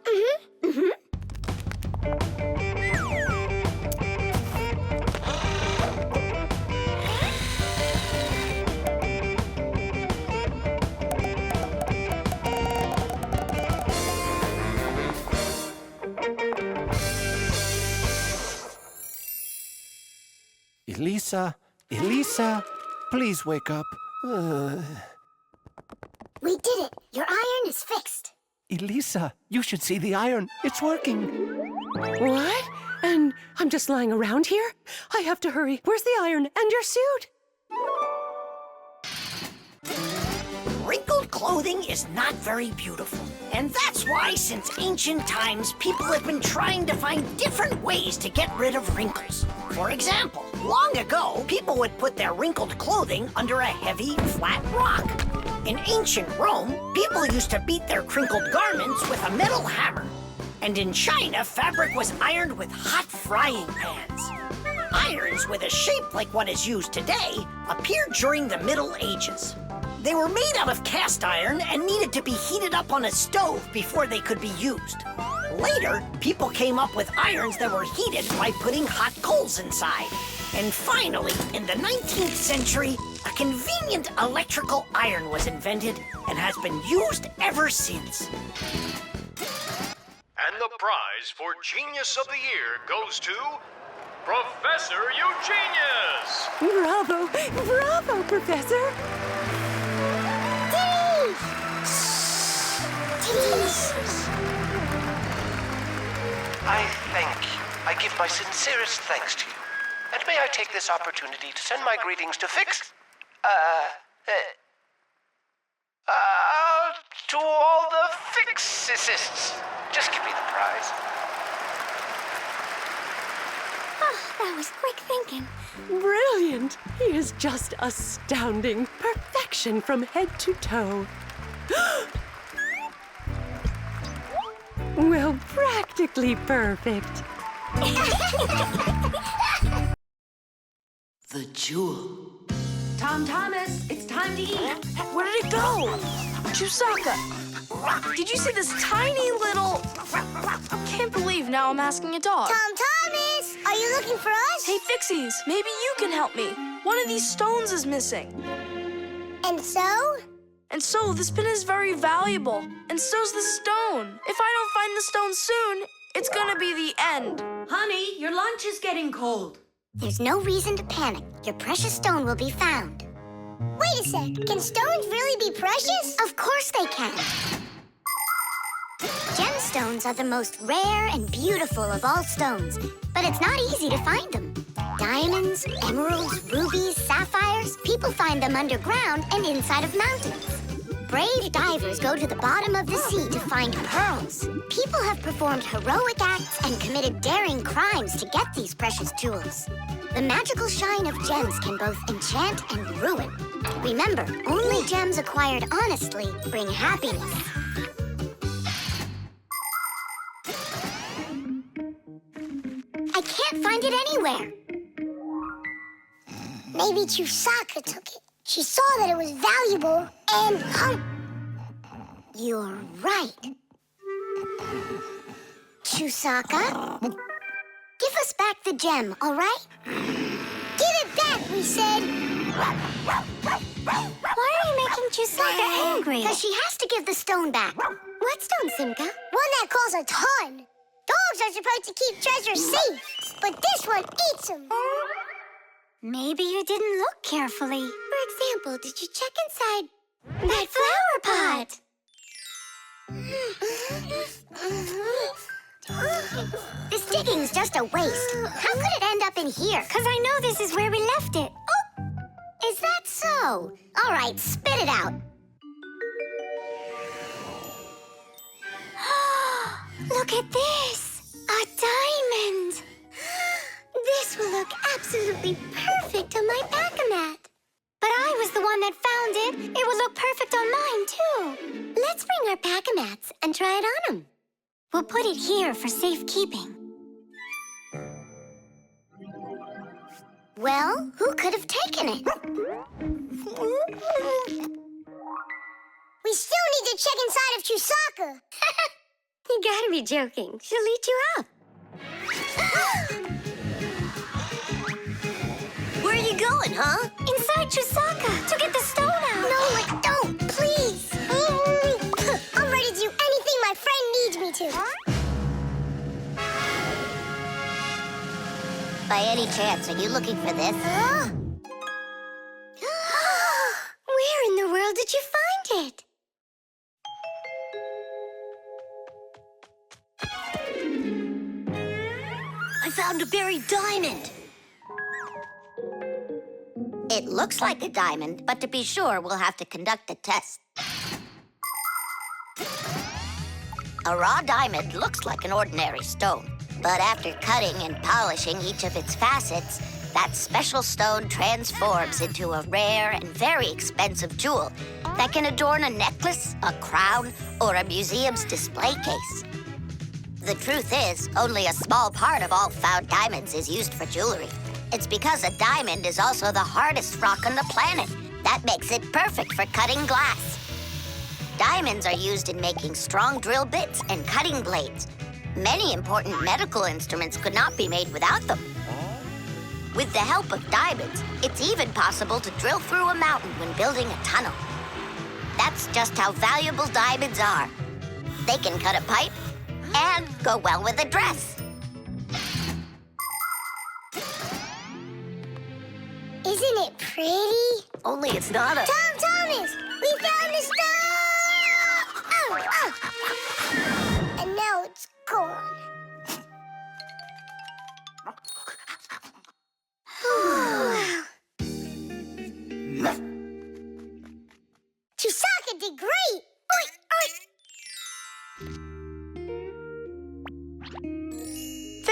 Elisa, please wake up. We did it. Your iron is fixed. Elisa, you should see the iron. It's working. What? And I'm just lying around here? I have to hurry. Where's the iron and your suit? Wrinkled clothing is not very beautiful. And that's why, since ancient times, people have been trying to find different ways to get rid of wrinkles. For example, long ago, people would put their wrinkled clothing under a heavy, flat rock. In ancient Rome, people used to beat their crinkled garments with a metal hammer. And in China, fabric was ironed with hot frying pans. Irons with a shape like what is used today appeared during the Middle Ages. They were made out of cast iron and needed to be heated up on a stove before they could be used. Later, people came up with irons that were heated by putting hot coals inside. And finally, in the 19th century, a convenient electrical iron was invented and has been used ever since. And the prize for Genius of the Year goes to Professor Eugenius! Bravo! Bravo, Professor! I thank you. I give my sincerest thanks to you. And may I take this opportunity to send my greetings to to all the Fixies. Just give me the prize. Oh, that was quick thinking. Brilliant! He is just astounding. Perfection from head to toe. Well, practically perfect. The jewel. Tom Thomas, it's time to eat. Where did it go? Chusaka, did you see this tiny little... Can't believe now I'm asking a dog. Tom Thomas, are you looking for us? Hey, Fixies, maybe you can help me. One of these stones is missing. And so? And so, this pin is very valuable. And so's the stone. If I don't find the stone soon, it's gonna be the end. Honey, your lunch is getting cold. There's no reason to panic. Your precious stone will be found. Wait a sec. Can stones really be precious? Of course they can. Gemstones are the most rare and beautiful of all stones, but it's not easy to find them. Diamonds, emeralds, rubies, sapphires, people find them underground and inside of mountains. Brave divers go to the bottom of the sea to find pearls. People have performed heroic acts and committed daring crimes to get these precious jewels. The magical shine of gems can both enchant and ruin. Remember, only gems acquired honestly bring happiness. I can't find it anywhere. Maybe Chusaka took it. She saw that it was valuable and You're right. Chusaka, give us back the gem, all right? Give it back, we said. Why are you making Chusaka angry? Because she has to give the stone back. What stone, Simka? One that costs a ton. Dogs are supposed to keep treasure safe, but this one eats them. Maybe you didn't look carefully. For example, did you check inside that flower pot? This digging's just a waste. How could it end up in here? Because I know this is where we left it. Oh, is that so? All right, spit it out. Look at this! A diamond! This will look absolutely perfect on my Pack-A-Mat. But I was the one that found it. It would look perfect on mine, too. Let's bring our Pack-A-Mats and try it on them. We'll put it here for safekeeping. Well, who could have taken it? We still need to check inside of Chusaka. You gotta be joking. She'll eat you up. Where are you going, huh? Inside Chusaka to get the stone out. No, don't, please. I'm ready to do anything my friend needs me to. By any chance, are you looking for this? Where in the world did you find it? I found a buried diamond. It looks like a diamond, but to be sure, we'll have to conduct a test. A raw diamond looks like an ordinary stone, but after cutting and polishing each of its facets, that special stone transforms into a rare and very expensive jewel that can adorn a necklace, a crown, or a museum's display case. The truth is, only a small part of all found diamonds is used for jewelry. It's because a diamond is also the hardest rock on the planet. That makes it perfect for cutting glass. Diamonds are used in making strong drill bits and cutting blades. Many important medical instruments could not be made without them. With the help of diamonds, it's even possible to drill through a mountain when building a tunnel. That's just how valuable diamonds are. They can cut a pipe and go well with a dress. Isn't it pretty? Only it's not a... Tom Thomas! We found the stone! Oh. And now it's gone.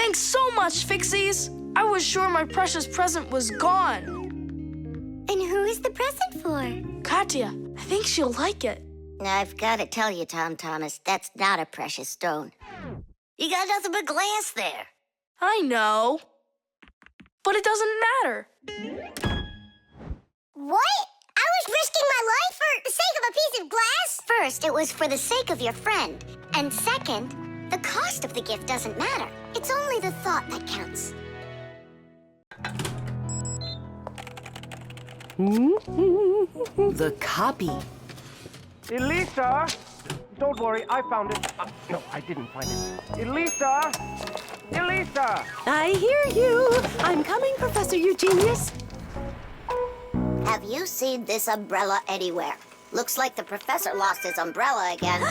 Thanks so much, Fixies. I was sure my precious present was gone. And who is the present for? Katya, I think she'll like it. I've got to tell you, Tom Thomas, that's not a precious stone. You got nothing but glass there. I know. But it doesn't matter. What? I was risking my life for the sake of a piece of glass? First, it was for the sake of your friend. And second, the cost of the gift doesn't matter. It's only the thought that counts. The copy. Elisa! Don't worry, I found it. No, I didn't find it. Elisa! Elisa! I hear you. I'm coming, Professor Eugenius. Have you seen this umbrella anywhere? Looks like the professor lost his umbrella again.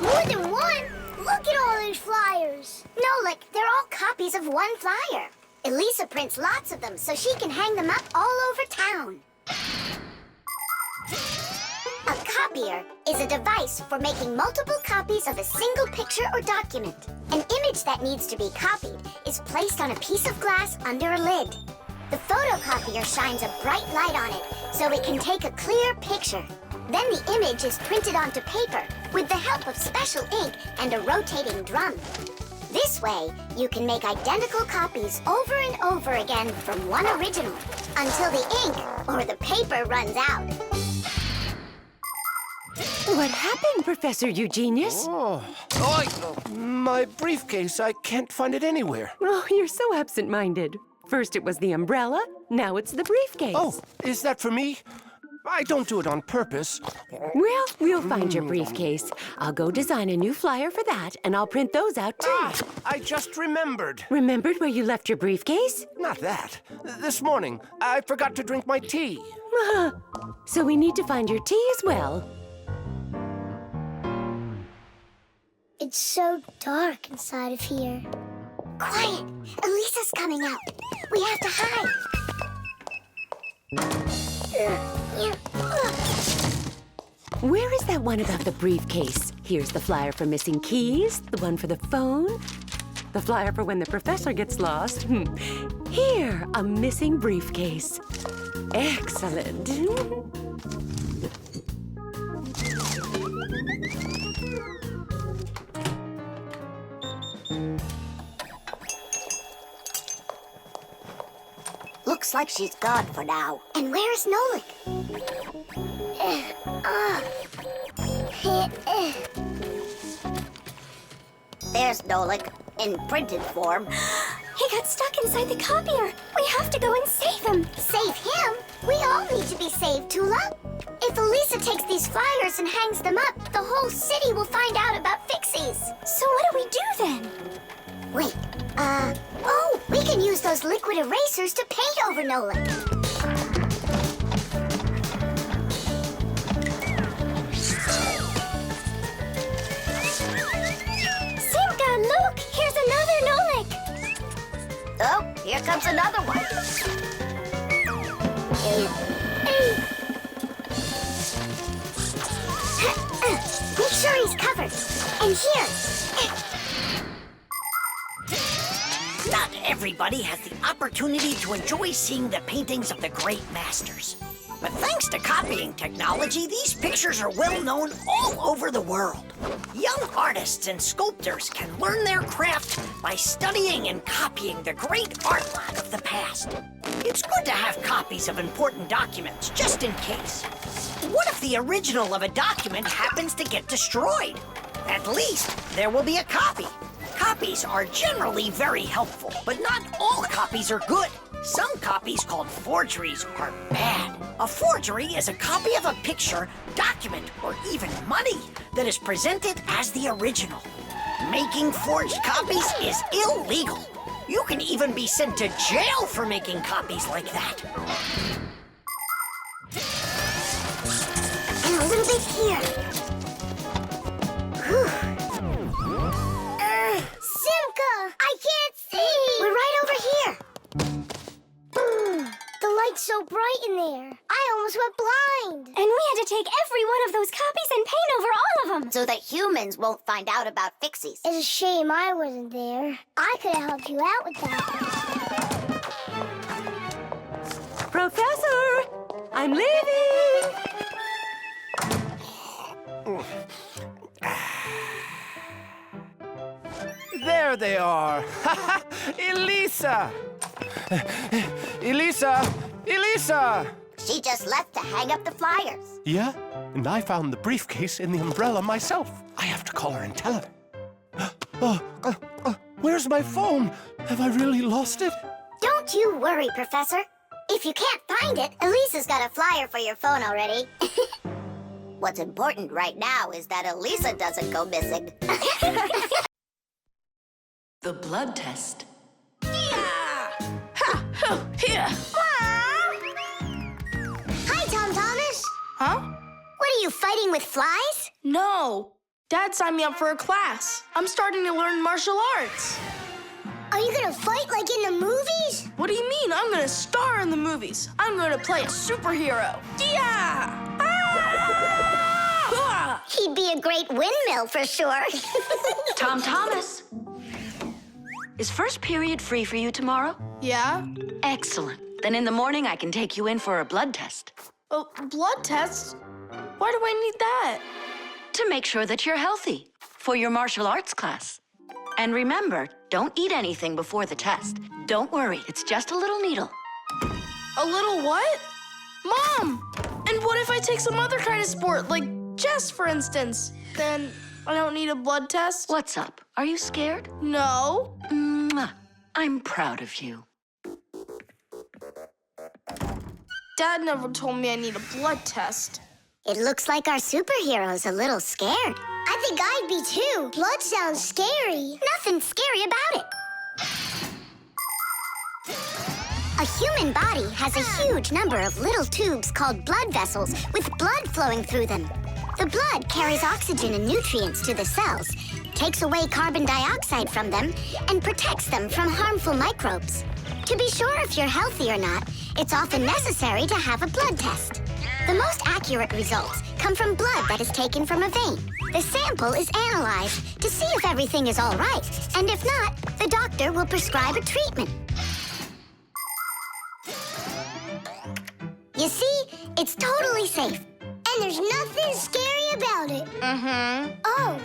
More than one? Look at all these flyers. No, they're all copies of one flyer. Elisa prints lots of them so she can hang them up all over town. A copier is a device for making multiple copies of a single picture or document. An image that needs to be copied is placed on a piece of glass under a lid. The photocopier shines a bright light on it so it can take a clear picture. Then the image is printed onto paper with the help of special ink and a rotating drum. This way, you can make identical copies over and over again from one original until the ink or the paper runs out. What happened, Professor Eugenius? My briefcase. I can't find it anywhere. Oh, you're so absent-minded. First it was the umbrella, now it's the briefcase. Oh, is that for me? I don't do it on purpose. Well, we'll find your briefcase. I'll go design a new flyer for that, and I'll print those out too. I just remembered. Remembered where you left your briefcase? Not that. This morning, I forgot to drink my tea. So we need to find your tea as well. It's so dark inside of here. Quiet! Elisa's coming out. We have to hide. Where is that one about the briefcase? Here's the flyer for missing keys, the one for the phone, the flyer for when the professor gets lost. Here, a missing briefcase. Excellent. Looks like she's gone for now. And where is Nolik? There's Nolik, in printed form. He got stuck inside the copier. We have to go and save him. Save him? We all need to be saved, Tula. If Elisa takes these flyers and hangs them up, the whole city will find out about Fixies. So what do we do then? Wait, we can use those liquid erasers to paint over Nolik. Simka, look! Here's another Nolik! Oh, here comes another one. Make sure he's covered. And here. Not everybody has the opportunity to enjoy seeing the paintings of the great masters. But thanks to copying technology, these pictures are well known all over the world. Young artists and sculptors can learn their craft by studying and copying the great artwork of the past. It's good to have copies of important documents, just in case. What if the original of a document happens to get destroyed? At least there will be a copy. Copies are generally very helpful, but not all copies are good. Some copies called forgeries are bad. A forgery is a copy of a picture, document, or even money that is presented as the original. Making forged copies is illegal. You can even be sent to jail for making copies like that. And a little bit here. Simka! I can't see! We're right over here. The light's so bright in there. I almost went mind. And we had to take every one of those copies and paint over all of them. So that humans won't find out about Fixies. It's a shame I wasn't there. I could have helped you out with that. Professor, I'm leaving. There they are. Elisa! Elisa! Elisa! She just left to hang up the flyers. Yeah? And I found the briefcase in the umbrella myself. I have to call her and tell her. Where's my phone? Have I really lost it? Don't you worry, Professor. If you can't find it, Elisa's got a flyer for your phone already. What's important right now is that Elisa doesn't go missing. The blood test. Here. Hi, Tom Thomas. Huh? What are you fighting with flies? No. Dad signed me up for a class. I'm starting to learn martial arts. Are you gonna fight like in the movies? What do you mean? I'm gonna star in the movies. I'm gonna play a superhero. Yeah! Ah! He'd be a great windmill for sure. Tom Thomas. Is first period free for you tomorrow? Yeah? Excellent. Then in the morning I can take you in for a blood test. Oh, blood test? Why do I need that? To make sure that you're healthy for your martial arts class. And remember, don't eat anything before the test. Don't worry, it's just a little needle. A little what? Mom! And what if I take some other kind of sport, like chess, for instance? Then I don't need a blood test? What's up? Are you scared? No. Mwah. I'm proud of you. Dad never told me I need a blood test. It looks like our superhero's a little scared. I think I'd be too. Blood sounds scary. Nothing scary about it. A human body has a huge number of little tubes called blood vessels with blood flowing through them. The blood carries oxygen and nutrients to the cells, takes away carbon dioxide from them, and protects them from harmful microbes. To be sure if you're healthy or not, it's often necessary to have a blood test. The most accurate results come from blood that is taken from a vein. The sample is analyzed to see if everything is all right, and if not, the doctor will prescribe a treatment. You see, it's totally safe. And there's nothing scary about it. Oh,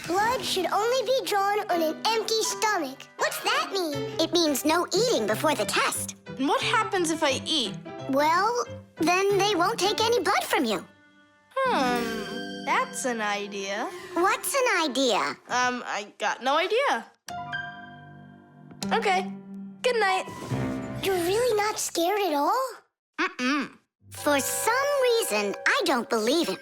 blood should only be drawn on an empty stomach. What's that mean? It means no eating before the test. And what happens if I eat? Well, then they won't take any blood from you. That's an idea. What's an idea? I got no idea. Okay, good night. You're really not scared at all? Mm-mm. For some reason, I don't believe him.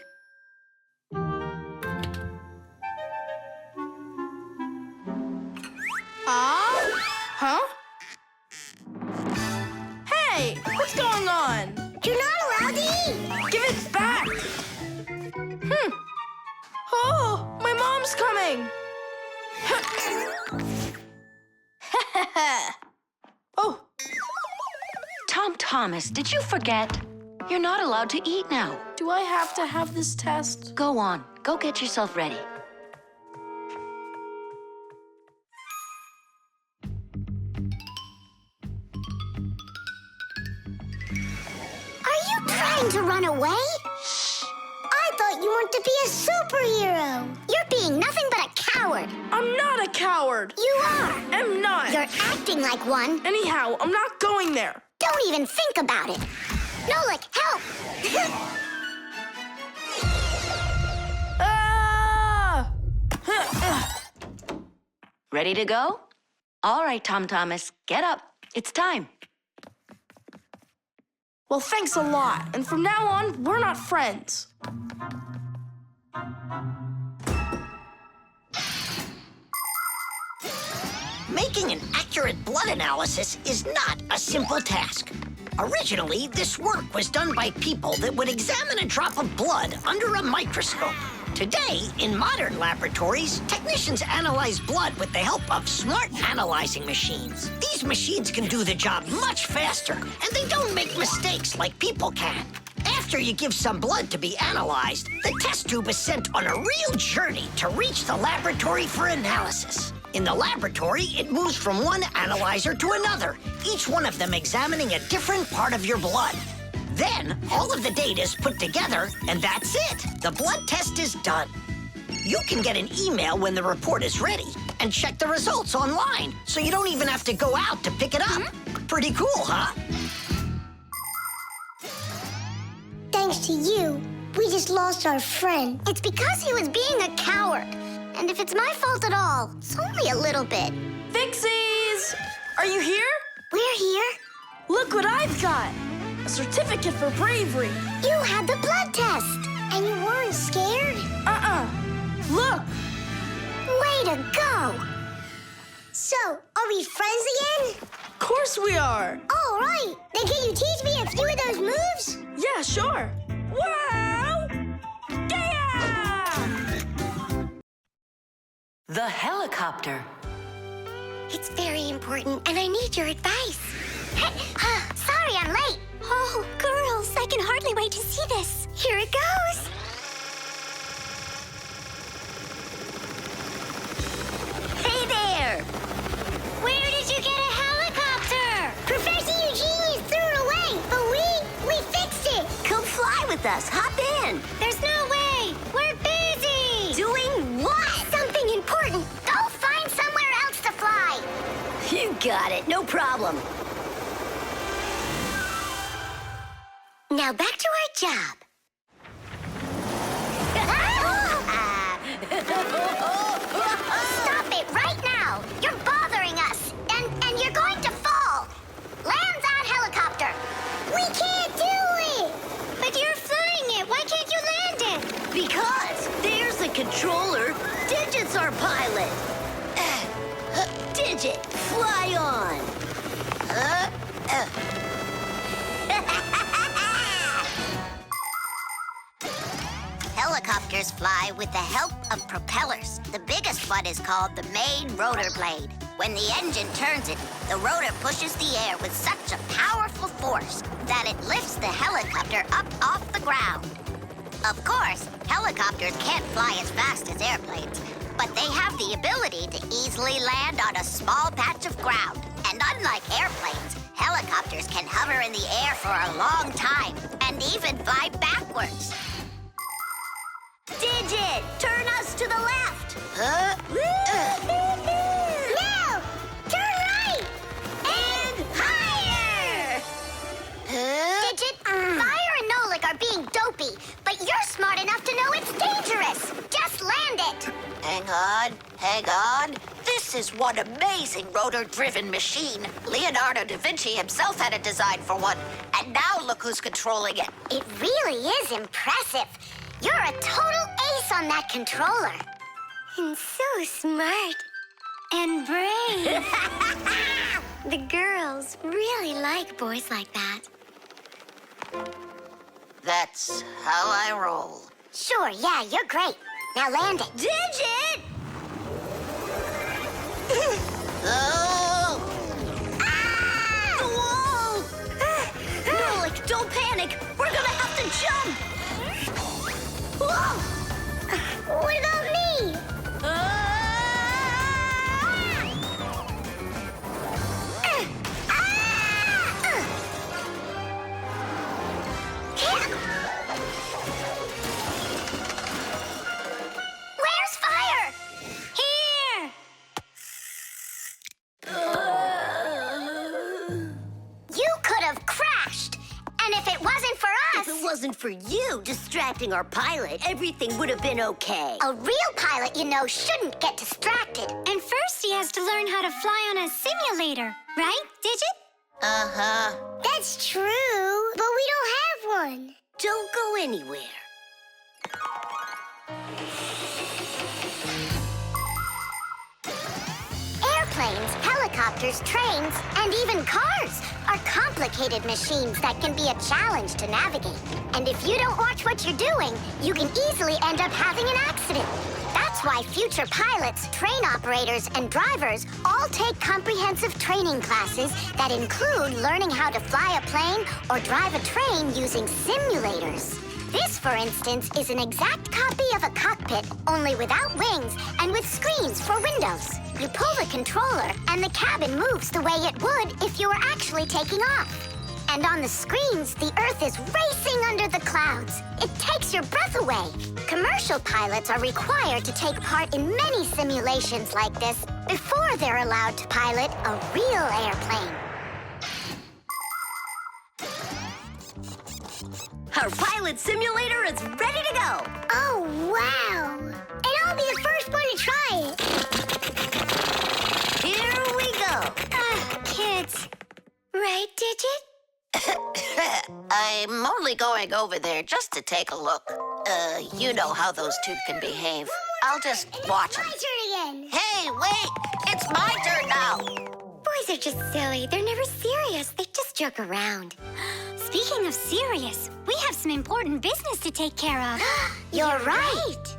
Huh? Hey, what's going on? You're not allowed to eat. Give it back. Oh, my mom's coming. Oh. Tom Thomas, did you forget? You're not allowed to eat now. Do I have to have this test? Go on. Go get yourself ready. Are you trying to run away? Shh. I thought you wanted to be a superhero. You're being nothing but a coward. I'm not a coward. You are. I'm not. You're acting like one. Anyhow, I'm not going there. Don't even think about it. Nolik, help! Ah! Ready to go? All right, Tom Thomas, get up. It's time. Well, thanks a lot. And from now on, we're not friends. Making an accurate blood analysis is not a simple task. Originally, this work was done by people that would examine a drop of blood under a microscope. Today, in modern laboratories, technicians analyze blood with the help of smart analyzing machines. These machines can do the job much faster, and they don't make mistakes like people can. After After you give some blood to be analyzed, the test tube is sent on a real journey to reach the laboratory for analysis. In the laboratory, it moves from one analyzer to another, each one of them examining a different part of your blood. Then, all of the data is put together, and that's it. The blood test is done. You can get an email when the report is ready and check the results online, so you don't even have to go out to pick it up. Pretty cool, huh? Thanks to you, we just lost our friend. It's because he was being a coward. And if it's my fault at all, it's only a little bit. Fixies! Are you here? We're here. Look what I've got! A certificate for bravery. You had the blood test, and you weren't scared? Look! Way to go! So, are we friends again? Of course we are! All right! Then can you teach me a few of those moves? Yeah, sure! Wow! Yeah! The helicopter. It's very important, and I need your advice. Sorry I'm late. Oh, girls, I can hardly wait to see this. Here it goes. Hey there! Where did you get a helicopter? Professor Eugenius threw it away, but we fixed it. Come fly with us. Hop in. There's no way. We're busy. Doing what? Something important. Go find somewhere else to fly. You got it. No problem. Now back to our job. Stop it right now! You're bothering us, and you're going to fall. Land that helicopter. We can't do it. But you're flying it. Why can't you land it? Because there's the controller. Digit's our pilot. Digit, fly on. Helicopters fly with the help of propellers. The biggest one is called the main rotor blade. When the engine turns it, the rotor pushes the air with such a powerful force that it lifts the helicopter up off the ground. Of course, helicopters can't fly as fast as airplanes, but they have the ability to easily land on a small patch of ground. And unlike airplanes, helicopters can hover in the air for a long time and even fly backwards. Digit, turn us to the left. No! Turn right! And higher! Digit, Fire and Nolik are being dopey, but you're smart enough to know it's dangerous. Just land it. Hang on. This is one amazing rotor-driven machine. Leonardo da Vinci himself had a design for one, and now look who's controlling it. It really is impressive. You're a total ace on that controller. And so smart. And brave. The girls really like boys like that. That's how I roll. Sure, yeah, you're great. Now land it. Digit! Oh! The wall! Nolik, don't panic. We're gonna have to jump. Whoa! What about me? Where's Fire? Here! You could have crashed. And if it wasn't for us... If it wasn't for you distracting our pilot, everything would have been okay. A real pilot, you know, shouldn't get distracted. And first he has to learn how to fly on a simulator, right, Digit? Uh-huh. That's true, but we don't have one. Don't go anywhere. Airplanes, helicopters, trains, and even cars are complicated machines that can be a challenge to navigate. And if you don't watch what you're doing, you can easily end up having an accident. That's That's why future pilots, train operators, and drivers all take comprehensive training classes that include learning how to fly a plane or drive a train using simulators. This, for instance, is an exact copy of a cockpit, only without wings and with screens for windows. You pull the controller, and the cabin moves the way it would if you were actually taking off. And on the screens, the Earth is racing under the clouds. It takes your breath away. Commercial pilots are required to take part in many simulations like this before they're allowed to pilot a real airplane. Our pilot simulator is ready to go. Oh, wow. And I'll be the first one to try it. Here we go. Kids. Right, Digit? I'm only going over there just to take a look. You know how those two can behave. I'll just watch them. My turn again. Hey, wait! It's my turn now! Boys are just silly. They're never serious. They just joke around. Speaking of serious, we have some important business to take care of. You're right.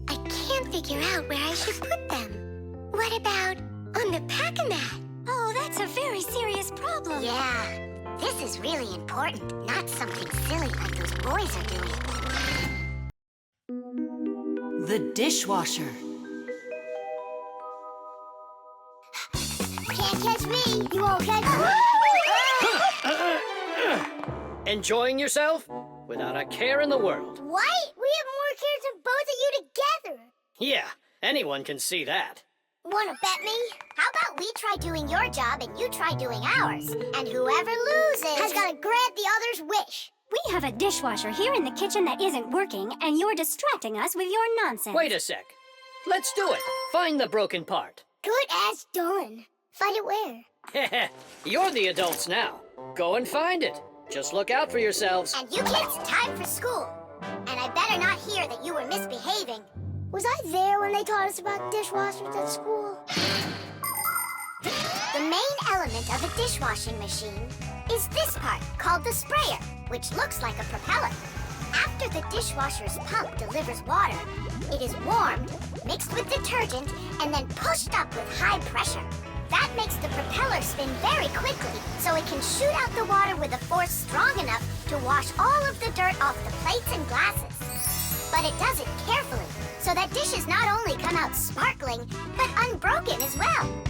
I can't figure out where I should put them. What about on the pack-a-mat? Oh, that's a very serious problem. Yeah, this is really important, not something silly like those boys are doing. The dishwasher. Can't catch me. You won't catch me. Enjoying yourself? Without a care in the world. What? We have more cares than both of you together. Yeah, anyone can see that. Wanna bet me? How about we try doing your job and you try doing ours? And whoever loses has got to grant the other's wish. We have a dishwasher here in the kitchen that isn't working, and you're distracting us with your nonsense. Wait a sec. Let's do it. Find the broken part. Good as done. Find it where? You're the adults now. Go and find it. Just look out for yourselves. And you kids, time for school. And I better not hear that you were misbehaving. Was I there when they taught us about dishwashers at school? The main element of a dishwashing machine is this part, called the sprayer, which looks like a propeller. After the dishwasher's pump delivers water, it is warmed, mixed with detergent, and then pushed up with high pressure. That makes the propeller spin very quickly, so it can shoot out the water with a force strong enough to wash all of the dirt off the plates and glasses. But it does it carefully, so that dishes not only come out sparkling, but unbroken as well.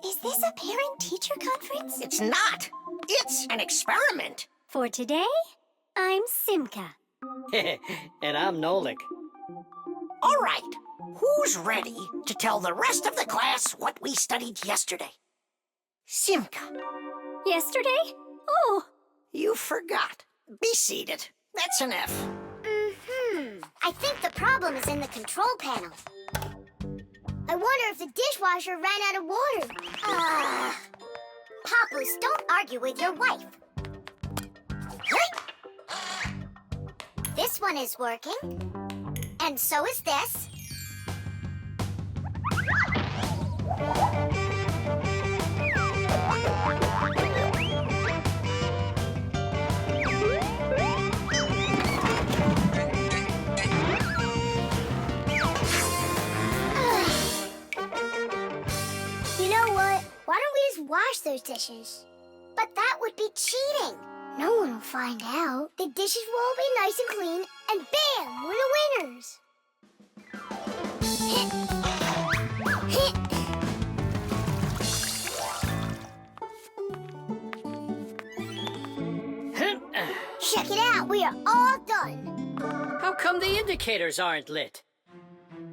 Is this a parent-teacher conference? It's not. It's an experiment. For today, I'm Simka. And I'm Nolik. All right. Who's ready to tell the rest of the class what we studied yesterday? Simka. Yesterday? Oh. You forgot. Be seated. That's an F. I think the problem is in the control panel. I wonder if the dishwasher ran out of water. Papoose, don't argue with your wife. This one is working. And so is this. You know what? Why don't we just wash those dishes? But that would be cheating. No one will find out. The dishes will all be nice and clean, and bam, we're the winners. Check it out. We are all done. How come the indicators aren't lit?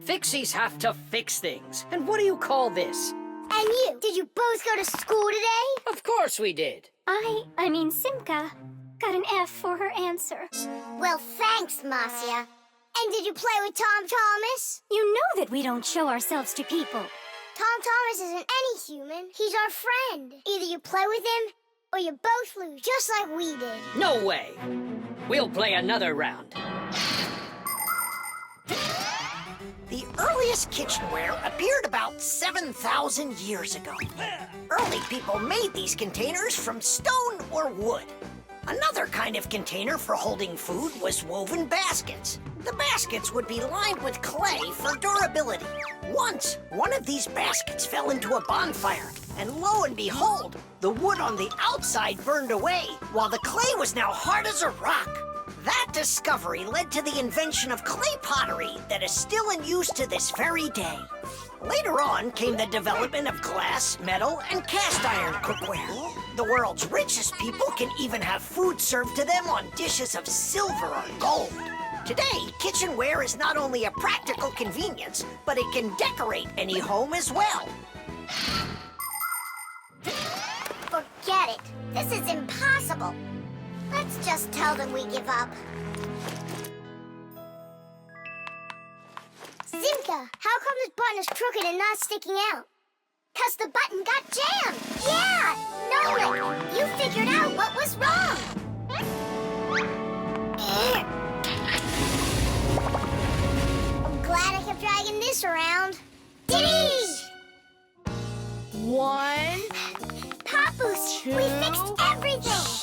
Fixies have to fix things. And what do you call this? And you, did you both go to school today? Of course we did. I mean Simka, got an F for her answer. Well, thanks, Marcia. And did you play with Tom Thomas? You know that we don't show ourselves to people. Tom Thomas isn't any human. He's our friend. Either you play with him, or you both lose, just like we did. No way. We'll play another round. The The earliest kitchenware appeared about 7,000 years ago. Early people made these containers from stone or wood. Another kind of container for holding food was woven baskets. The baskets would be lined with clay for durability. Once, one of these baskets fell into a bonfire, and lo and behold, the wood on the outside burned away, while the clay was now hard as a rock. That discovery led to the invention of clay pottery that is still in use to this very day. Later on came the development of glass, metal, and cast iron cookware. The world's richest people can even have food served to them on dishes of silver or gold. Today, kitchenware is not only a practical convenience, but it can decorate any home as well. Forget it. This is impossible. Let's just tell them we give up. Simka, how come this button is crooked and not sticking out? 'Cause the button got jammed. Yeah, Nolan, you figured out what was wrong. I'm glad I kept dragging this around. Diddy! 1, Papoose, we fixed everything.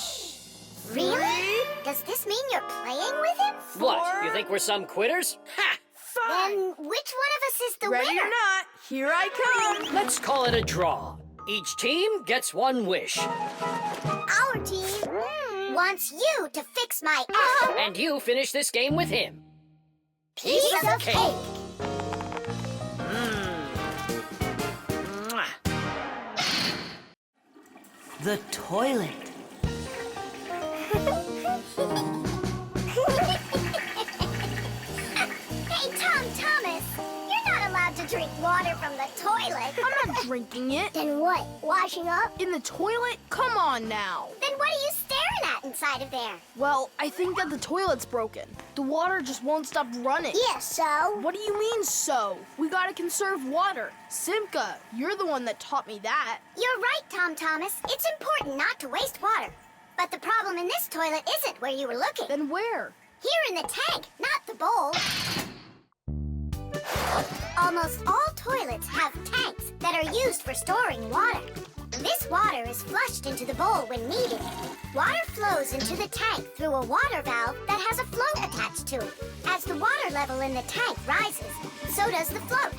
Really? Does this mean you're playing with him? What? You think we're some quitters? Ha! Then which one of us is the Ready winner? or not, here I come. Let's call it a draw. Each team gets one wish. Our team wants you to fix my And you finish this game with him. piece of cake. Mwah. The toilet. Hey, Thomas, you're not allowed to drink water from the toilet. I'm not drinking it. Then what? Washing up? In the toilet? Come on now. Then what are you staring at inside of there? Well, I think that the toilet's broken. The water just won't stop running. Yeah, so? What do you mean, so? We gotta conserve water. Simka, you're the one that taught me that. You're right, Thomas. It's important not to waste water. But the problem in this toilet isn't where you were looking. Then where? Here in the tank, not the bowl. Almost all toilets have tanks that are used for storing water. This water is flushed into the bowl when needed. Water flows into the tank through a water valve that has a float attached to it. As the water level in the tank rises, so does the float.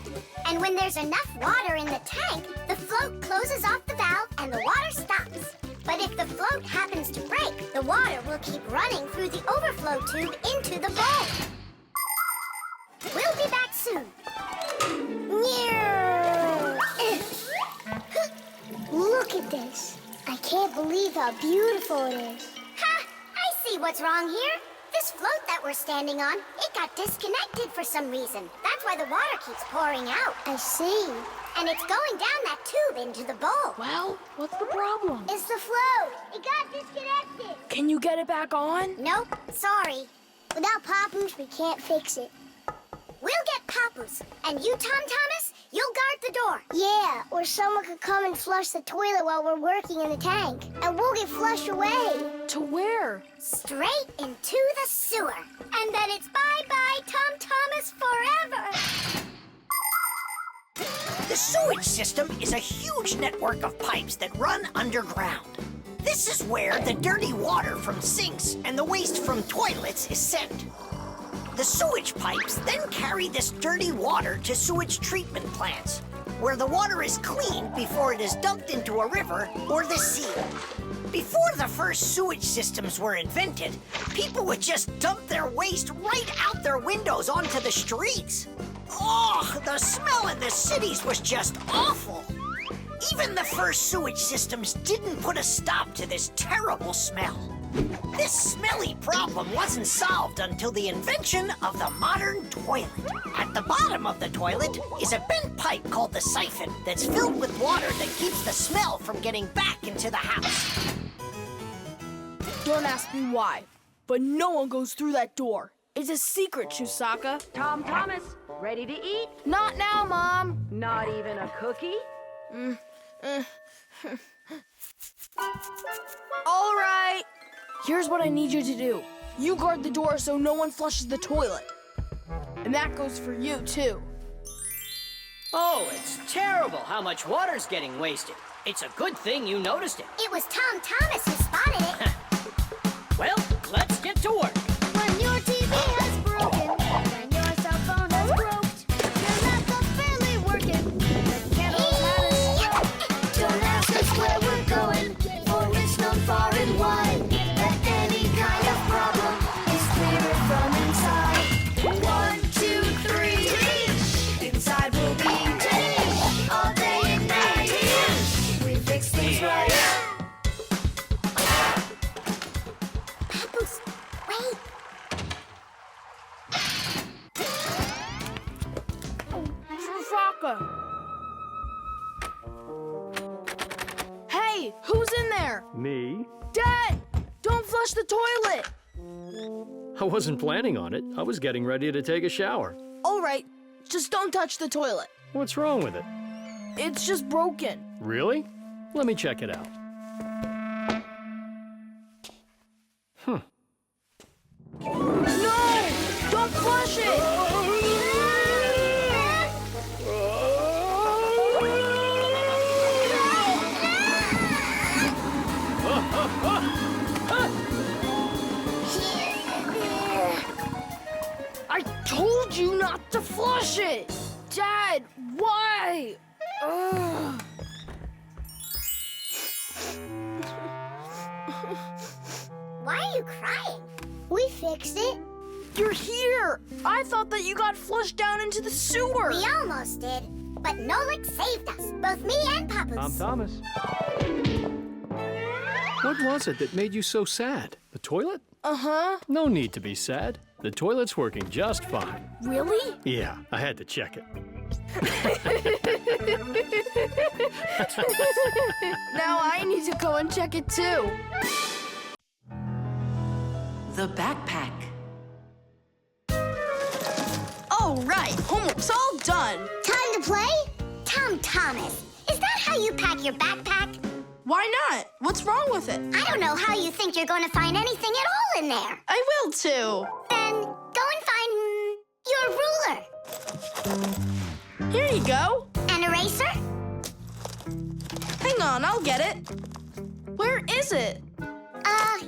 And when there's enough water in the tank, the float closes off the valve and the water stops. But if the float happens to break, the water will keep running through the overflow tube into the bowl. We'll be back soon. Look at this. I can't believe how beautiful it is. Ha! I see what's wrong here. This float that we're standing on, it got disconnected for some reason. That's why the water keeps pouring out. I see. And it's going down that tube into the bowl. Well, what's the problem? It's the float. It got disconnected. Can you get it back on? Nope, sorry. Without Papoose, we can't fix it. We'll get Papoose. And you, Thomas, you'll guard the door. Yeah, or someone could come and flush the toilet while we're working in the tank. And we'll get flushed away. To where? Straight into the sewer. And then it's bye-bye, Thomas forever. The sewage system is a huge network of pipes that run underground. This is where the dirty water from sinks and the waste from toilets is sent. The sewage pipes then carry this dirty water to sewage treatment plants, where the water is cleaned before it is dumped into a river or the sea. Before the first sewage systems were invented, people would just dump their waste right out their windows onto the streets. Oh, the smell in the cities was just awful. Even the first sewage systems didn't put a stop to this terrible smell. This smelly problem wasn't solved until the invention of the modern toilet. At the bottom of the toilet is a bent pipe called the siphon that's filled with water that keeps the smell from getting back into the house. Don't ask me why, but no one goes through that door. It's a secret, Chusaka. Thomas, ready to eat? Not now, Mom. Not even a cookie? All right. Here's what I need you to do. You guard the door so no one flushes the toilet. And that goes for you, too. Oh, it's terrible how much water's getting wasted. It's a good thing you noticed it. It was Tom Thomas who spotted it. Well, let's get to work. When your TV has broken, when your cell phone has broke, your laptop's barely working, the candles had a stroke. Don't ask us where we're going, for it's known far and wide that any kind of problem is clearer from inside. 1, 2, 3, inside we'll be all day and night. We fix things right. Papoose, wait. Hey, who's in there? Me? Dad! Don't flush the toilet! I wasn't planning on it. I was getting ready to take a shower. All right, just don't touch the toilet. What's wrong with it? It's just broken. Really? Let me check it out. No! Don't flush it! I told you not to flush it! Dad, why? Ugh. Why are you crying? We fixed it. You're here! I thought that you got flushed down into the sewer! We almost did, but Nolik saved us, both me and Papoose. I'm Thomas. What was it that made you so sad? The toilet? Uh-huh. No need to be sad. The toilet's working just fine. Really? Yeah, I had to check it. Now I need to go and check it too. The backpack. All right, homework's all done. Time to play? Tom Thomas, is that how you pack your backpack? Why not? What's wrong with it? I don't know how you think you're going to find anything at all in there. I will too. Then go and find your ruler. Here you go. An eraser? Hang on, I'll get it. Where is it?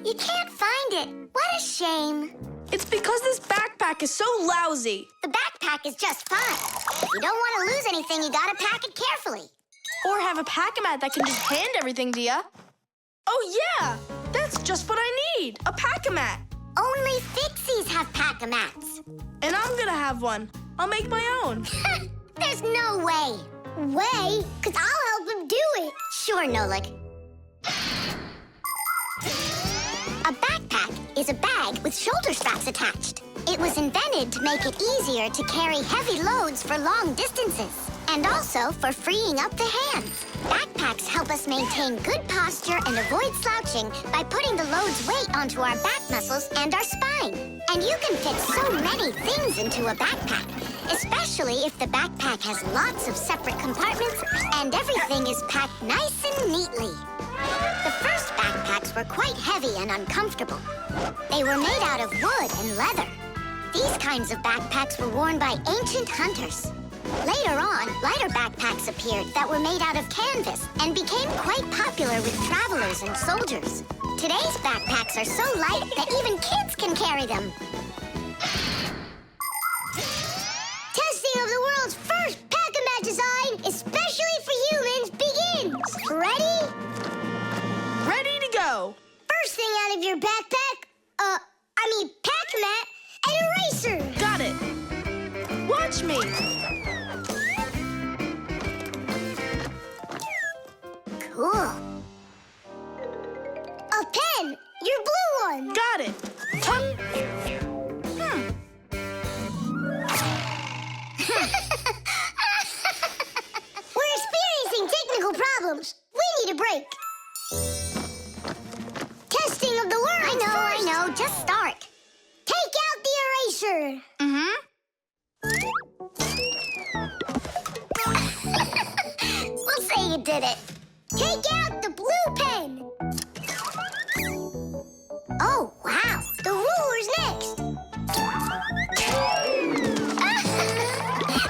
You can't find it. What a shame. It's because this backpack is so lousy. The backpack is just fine. If you don't want to lose anything, you gotta pack it carefully. Or have a pack-a-mat that can just hand everything to ya. Oh yeah, that's just what I need, a pack-a-mat. Only Fixies have pack-a-mats. And I'm gonna have one. I'll make my own. There's no way. Way? Because I'll help him do it. Sure, Nolik. A backpack is a bag with shoulder straps attached. It was invented to make it easier to carry heavy loads for long distances, and also for freeing up the hands. Backpacks help us maintain good posture and avoid slouching by putting the load's weight onto our back muscles and our spine. And you can fit so many things into a backpack, especially if the backpack has lots of separate compartments and everything is packed nice and neatly. The first backpacks were quite heavy and uncomfortable. They were made out of wood and leather. These kinds of backpacks were worn by ancient hunters. Later on, lighter backpacks appeared that were made out of canvas and became quite popular with travelers and soldiers. Today's backpacks are so light that even kids can carry them. Testing of the world's first pack-a-mat design, especially for humans, begins. Ready? Ready to go. First thing out of your backpack, pack-a-mat, an eraser. Got it. Watch me. Cool. A pen, your blue one. Got it. We're experiencing technical problems. We need a break. Testing of the world. I know. Just start. Take out the eraser. We'll say you did it. Take out the blue pen. Oh, wow. The ruler's next.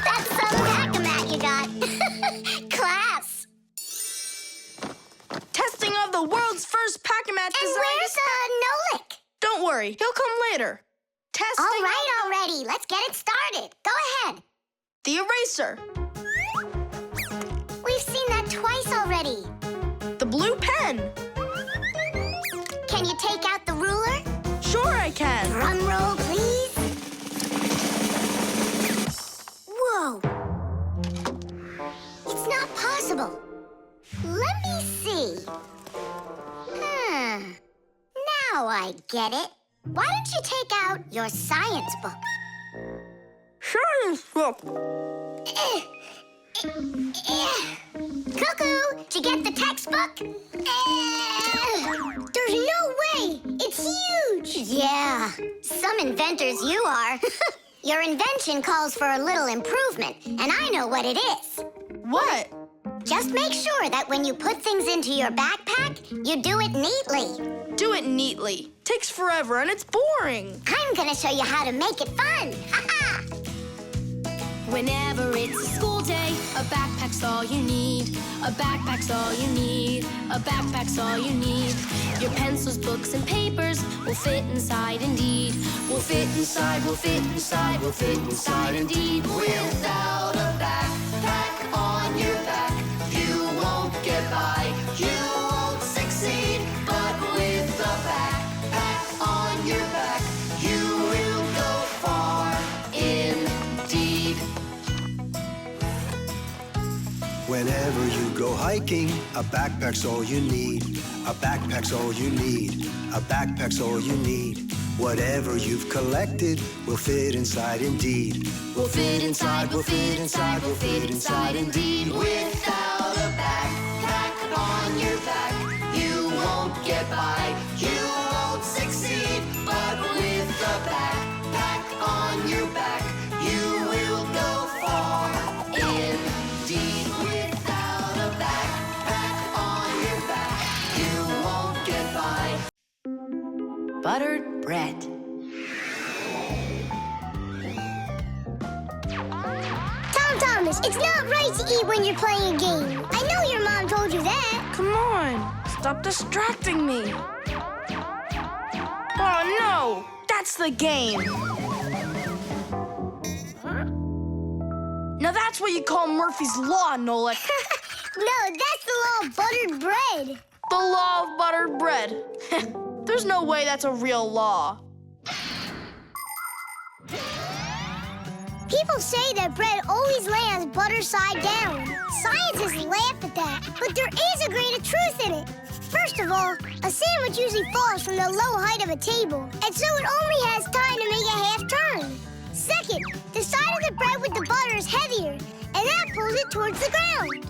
That's some pack-a-mat you got. the world's first pack-a-match And design. where's Nolik? Don't worry, he'll come later. Testing. All right, already. Let's get it started. Go ahead. The eraser. We've seen that twice already. The blue pen. Can you take out the ruler? Sure I can. Drum roll, please. Whoa. It's not possible. Let me see. Now I get it. Why don't you take out your science book? Science book. Cuckoo, did you get the textbook? There's no way. It's huge. Yeah, some inventors you are. Your invention calls for a little improvement, and I know what it is. What? Just make sure that when you put things into your backpack, you do it neatly. Do it neatly. Takes forever and it's boring. I'm gonna show you how to make it fun. Ha-ha! Whenever it's a school day, a backpack's all you need. A backpack's all you need. A backpack's all you need. Your pencils, books, and papers will fit inside indeed. Will fit inside, will fit inside, will fit inside indeed. Without a backpack on your back, you won't get by, you won't succeed. But with a backpack on your back, you will go far indeed. Whenever you go hiking, a backpack's all you need. A backpack's all you need. A backpack's all you need. Whatever you've collected will fit inside indeed. Will fit inside, will fit inside, will fit inside indeed. Without a backpack on your back, you won't get by, you won't succeed. But with a backpack on your back, you will go far indeed. Without a backpack on your back, you won't get by. Buttered bread. Thomas, it's not right to eat when you're playing a game. I know your mom told you that. Come on, stop distracting me. Oh no, that's the game. Now that's what you call Murphy's Law, Nolik. No, that's the law of buttered bread. The law of buttered bread. There's no way that's a real law. People say that bread always lands butter side down. Scientists laugh at that, but there is a grain of truth in it. First of all, a sandwich usually falls from the low height of a table, and so it only has time to make a half turn. Second, the side of the bread with the butter is heavier, and that pulls it towards the ground.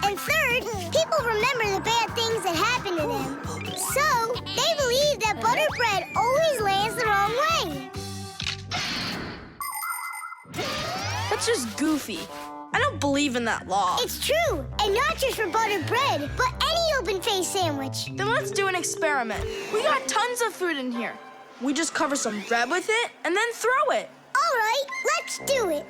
And third, people remember the bad things that happen to them. So, they believe that buttered bread always lands the wrong way. That's just goofy. I don't believe in that law. It's true, and not just for buttered bread, but any open-faced sandwich. Then let's do an experiment. We got tons of food in here. We just cover some bread with it and then throw it. All right, let's do it.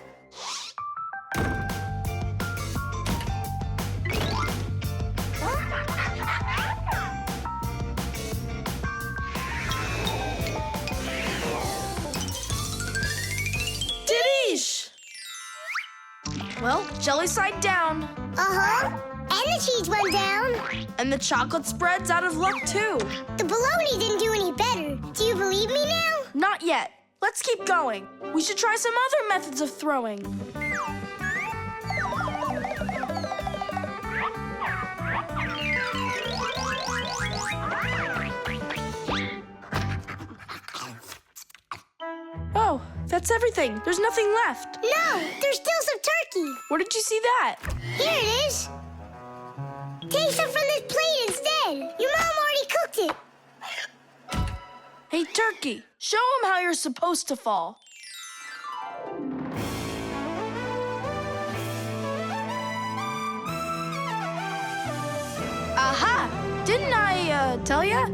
Didish! Well, jelly side down. Uh-huh. And the cheese went down. And the chocolate spread's out of luck, too. The bologna didn't do any better. Do you believe me now? Not yet. Let's keep going. We should try some other methods of throwing. Oh, that's everything. There's nothing left. No, there's still some turkey. Where did you see that? Here it is. Take some from this plate instead. Your mom already cooked it. Hey, turkey, show him how you're supposed to fall. Aha! Didn't I, tell ya?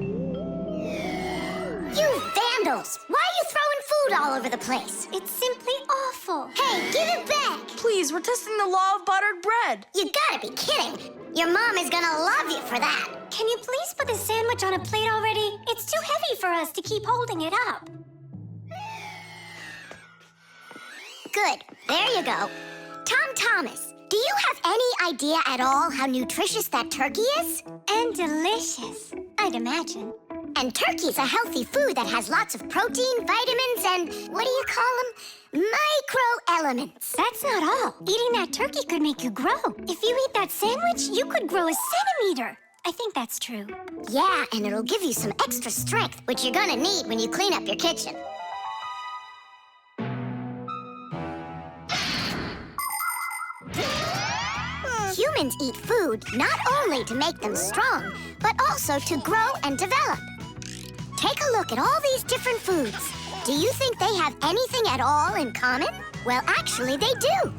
You vandals! Why are you throwing food all over the place? It's simply awful. Hey, give it back! Please, we're testing the law of buttered bread. You gotta be kidding. Your mom is gonna love you for that. Can you please put the sandwich on a plate already? It's too heavy for us to keep holding it up. Good. There you go. Tom Thomas, do you have any idea at all how nutritious that turkey is? And delicious, I'd imagine. And turkey's a healthy food that has lots of protein, vitamins, and what do you call them? Microelements. That's not all. Eating that turkey could make you grow. If you eat that sandwich, you could grow a centimeter. I think that's true. Yeah, and it'll give you some extra strength, which you're gonna need when you clean up your kitchen. Humans eat food not only to make them strong, but also to grow and develop. Take a look at all these different foods. Do you think they have anything at all in common? Well, actually, they do.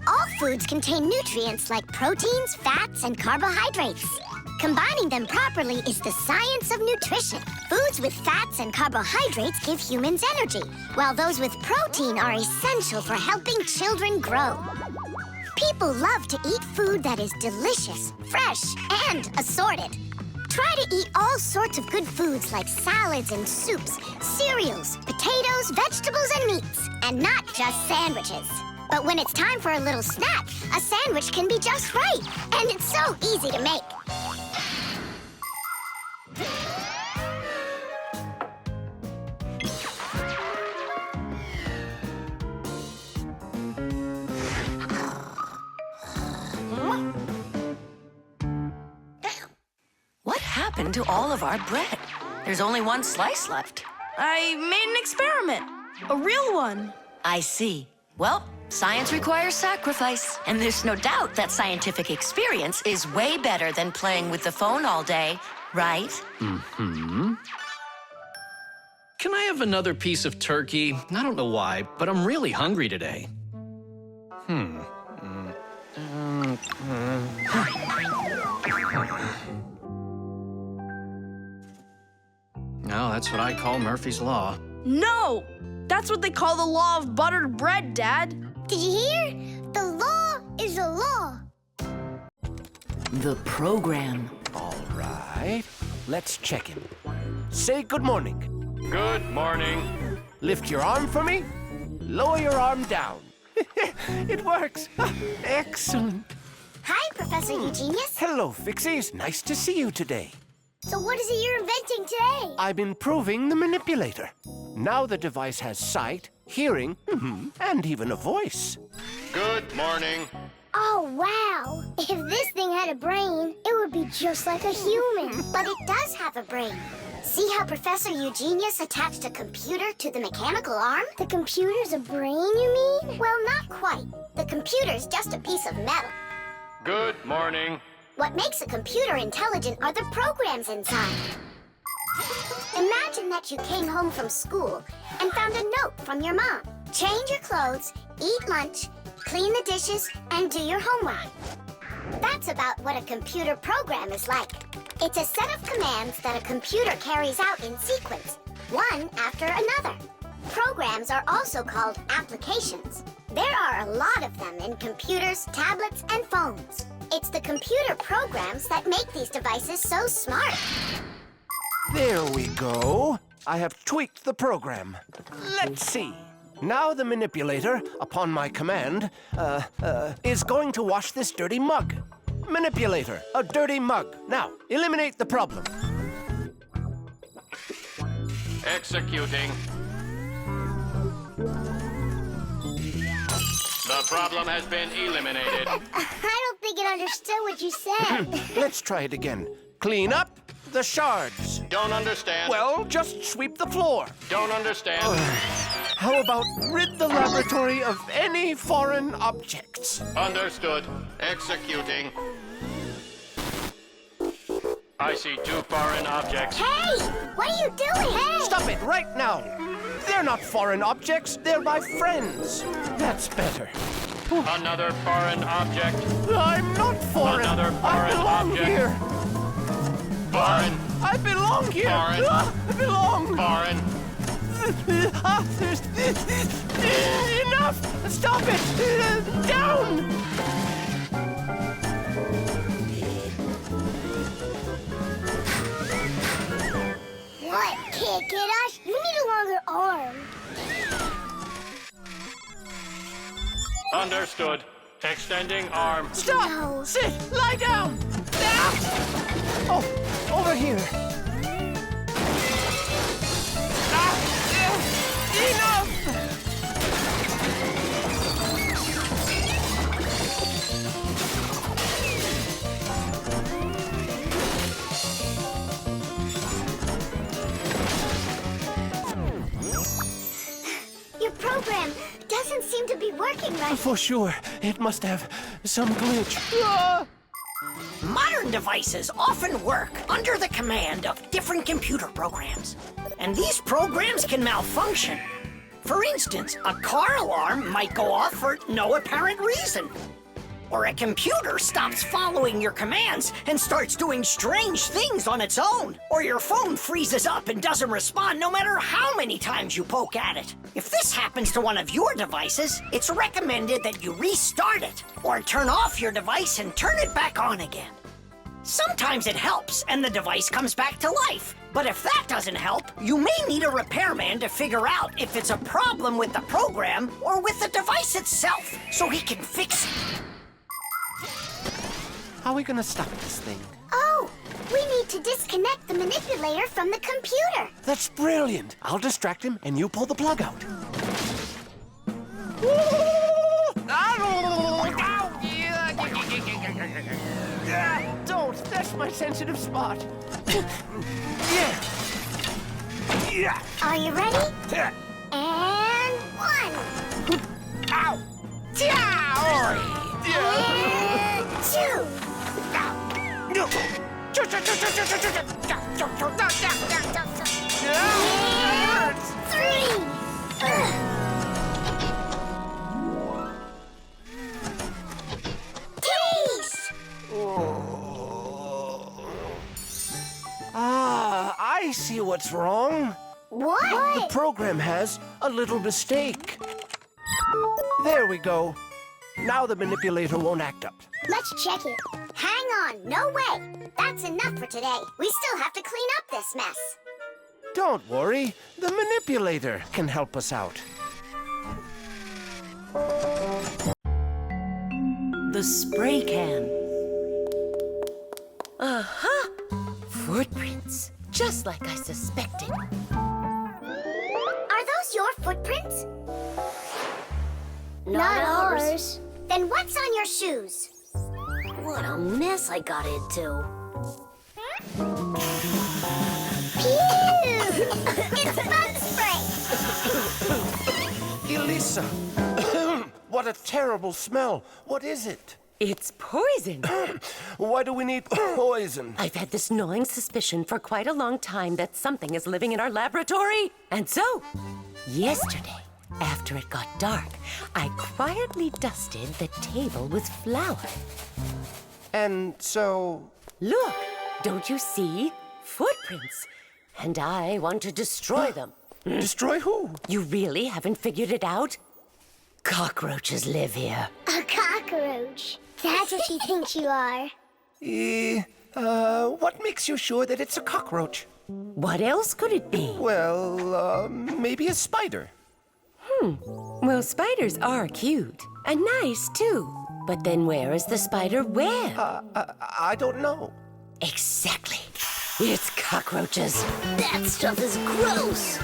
All foods contain nutrients like proteins, fats, and carbohydrates. Combining them properly is the science of nutrition. Foods with fats and carbohydrates give humans energy, while those with protein are essential for helping children grow. People love to eat food that is delicious, fresh, and assorted. Try to eat all sorts of good foods like salads and soups, cereals, potatoes, vegetables, and meats, and not just sandwiches. But when it's time for a little snack, a sandwich can be just right, and it's so easy to make. What happened to all of our bread? There's only one slice left. I made an experiment. A real one. I see. Well, science requires sacrifice. And there's no doubt that scientific experience is way better than playing with the phone all day, right? Mm-hmm. Can I have another piece of turkey? I don't know why, but I'm really hungry today. No, that's what I call Murphy's Law. No! That's what they call the law of buttered bread, Dad. Did you hear? The law is a law. The program. All right. Let's check in. Say good morning. Good morning. Lift your arm for me. Lower your arm down. It works. Excellent. Hi, Professor Eugenius. Hello, Fixies. Nice to see you today. So what is it you're inventing today? I'm improving the manipulator. Now the device has sight, hearing, and even a voice. Good morning. Oh, wow. If this thing had a brain, it would be just like a human. But it does have a brain. See how Professor Eugenius attached a computer to the mechanical arm? The computer's a brain, you mean? Well, not quite. The computer's just a piece of metal. Good morning. What makes a computer intelligent are the programs inside. Imagine that you came home from school and found a note from your mom. Change your clothes, eat lunch, clean the dishes, and do your homework. That's about what a computer program is like. It's a set of commands that a computer carries out in sequence, one after another. Programs are also called applications. There are a lot of them in computers, tablets, and phones. It's the computer programs that make these devices so smart. There we go. I have tweaked the program. Let's see. Now the manipulator, upon my command, is going to wash this dirty mug. Manipulator, a dirty mug. Now, eliminate the problem. Executing. The problem has been eliminated. I don't think it understood what you said. Let's try it again. Clean up the shards. Don't understand. Well, just sweep the floor. Don't understand. How about rid the laboratory of any foreign objects? Understood. Executing. I see 2 foreign objects. Hey! What are you doing? Hey! Stop it right now. They're not foreign objects. They're my friends. That's better. Another foreign object. I'm not foreign. Another foreign I belong object. here. Foreign. I belong here. Foreign. I belong. Foreign. Enough! Stop it! Down! can't get us. You need a longer arm. Understood. Extending arm. Stop! No. Sit! Lie down! Ah! Oh, over here. Enough! Your program doesn't seem to be working right. For sure. It must have some glitch. Modern devices often work under the command of different computer programs. And these programs can malfunction. For instance, a car alarm might go off for no apparent reason. Or a computer stops following your commands and starts doing strange things on its own. Or your phone freezes up and doesn't respond no matter how many times you poke at it. If this happens to one of your devices, it's recommended that you restart it or turn off your device and turn it back on again. Sometimes it helps and the device comes back to life. But if that doesn't help, you may need a repairman to figure out if it's a problem with the program or with the device itself so he can fix it. How are we gonna stop this thing? Oh, we need to disconnect the manipulator from the computer. That's brilliant. I'll distract him and you pull the plug out. Don't. That's my sensitive spot. Yeah. Are you ready? And 1. Ow! And 2. And 3. Taste! I see what's wrong. What? The program has a little mistake. There we go. Now the manipulator won't act up. Let's check it. Hang on, no way. That's enough for today. We still have to clean up this mess. Don't worry. The manipulator can help us out. The spray can. Uh-huh. Footprints. Just like I suspected. Are those your footprints? Not ours. Then what's on your shoes? What a mess I got into. Pew! It's bug spray! Elisa! What a terrible smell. What is it? It's poison. Why do we need poison? I've had this gnawing suspicion for quite a long time that something is living in our laboratory. And so, yesterday, after it got dark, I quietly dusted the table with flour. And so... Look, don't you see? Footprints. And I want to destroy them. Destroy who? You really haven't figured it out? Cockroaches live here. A cockroach. That's what she thinks you are. What makes you sure that it's a cockroach? What else could it be? Well, maybe a spider. Well, spiders are cute. And nice, too. But then where is the spider web? I don't know. Exactly. It's cockroaches. That stuff is gross.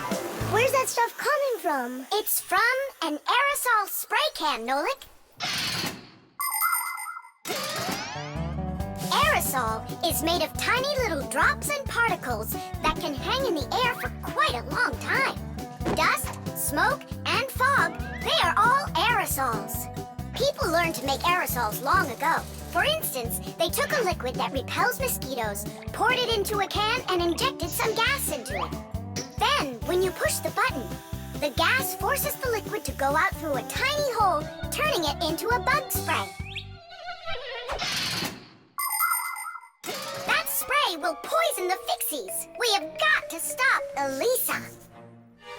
Where's that stuff coming from? It's from an aerosol spray can, Nolik. Aerosol is made of tiny little drops and particles that can hang in the air for quite a long time. Dust, smoke, and fog, they are all aerosols. People learned to make aerosols long ago. For instance, they took a liquid that repels mosquitoes, poured it into a can, and injected some gas into it. Then, when you push the button, the gas forces the liquid to go out through a tiny hole, turning it into a bug spray. That spray will poison the Fixies. We have got to stop Elisa.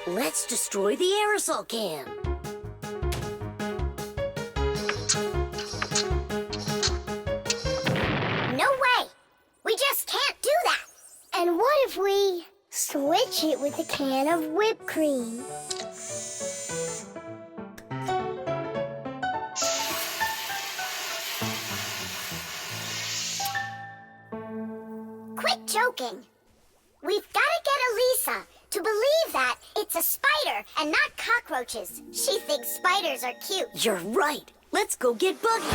Let's destroy the aerosol can. No way. We just can't do that. And what if we Switch it with a can of whipped cream. Quit joking. We've got to get Elisa to believe that it's a spider and not cockroaches. She thinks spiders are cute. You're right. Let's go get Buggy.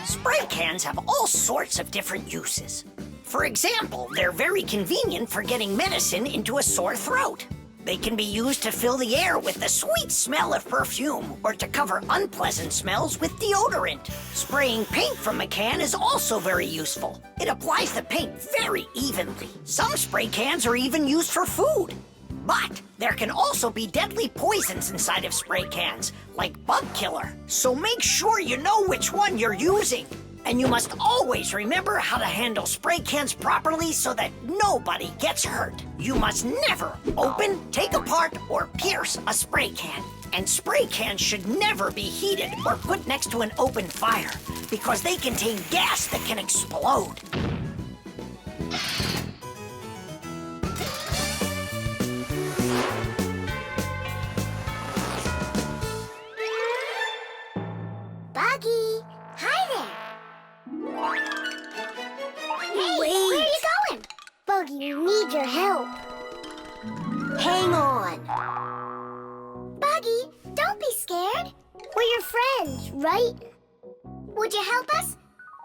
Spray cans have all sorts of different uses. For example, they're very convenient for getting medicine into a sore throat. They can be used to fill the air with the sweet smell of perfume or to cover unpleasant smells with deodorant. Spraying paint from a can is also very useful. It applies the paint very evenly. Some spray cans are even used for food. But there can also be deadly poisons inside of spray cans, like bug killer. So make sure you know which one you're using. And you must always remember how to handle spray cans properly so that nobody gets hurt. You must never open, take apart, or pierce a spray can. And spray cans should never be heated or put next to an open fire because they contain gas that can explode. Buggy, hi there. Hey, where are you going? Buggy, we need your help. Hang on. Buggy, don't be scared. We're your friends, right? Would you help us,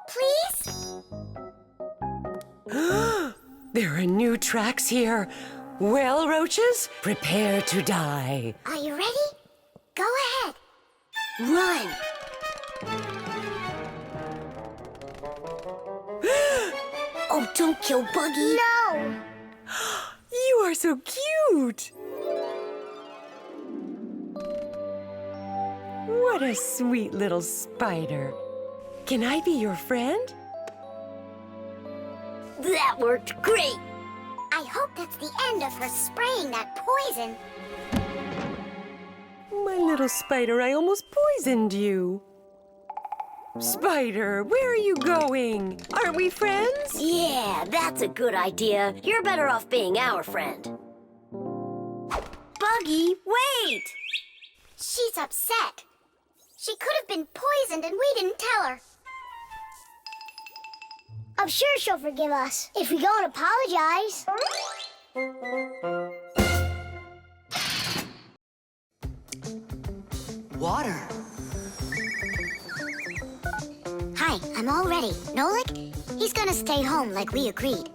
please? There are new tracks here. Well, roaches, prepare to die. Are you ready? Go ahead. Run. Oh, don't kill Buggy. No. You are so cute. What a sweet little spider. Can I be your friend? That worked great. I hope that's the end of her spraying that poison. My little spider, I almost poisoned you. Spider, where are you going? Aren't we friends? Yeah, that's a good idea. You're better off being our friend. Buggy, wait! She's upset. She could have been poisoned and we didn't tell her. I'm sure she'll forgive us if we go and apologize. Water. Hi, I'm all ready. Nolik, he's gonna stay home like we agreed.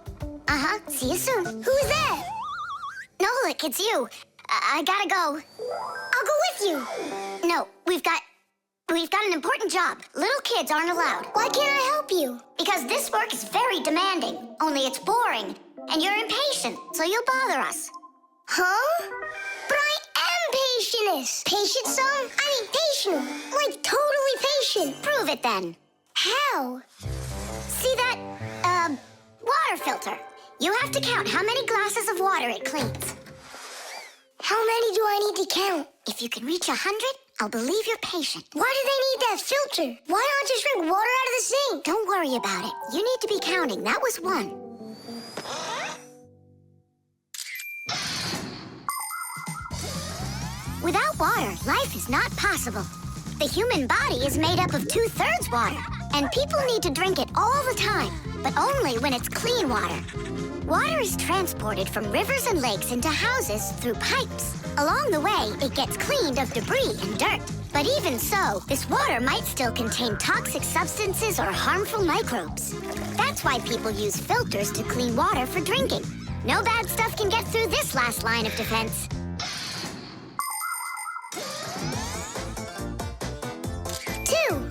Uh-huh, see you soon. Who's that? Nolik, it's you. I gotta go. I'll go with you. No, we've got an important job. Little kids aren't allowed. Why can't I help you? Because this work is very demanding. Only it's boring. And you're impatient, so you'll bother us. Huh? But I am patientest. Patient, son? I mean patient. Like totally patient. Prove it then. How? See that, water filter? You have to count how many glasses of water it cleans. How many do I need to count? If you can reach 100, I'll believe you're patient. Why do they need that filter? Why not just drink water out of the sink? Don't worry about it. You need to be counting. That was 1. Without water, life is not possible. The human body is made up of 2/3 water, and people need to drink it all the time, but only when it's clean water. Water is transported from rivers and lakes into houses through pipes. Along the way, it gets cleaned of debris and dirt. But even so, this water might still contain toxic substances or harmful microbes. That's why people use filters to clean water for drinking. No bad stuff can get through this last line of defense. 2.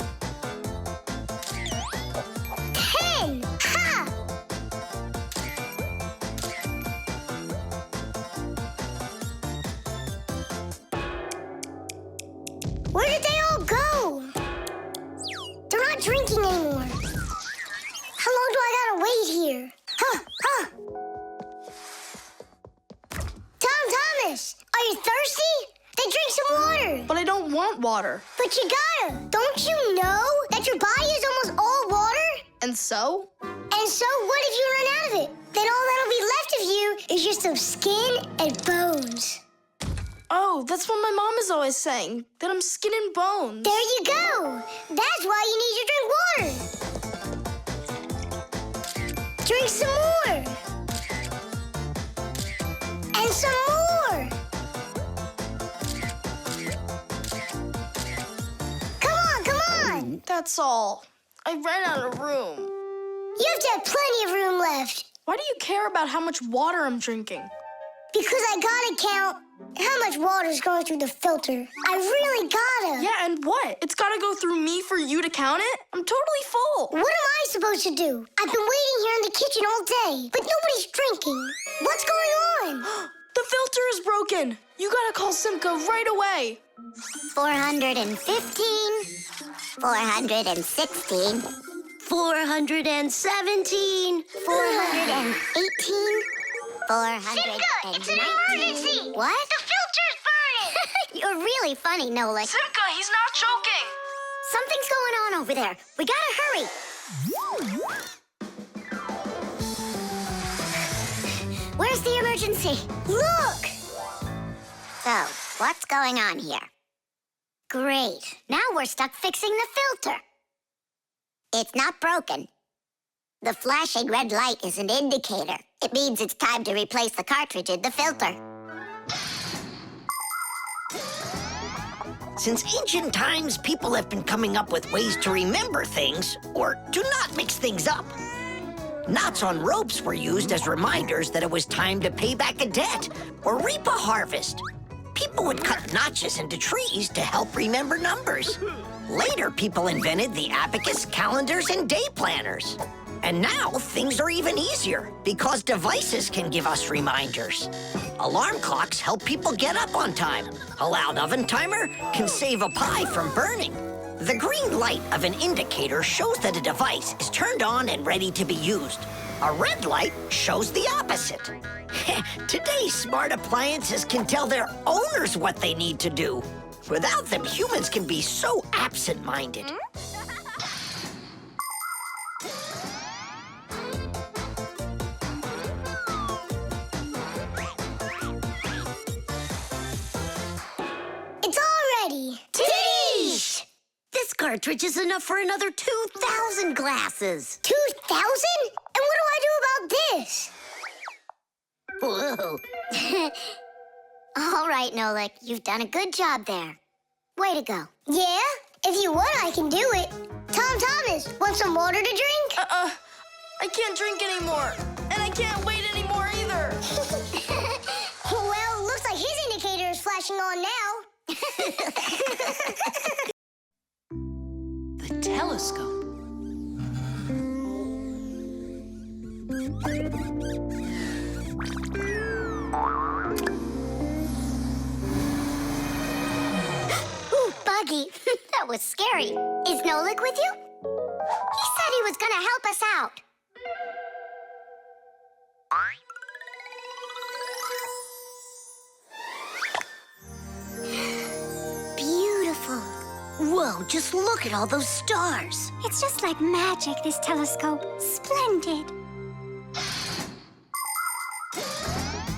10. Ha! Where did they all go? They're not drinking anymore. How long do I gotta wait here? Thomas, are you thirsty? Then drink some water. But I don't want water. But you gotta. Don't you know that your body is almost all water? And so? And so what if you run out of it? Then all that'll be left of you is just some skin and bones. Oh, that's what my mom is always saying, that I'm skin and bones. There you go. That's why you need to drink water. Drink some more. And some more. Come on. That's all. I ran out of room. You have to have plenty of room left. Why do you care about how much water I'm drinking? Because I gotta count how much water's going through the filter. I really gotta. Yeah, and what? It's gotta go through me for you to count it? I'm totally full. What am I supposed to do? I've been waiting here in the kitchen all day, but nobody's drinking. What's going on? The filter is broken. You gotta call Simca right away. 415, 416, 417, 418. 419. It's an emergency! What? The filter's burning! You're really funny, Nolik. Simca, he's not joking. Something's going on over there. We gotta hurry. Where's the emergency? Look! So, what's going on here? Great. Now we're stuck fixing the filter. It's not broken. The flashing red light is an indicator. It means it's time to replace the cartridge in the filter. Since ancient times, people have been coming up with ways to remember things or to not mix things up. Knots on ropes were used as reminders that it was time to pay back a debt or reap a harvest. People would cut notches into trees to help remember numbers. Later, people invented the abacus, calendars, and day planners. And now, things are even easier because devices can give us reminders. Alarm clocks help people get up on time. A loud oven timer can save a pie from burning. The green light of an indicator shows that a device is turned on and ready to be used. A red light shows the opposite. Today's smart appliances can tell their owners what they need to do. Without them, humans can be so absent-minded. It's all ready. Titties! This cartridge is enough for another 2,000 glasses. 2,000? And what do I do about this? Whoa. All right, Nolik, you've done a good job there. Way to go. Yeah? If you want, I can do it. Thomas, want some water to drink? I can't drink anymore. And I can't wait anymore either. Well, looks like his indicator is flashing on now. The telescope. Ooh, Buggy. That was scary. Is Nolik with you? He said he was gonna help us out. Beautiful. Whoa, just look at all those stars. It's just like magic, this telescope. Splendid.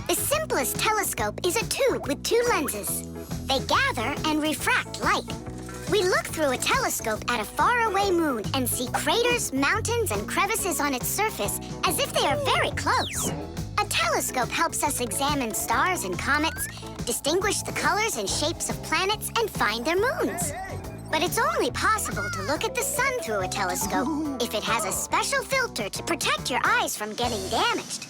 The simplest telescope is a tube with two lenses. They gather and refract light. We look through a telescope at a faraway moon and see craters, mountains, and crevices on its surface as if they are very close. A telescope helps us examine stars and comets, distinguish the colors and shapes of planets, and find their moons. But it's only possible to look at the sun through a telescope if it has a special filter to protect your eyes from getting damaged.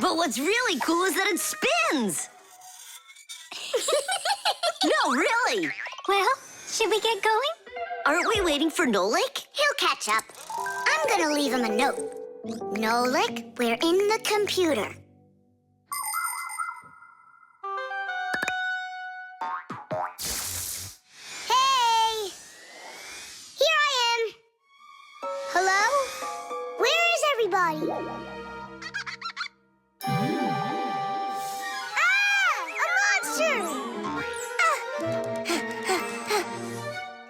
But what's really cool is that it spins. No, really. Well, should we get going? Aren't we waiting for Nolik? He'll catch up. I'm gonna leave him a note. Nolik, we're in the computer. Hey! Here I am. Hello? Where is everybody? A monster!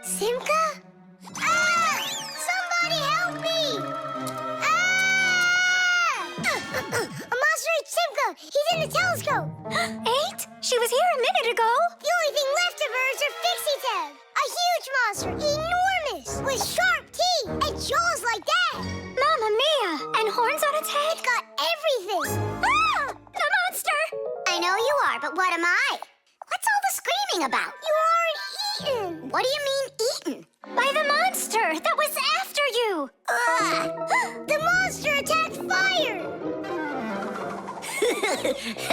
Simca? Somebody help! the telescope. 8? She was here a minute ago. The only thing left of her is her Fixie tail. A huge monster, enormous, with sharp teeth and jaws like that. Mamma mia! And horns on its head? It's got everything. Ah! The monster! I know you are, but what am I? What's all the screaming about? You aren't eaten. What do you mean eaten? By the monster that was after you. The monster attacked fire.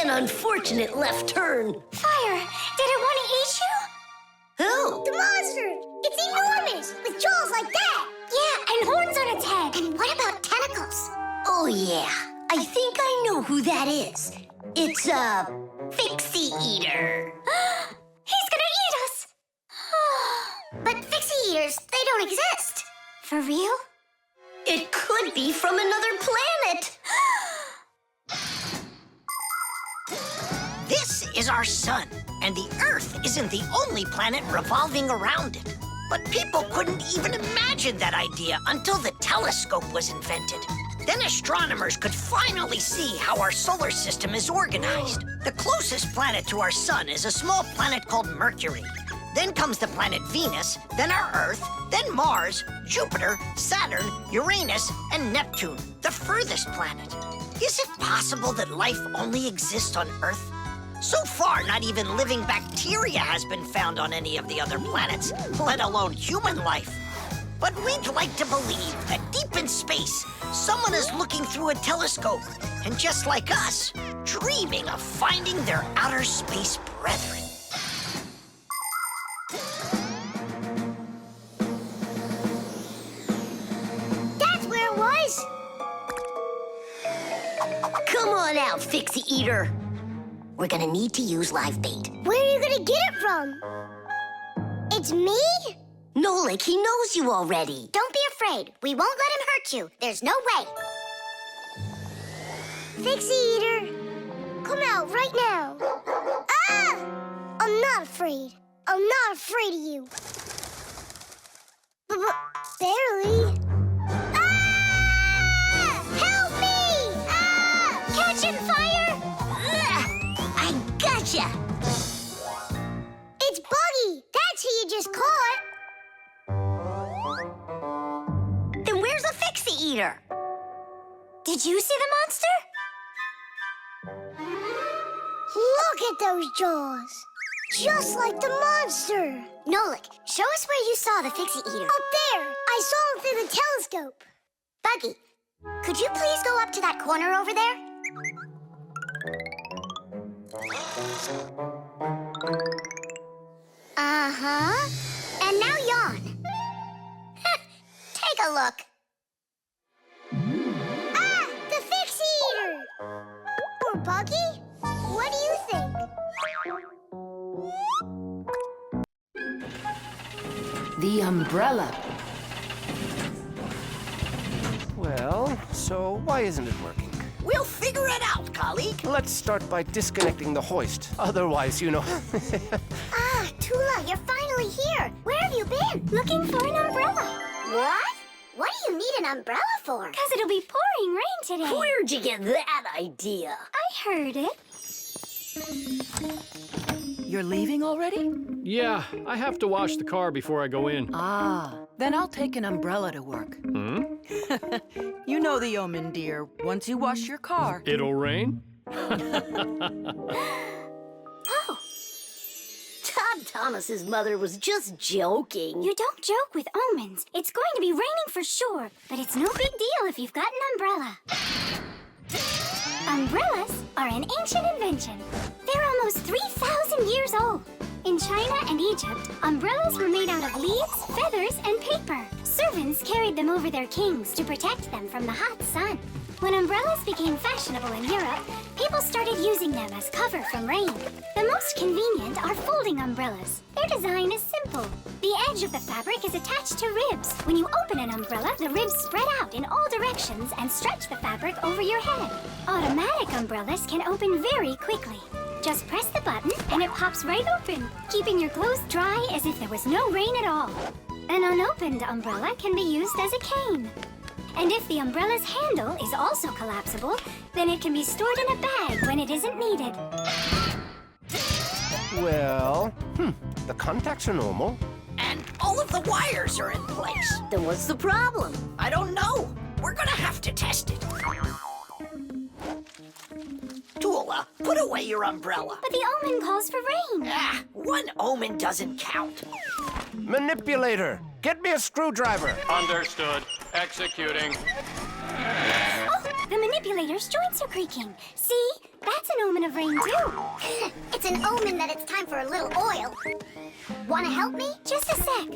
An unfortunate left turn. Fire! Did it want to eat you? Who? The monster. It's enormous, with jaws like that. Yeah, and horns on its head. And what about tentacles? Oh, yeah. I think I know who that is. It's a Fixie Eater. He's gonna eat us! But Fixie Eaters, they don't exist. For real? It could be from another planet. This is our sun, and the Earth isn't the only planet revolving around it. But people couldn't even imagine that idea until the telescope was invented. Then astronomers could finally see how our solar system is organized. The closest planet to our sun is a small planet called Mercury. Then comes the planet Venus, then our Earth, then Mars, Jupiter, Saturn, Uranus, and Neptune, the furthest planet. Is it possible that life only exists on Earth? So far, not even living bacteria has been found on any of the other planets, let alone human life. But we'd like to believe that deep in space, someone is looking through a telescope, and just like us, dreaming of finding their outer space brethren. That's where it was. Come on out, Fixie Eater. We're gonna need to use live bait. Where are you gonna get it from? It's me? Nolik, he knows you already. Don't be afraid. We won't let him hurt you. There's no way. Fixie Eater, come out right now. Ah! I'm not afraid. I'm not afraid of you. Barely. Ah! Help me! Ah! Catching fire! I gotcha! It's Buggy. That's who you just caught. Then where's the Fixie Eater? Did you see the monster? Look at those jaws. Just like the monster. Nolik, show us where you saw the Fixie Eater. Up there. I saw him through the telescope. Buggy, could you please go up to that corner over there? Uh-huh. And now yawn. Take a look. Ah! The Fixie Eater! Or Buggy? What do you think? The umbrella. Well, so why isn't it working? We'll figure it out, colleague. Let's start by disconnecting the hoist. Otherwise, you know... Ah, Tula, you're finally here. Where have you been? Looking for an umbrella. What? What do you need an umbrella for? Because it'll be pouring rain today. Where'd you get that idea? I heard it. You're leaving already? Yeah, I have to wash the car before I go in. Ah, then I'll take an umbrella to work. You know the omen, dear. Once you wash your car... It'll rain? Oh. Todd Thomas's mother was just joking. You don't joke with omens. It's going to be raining for sure, but it's no big deal if you've got an umbrella. Umbrellas are an ancient invention. They're almost 3,000 years old. In China and Egypt, umbrellas were made out of leaves, feathers, and paper. Servants carried them over their kings to protect them from the hot sun. When umbrellas became fashionable in Europe, people started using them as cover from rain. The most convenient are folding umbrellas. Their design is simple. The edge of the fabric is attached to ribs. When you open an umbrella, the ribs spread out in all directions and stretch the fabric over your head. Automatic umbrellas can open very quickly. Just press the button and it pops right open, keeping your clothes dry as if there was no rain at all. An unopened umbrella can be used as a cane. And if the umbrella's handle is also collapsible, then it can be stored in a bag when it isn't needed. Well, the contacts are normal. And all of the wires are in place. Then what's the problem? I don't know. We're gonna have to test it. Tula, put away your umbrella. But the omen calls for rain. Ah, one omen doesn't count. Manipulator, get me a screwdriver. Understood. Executing. Oh, the manipulator's joints are creaking. See? That's an omen of rain, too. It's an omen that it's time for a little oil. Wanna help me? Just a sec.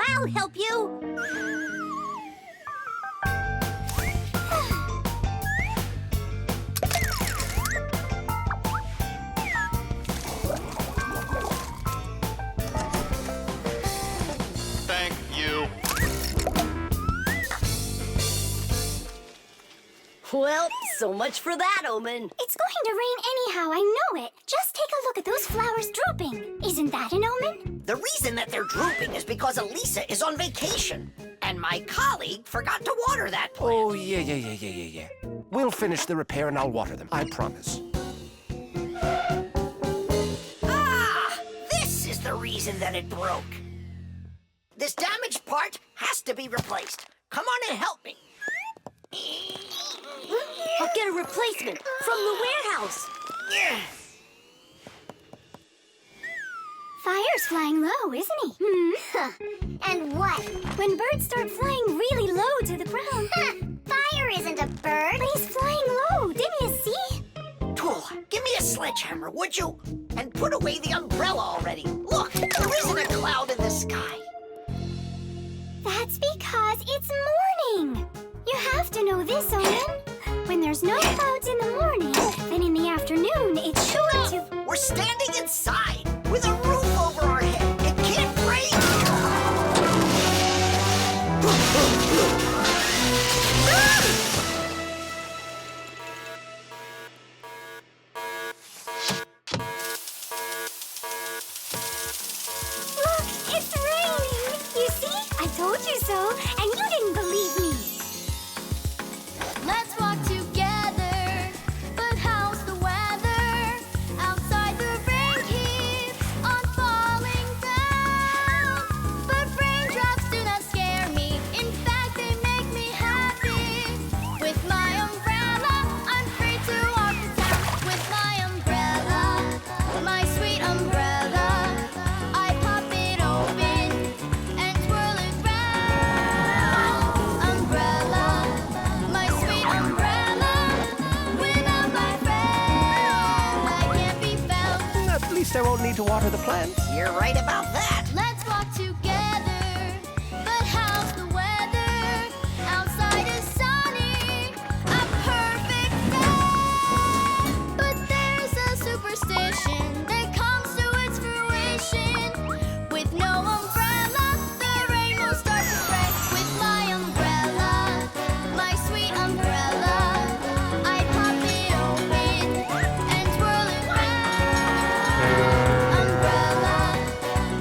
I'll help you. Thank you. Well, so much for that omen. It's going to rain anyhow, I know it. Just take a look at those flowers drooping. Isn't that an omen? The reason that they're drooping is because Elisa is on vacation. And my colleague forgot to water that plant. Oh, yeah. We'll finish the repair and I'll water them, I promise. Ah! This is the reason that it broke. This damaged part has to be replaced. Come on and help me. I'll get a replacement from the warehouse. Yeah. Fire's flying low, isn't he? And what? When birds start flying really low to the ground. Fire isn't a bird. But he's flying low, didn't you see? Tula, give me a sledgehammer, would you? And put away the umbrella already. Look, there isn't a cloud in the sky. That's because it's morning. You have to know this, Owen. When there's no clouds in the morning, then in the afternoon, it's sure to... We're standing inside with a roof over our head. It can't rain. Look, it's raining. You see? I told you so, and you didn't believe me. Let's walk together, but how's the weather? Outside the rain keeps on falling down. But raindrops do not scare me, in fact they make me happy. With my umbrella, I'm free to walk the town. With my umbrella, my sweet umbrella, I pop it open and twirl it round. Umbrella, my sweet umbrella, without my friend, I can't be found. At least I won't need to water the plants. You're right about that. Let's walk together, but how's the weather? Outside is sunny, a perfect day. But there's a superstition that comes to its fruition. With no umbrella, the rain will start to spray. With my umbrella, my sweet umbrella, I pop it open and twirl it round. Umbrella,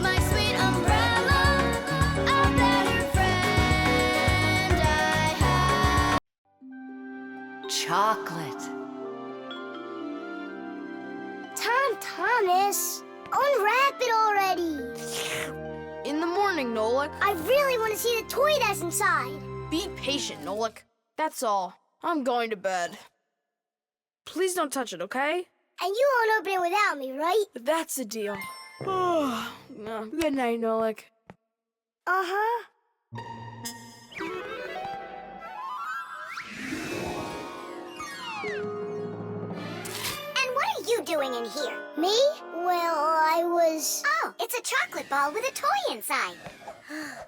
my sweet umbrella, a better friend I have. Chocolate. Thomas, unwrap it already. In the morning, Nolik. I really want to see the toy that's inside. Be patient, Nolik. That's all. I'm going to bed. Please don't touch it, okay? And you won't open it without me, right? That's the deal. Good night, Nolik. Uh-huh. And what are you doing in here? Me? Well, I was... Oh, it's a chocolate ball with a toy inside.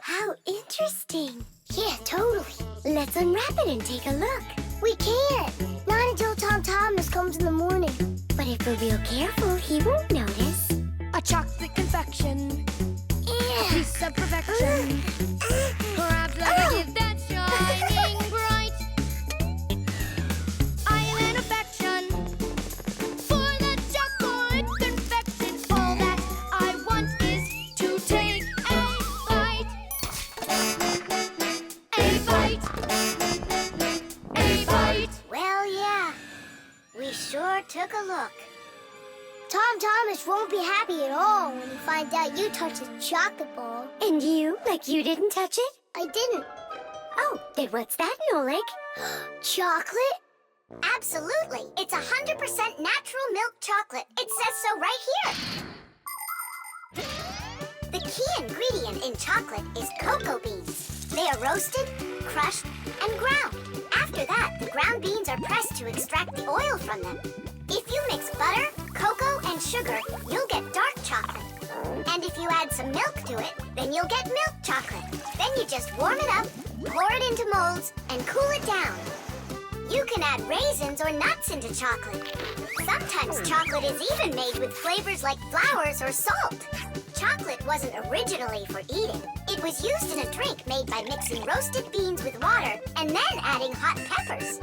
How interesting. Yeah, totally. Let's unwrap it and take a look. We can't. Not until Tom Thomas comes in the morning. But if we're real careful, he won't notice. A chocolate confection, Yeah. a piece of perfection. Perhaps like a gift that's shining bright. I am an affection for the chocolate confection. All that I want is to take a bite. took a look. Tom Thomas won't be happy at all when he finds out you touched his chocolate ball. And you? Like you didn't touch it? I didn't. Oh, then what's that, Nolik? Chocolate? Absolutely. It's 100% natural milk chocolate. It says so right here. The key ingredient in chocolate is cocoa beans. They are roasted, crushed, and ground. After that, the ground beans are pressed to extract the oil from them. If you mix butter, cocoa, and sugar, you'll get dark chocolate. And if you add some milk to it, then you'll get milk chocolate. Then you just warm it up, pour it into molds, and cool it down. You can add raisins or nuts into chocolate. Sometimes chocolate is even made with flavors like flowers or salt. Chocolate wasn't originally for eating. It was used in a drink made by mixing roasted beans with water and then adding hot peppers.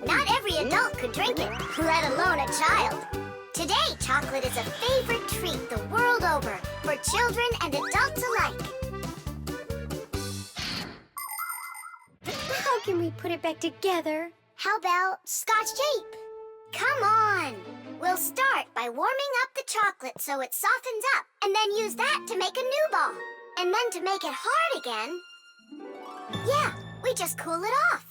Not every adult could drink it, let alone a child. Today, chocolate is a favorite treat the world over for children and adults alike. How can we put it back together? How about Scotch tape? Come on! We'll start by warming up the chocolate so it softens up, and then use that to make a new ball. And then to make it hard again... Yeah, we just cool it off.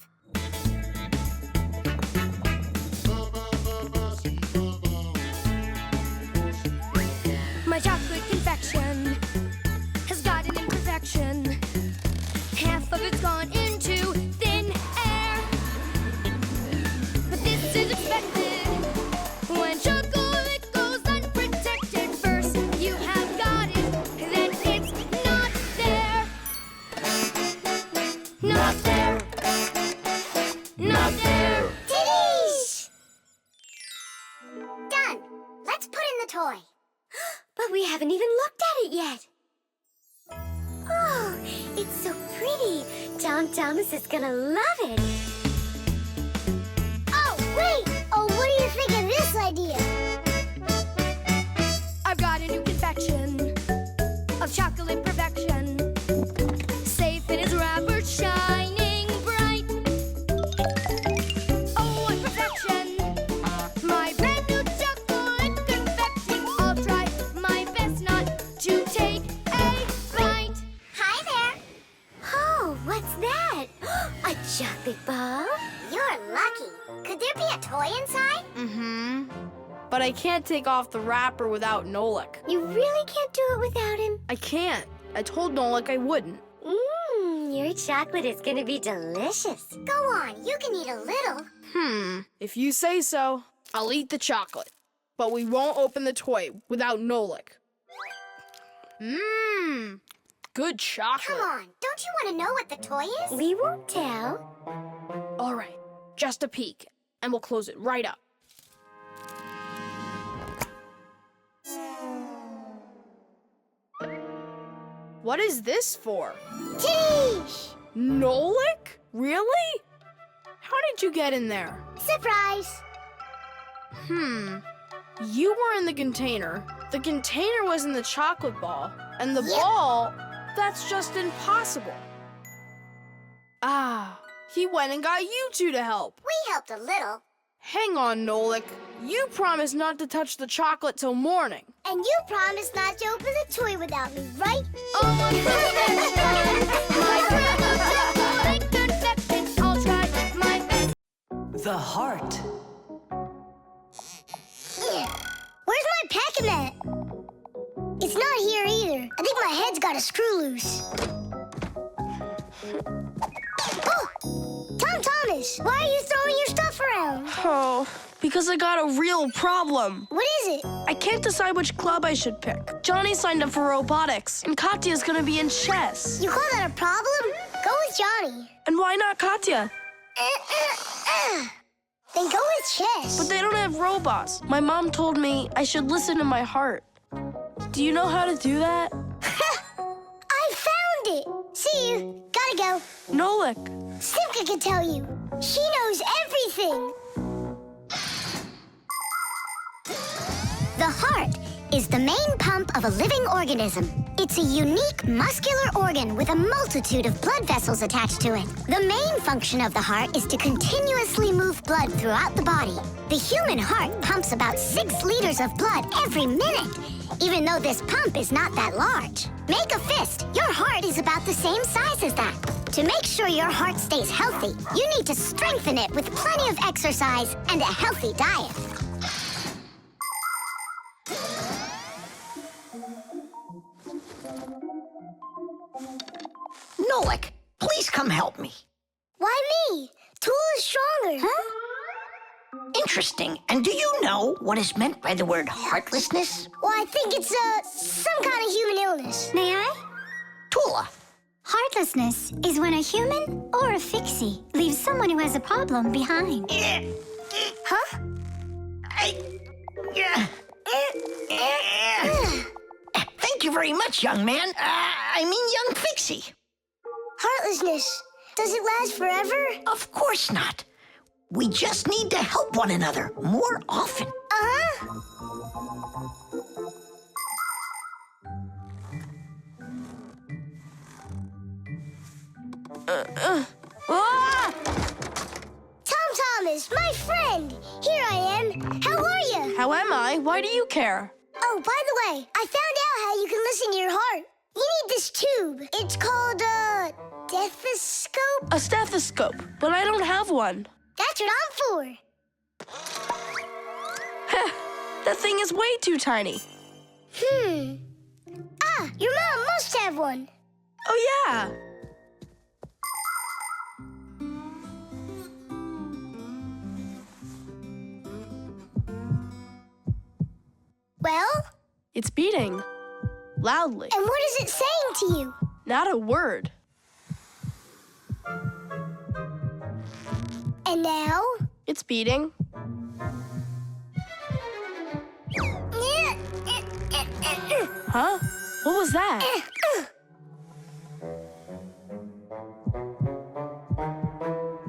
My chocolate confection has got an imperfection. Half of it's gone into thin air. But this is expected when chocolate goes unprotected. First you have got it, then it's not there. Not there. Not there. Titties! Done. Let's put in the toy. But we haven't even looked at it yet. Oh, it's so pretty. Tom Thomas is gonna love it. Oh, wait! Oh, what do you think of this idea? I've got a new confection of chocolate perfection. Safe in its wrapper, shining bright. Oh, what perfection! My brand new chocolate confection. I'll try my best not to take a bite. Hi there. Oh, what's that? A chocolate ball? You're lucky. Could there be a toy inside? Mm-hmm. But I can't take off the wrapper without Nolik. You really can't do it without him? I can't. I told Nolik I wouldn't. Your chocolate is gonna be delicious. Go on, you can eat a little. If you say so, I'll eat the chocolate. But we won't open the toy without Nolik. Good chocolate. Come on, don't you want to know what the toy is? We won't tell. All right, just a peek, and we'll close it right up. What is this for? Titties! Nolik? Really? How did you get in there? Surprise! You were in the container. The container was in the chocolate ball. And the Yep. ball, that's just impossible. Ah, he went and got you two to help. We helped a little. Hang on, Nolik. You promised not to touch the chocolate till morning. And you promised not to open the toy without me, right? Oh, my perfection. My brand new chocolate confection. I'll try my best. The heart. Where's my packing mat? It's not here either. I think my head's got a screw loose. Oh! Tom Thomas, why are you throwing your stuff around? Oh, because I got a real problem. What is it? I can't decide which club I should pick. Johnny signed up for robotics, and Katya's gonna be in chess. You call that a problem? Go with Johnny. And why not Katya? Then go with chess. But they don't have robots. My mom told me I should listen to my heart. Do you know how to do that? I found it. See you. Gotta go. Nolik. Simka can tell you. She knows everything. The heart is the main pump of a living organism. It's a unique muscular organ with a multitude of blood vessels attached to it. The main function of the heart is to continuously move blood throughout the body. The human heart pumps about 6 liters of blood every minute, even though this pump is not that large. Make a fist. Your heart is about the same size as that. To make sure your heart stays healthy, you need to strengthen it with plenty of exercise and a healthy diet. Nolik, please come help me. Why me? Tool is stronger. Huh? Interesting. And do you know what is meant by the word heartlessness? Well, I think it's some kind of human illness. May I? Tula. Heartlessness is when a human or a fixie leaves someone who has a problem behind. Huh? Thank you very much, young man. Young fixie. Heartlessness. Does it last forever? Of course not. We just need to help one another more often. Uh-huh. Tom Thomas, my friend. Here I am. How are you? How am I? Why do you care? Oh, by the way, I found out how you can listen to your heart. You need this tube. It's called a stethoscope. A stethoscope, but I don't have one. That's what I'm for. That thing is way too tiny. Your mom must have one. Oh, yeah. Well? It's beating. Loudly. And what is it saying to you? Not a word. And now? It's beating. Huh? What was that?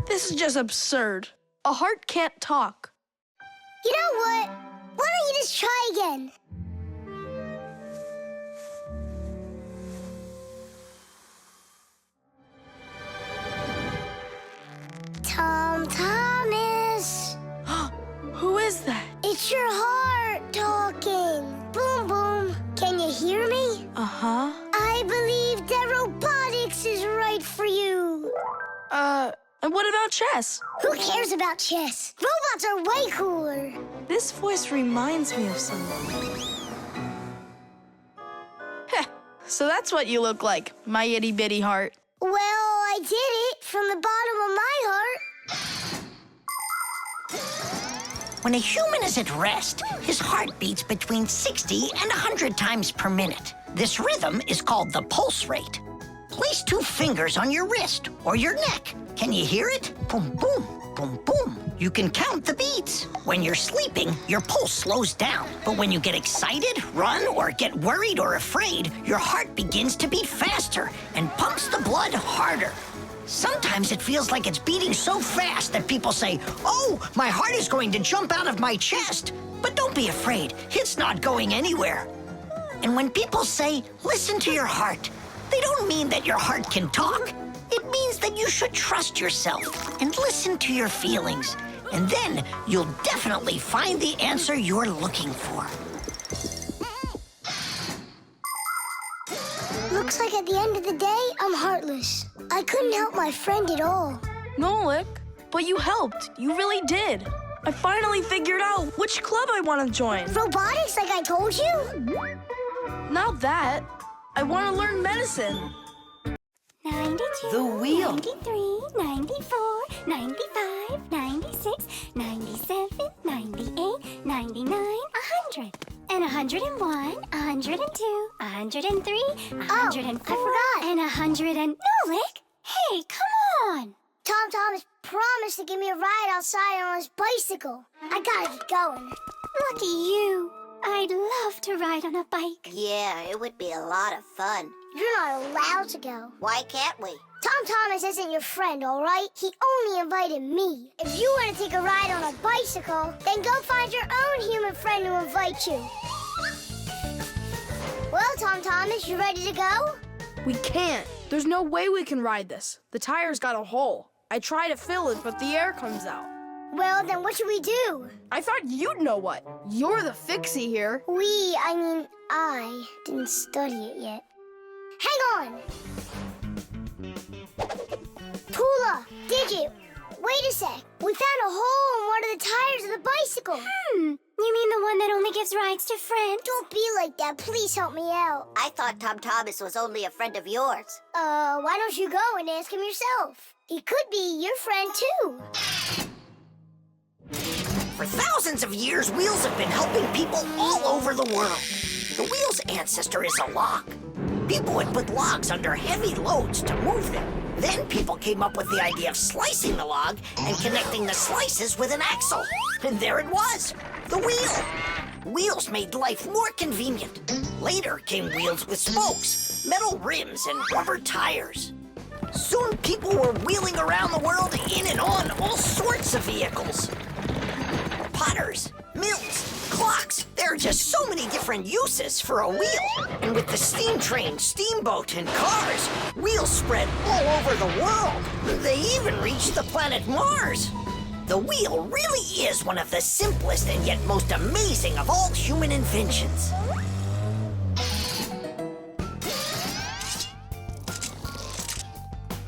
This is just absurd. A heart can't talk. You know what? Why don't you just try again? Tom Thomas. Who is that? It's your heart talking. Boom, boom. Can you hear me? Uh-huh. I believe that robotics is right for you. And what about chess? Who cares about chess? Robots are way cooler. This voice reminds me of someone. Heh, so that's what you look like, my itty-bitty heart. Well, I did it from the bottom of my heart. When a human is at rest, his heart beats between 60 and 100 times per minute. This rhythm is called the pulse rate. Place 2 fingers on your wrist or your neck. Can you hear it? Boom, boom, boom, boom. You can count the beats. When you're sleeping, your pulse slows down. But when you get excited, run, or get worried or afraid, your heart begins to beat faster and pumps the blood harder. Sometimes it feels like it's beating so fast that people say, "Oh, my heart is going to jump out of my chest." But don't be afraid, it's not going anywhere. And when people say, "Listen to your heart," they don't mean that your heart can talk. It means that you should trust yourself and listen to your feelings. And then you'll definitely find the answer you're looking for. Looks like at the end of the day, I'm heartless. I couldn't help my friend at all. Nolik, but you helped. You really did. I finally figured out which club I want to join. Robotics, like I told you? Not that. I want to learn medicine. 92, The wheel. 93, 94, 95, 96, 97, 98, 99, 100. And 101, 102, 103, 104, I forgot. and 100 and... Nolik! Hey, come on! Tom Thomas promised to give me a ride outside on his bicycle. I gotta get going. Lucky you. I'd love to ride on a bike. Yeah, it would be a lot of fun. You're not allowed to go. Why can't we? Tom Thomas isn't your friend, all right? He only invited me. If you want to take a ride on a bicycle, then go find your own human friend to invite you. Tom Thomas, you ready to go? We can't. There's no way we can ride this. The tire's got a hole. I try to fill it, but the air comes out. Well, then what should we do? I thought you'd know what. You're the fixie here. I didn't study it yet. Hang on! Tula, Digit, wait a sec. We found a hole in one of the tires of the bicycle. You mean the one that only gives rides to friends? Don't be like that. Please help me out. I thought Tom Thomas was only a friend of yours. Why don't you go and ask him yourself? He could be your friend, too. For thousands of years, wheels have been helping people all over the world. The wheel's ancestor is a log. People would put logs under heavy loads to move them. Then people came up with the idea of slicing the log and connecting the slices with an axle. And there it was, the wheel. Wheels made life more convenient. Later came wheels with spokes, metal rims, and rubber tires. Soon people were wheeling around the world in and on all sorts of vehicles. Potters, mills, clocks. There are just so many different uses for a wheel. And with the steam train, steamboat, and cars, wheels spread all over the world. They even reached the planet Mars. The wheel really is one of the simplest and yet most amazing of all human inventions.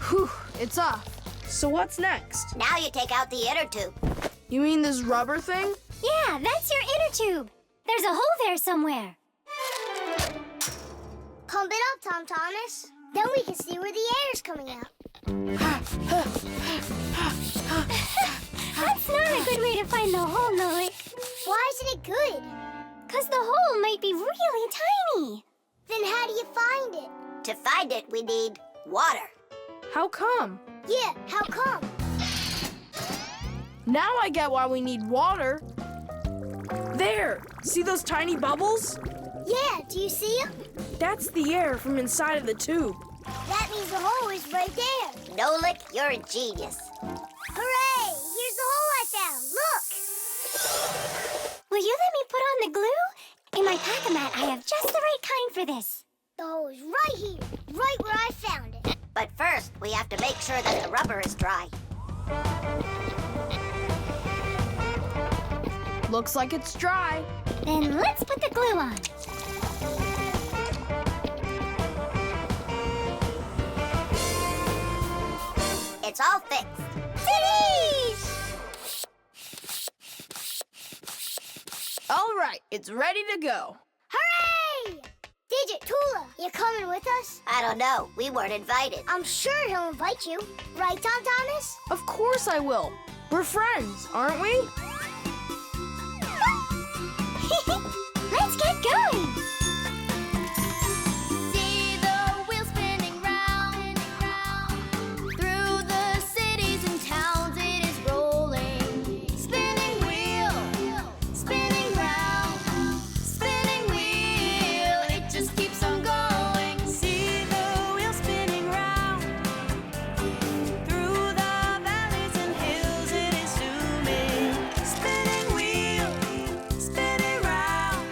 Whew, it's off. So what's next? Now you take out the inner tube. You mean this rubber thing? Yeah, that's your inner tube. There's a hole there somewhere. Pump it up, Tom Thomas. Then we can see where the air's coming out. That's not a good way to find the hole, Nolik. Why isn't it good? 'Cause the hole might be really tiny. Then how do you find it? To find it, we need water. How come? Yeah, how come? Now I get why we need water. There! See those tiny bubbles? Yeah, do you see them? That's the air from inside of the tube. That means the hole is right there. Nolik, you're a genius. Hooray! Here's the hole I found. Look! Will you let me put on the glue? In my pack-a-mat, I have just the right kind for this. The hole is right here, right where I found it. But first, we have to make sure that the rubber is dry. Looks like it's dry. Then let's put the glue on. It's all fixed. All right, it's ready to go. Hooray! Digit, Tula, you coming with us? I don't know. We weren't invited. I'm sure he'll invite you. Right, Tom Thomas? Of course I will. We're friends, aren't we? Let's get going. See the wheel spinning round. Through the cities and towns it is rolling. Spinning wheel, spinning round. Spinning wheel, it just keeps on going. See the wheel spinning round. Through the valleys and hills it is zooming. Spinning wheel, spinning round.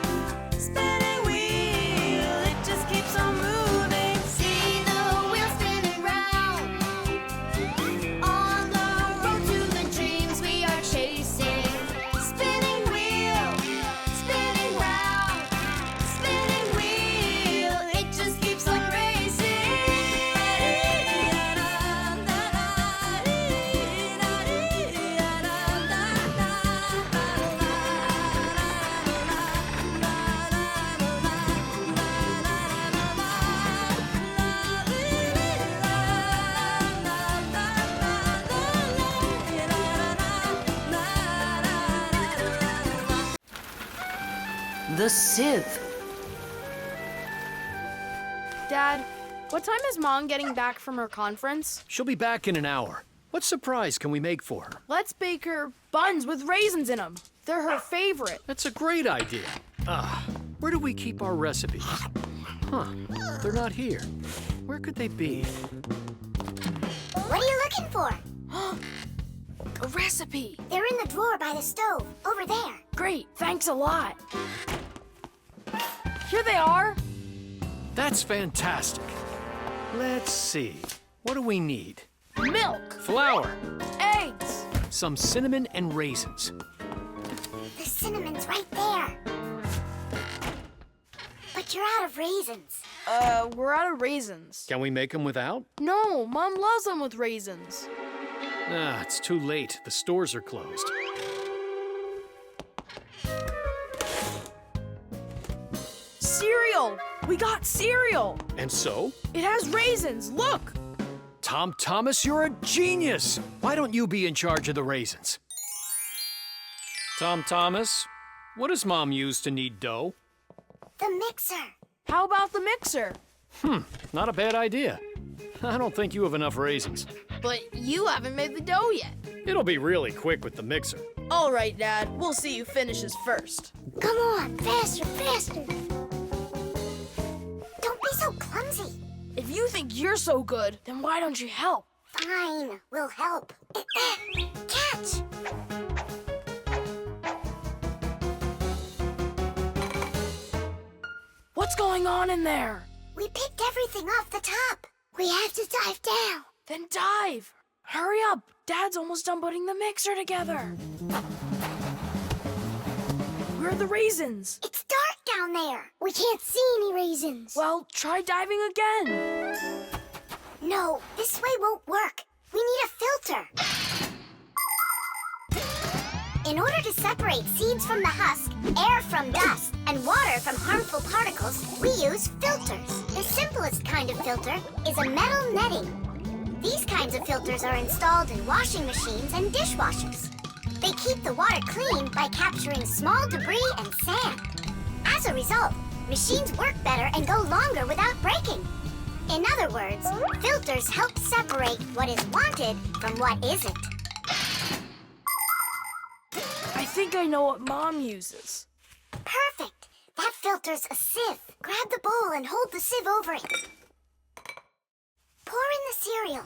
Spinning wheel, it just keeps on moving. See the wheel spinning round. On the road to the dreams we are chasing. Spinning wheel, spinning round. Spinning wheel, it just keeps on racing. The Sieve. Dad, what time is Mom getting back from her conference? She'll be back in an hour. What surprise can we make for her? Let's bake her buns with raisins in them. They're her favorite. That's a great idea. Where do we keep our recipes? Huh, they're not here. Where could they be? What are you looking for? A recipe. They're in the drawer by the stove, over there. Great, thanks a lot. Here they are. That's fantastic. Let's see. What do we need? Milk, Flour, eggs. some cinnamon and raisins. The cinnamon's right there. But you're out of raisins. We're out of raisins. Can we make them without? No, Mom loves them with raisins. Ah, it's too late. The stores are closed. Cereal! We got cereal! And so? It has raisins, look! Tom Thomas, you're a genius! Why don't you be in charge of the raisins? Tom Thomas, what does Mom use to knead dough? The mixer. How about the mixer? Not a bad idea. I don't think you have enough raisins. But you haven't made the dough yet. It'll be really quick with the mixer. All right, Dad. We'll see who finishes first. Come on, faster, faster. Don't be so clumsy. If you think you're so good, then why don't you help? Fine, we'll help. Catch! What's going on in there? We picked everything off the top. We have to dive down. Then dive. Hurry up. Dad's almost done putting the mixer together. Where are the raisins? It's dark down there. We can't see any raisins. Well, try diving again. No, this way won't work. We need a filter. In order to separate seeds from the husk, air from dust, and water from harmful particles, we use filters. The simplest kind of filter is a metal netting. These kinds of filters are installed in washing machines and dishwashers. They keep the water clean by capturing small debris and sand. As a result, machines work better and go longer without breaking. In other words, filters help separate what is wanted from what isn't. I think I know what Mom uses. Perfect. That filter's a sieve. Grab the bowl and hold the sieve over it. Pour in the cereal.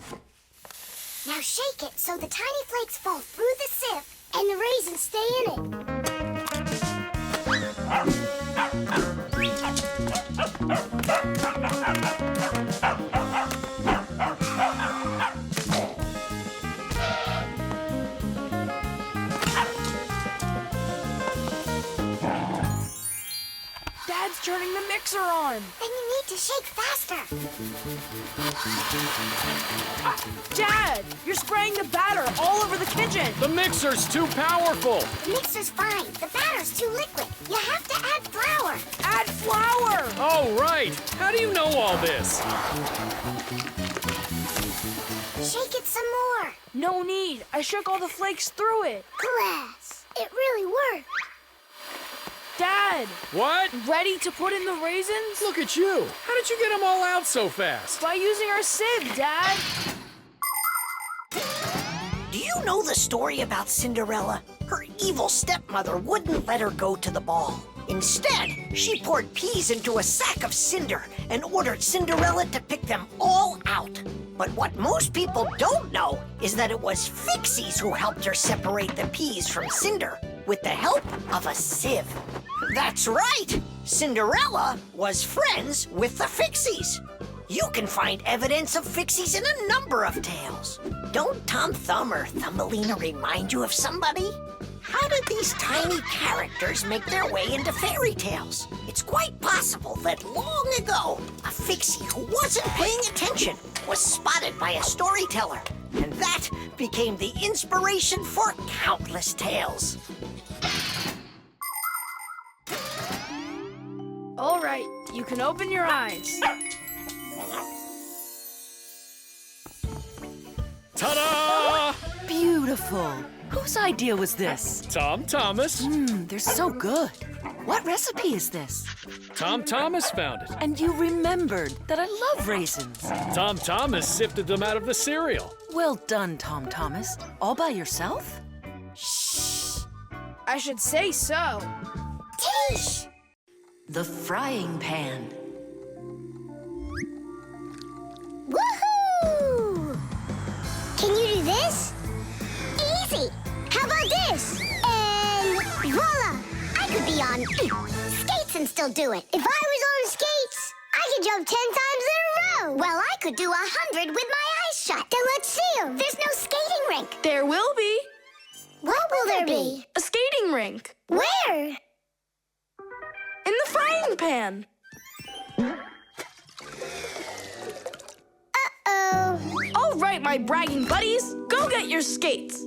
Now shake it so the tiny flakes fall through the sieve and the raisins stay in Dad's turning the mixer on. Then you need to shake faster. Dad, you're spraying the batter all over the kitchen. The mixer's too powerful. The mixer's fine. The batter's too liquid. You have to add flour. Add flour. Oh, right. How do you know all this? Shake it some more. No need. I shook all the flakes through it. Class. It really worked. Dad! What? Ready to put in the raisins? Look at you. How did you get them all out so fast? By using our sieve, Dad. Do you know the story about Cinderella? Her evil stepmother wouldn't let her go to the ball. Instead, she poured peas into a sack of cinder and ordered Cinderella to pick them all out. But what most people don't know is that it was Fixies who helped her separate the peas from cinder with the help of a sieve. That's right! Cinderella was friends with the Fixies. You can find evidence of Fixies in a number of tales. Don't Tom Thumb or Thumbelina remind you of somebody? How did these tiny characters make their way into fairy tales? It's quite possible that long ago, a Fixie who wasn't paying attention was spotted by a storyteller, and that became the inspiration for countless tales. All right, you can open your eyes. Ta-da! Beautiful. Whose idea was this? Tom Thomas. They're so good. What recipe is this? Tom Thomas found it. And you remembered that I love raisins. Tom Thomas sifted them out of the cereal. Well done, Tom Thomas. All by yourself? Shh. I should say so. Tish! The frying pan. Woohoo! Can you do this? Easy! How about this? And voila! I could be on skates and still do it. If I was on skates, I can jump 10 times in a row. Well, I could do 100 with my eyes shut. Then let's see 'em. There's no skating rink. There will be. What will there be? A skating rink. Where? In the frying pan. Uh-oh. All right, my bragging buddies, go get your skates.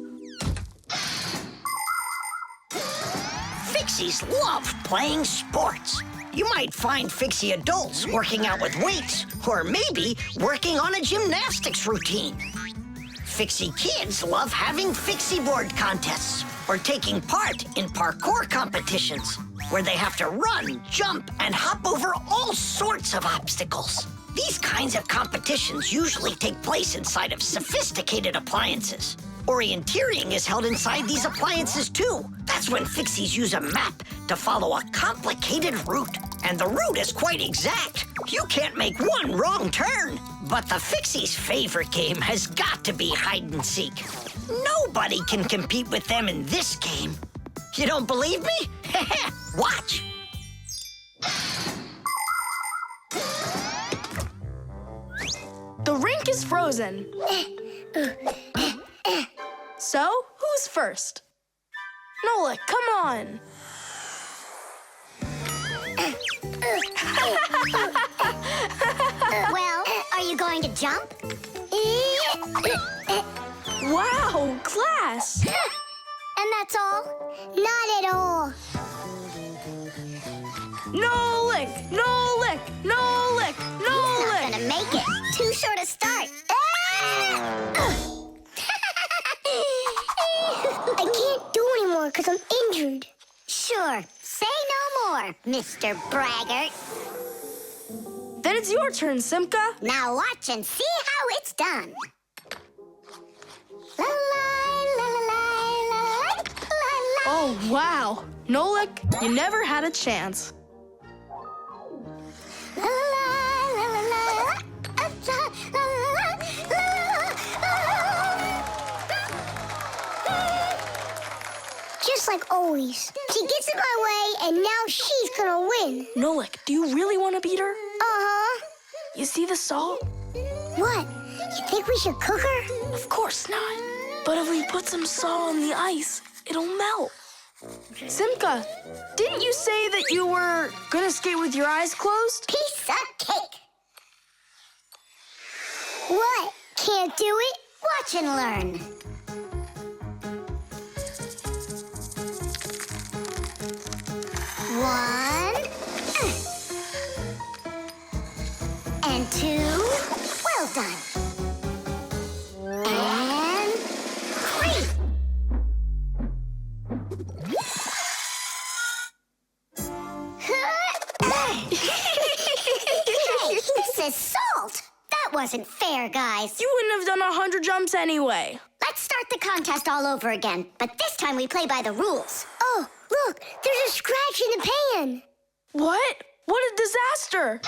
Fixies love playing sports. You might find Fixie adults working out with weights, or maybe working on a gymnastics routine. Fixie kids love having Fixie board contests, or taking part in parkour competitions, where they have to run, jump, and hop over all sorts of obstacles. These kinds of competitions usually take place inside of sophisticated appliances. Orienteering is held inside these appliances, too. That's when Fixies use a map to follow a complicated route. And the route is quite exact. You can't make one wrong turn. But the Fixies' favorite game has got to be hide and seek. Nobody can compete with them in this game. You don't believe me? Watch. The rink is frozen. So, who's first? Nola, come on. Well, are you going to jump? Wow, class! And that's all? Not at all. No lick, no lick, no lick, no He's lick. not gonna make it. Too short a start. I can't do anymore because I'm injured. Sure. Say no more, Mr. Braggart. Then it's your turn, Simka. Now watch and see how it's done. La la la la la la la la. Oh, wow. Nolik, you never had a chance. La la la la la la. Just like always. She gets in my way, and now she's gonna win. Nolik, do you really want to beat her? Uh-huh. You see the salt? What? You think we should cook her? Of course not. But if we put some salt on the ice, it'll melt. Simka, didn't you say that you were gonna skate with your eyes closed? Piece of cake. What? Can't do it? Watch and learn. One. And two. Well done. And three. Hey, this is salt. That wasn't fair, guys. You wouldn't have done 100 jumps anyway. Let's start the contest all over again, but this time we play by the rules. Oh, look, there's a scratch in the pan. What? What a disaster!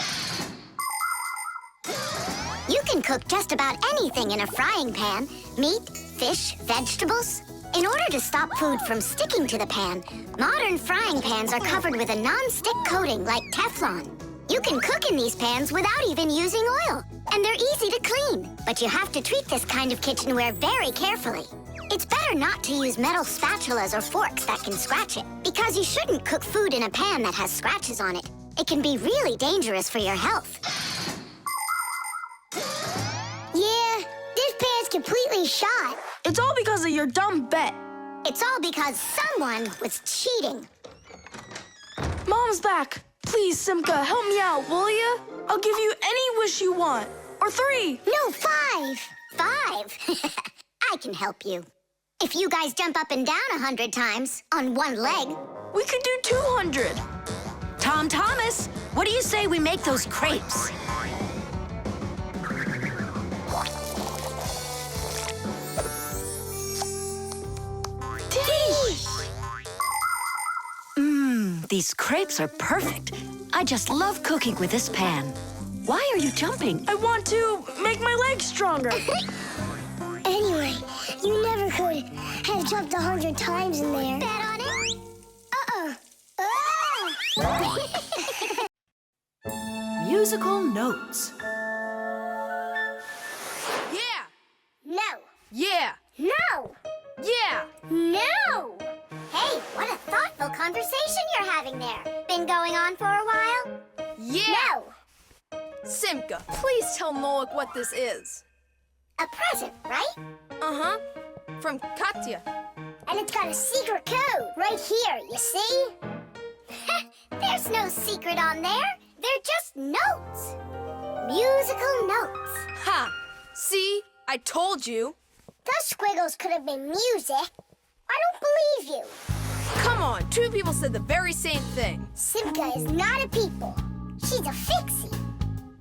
You can cook just about anything in a frying pan. Meat, fish, vegetables. In order to stop food from sticking to the pan, modern frying pans are covered with a non-stick coating like Teflon. You can cook in these pans without even using oil, and they're easy to clean. But you have to treat this kind of kitchenware very carefully. It's better not to use metal spatulas or forks that can scratch it, because you shouldn't cook food in a pan that has scratches on it. It can be really dangerous for your health. Yeah, this pan's completely shot. It's all because of your dumb bet. It's all because someone was cheating. Mom's back. Please, Simka, help me out, will you? I'll give you any wish you want. Or 3. No, 5. 5? I can help you. If you guys jump up and down 100 times on one leg, we could do 200. Tom Thomas, what do you say we make those crepes? These crepes are perfect. I just love cooking with this pan. Why are you jumping? I want to make my legs stronger. Anyway, you never could have jumped 100 times in there. Bet on it? Musical notes. Yeah! No. Yeah! No. Yeah! No. Hey, what a thoughtful conversation you're having there. Been going on for a while? Yeah! No. Simka, please tell Nolik what this is. A present, right? Uh-huh. From Katya. And it's got a secret code right here, you see? There's no secret on there. They're just notes. Musical notes. Ha! See? I told you. Those squiggles could have been music. I don't believe you. Come on, two people said the very same thing. Simka is not a people. She's a Fixie.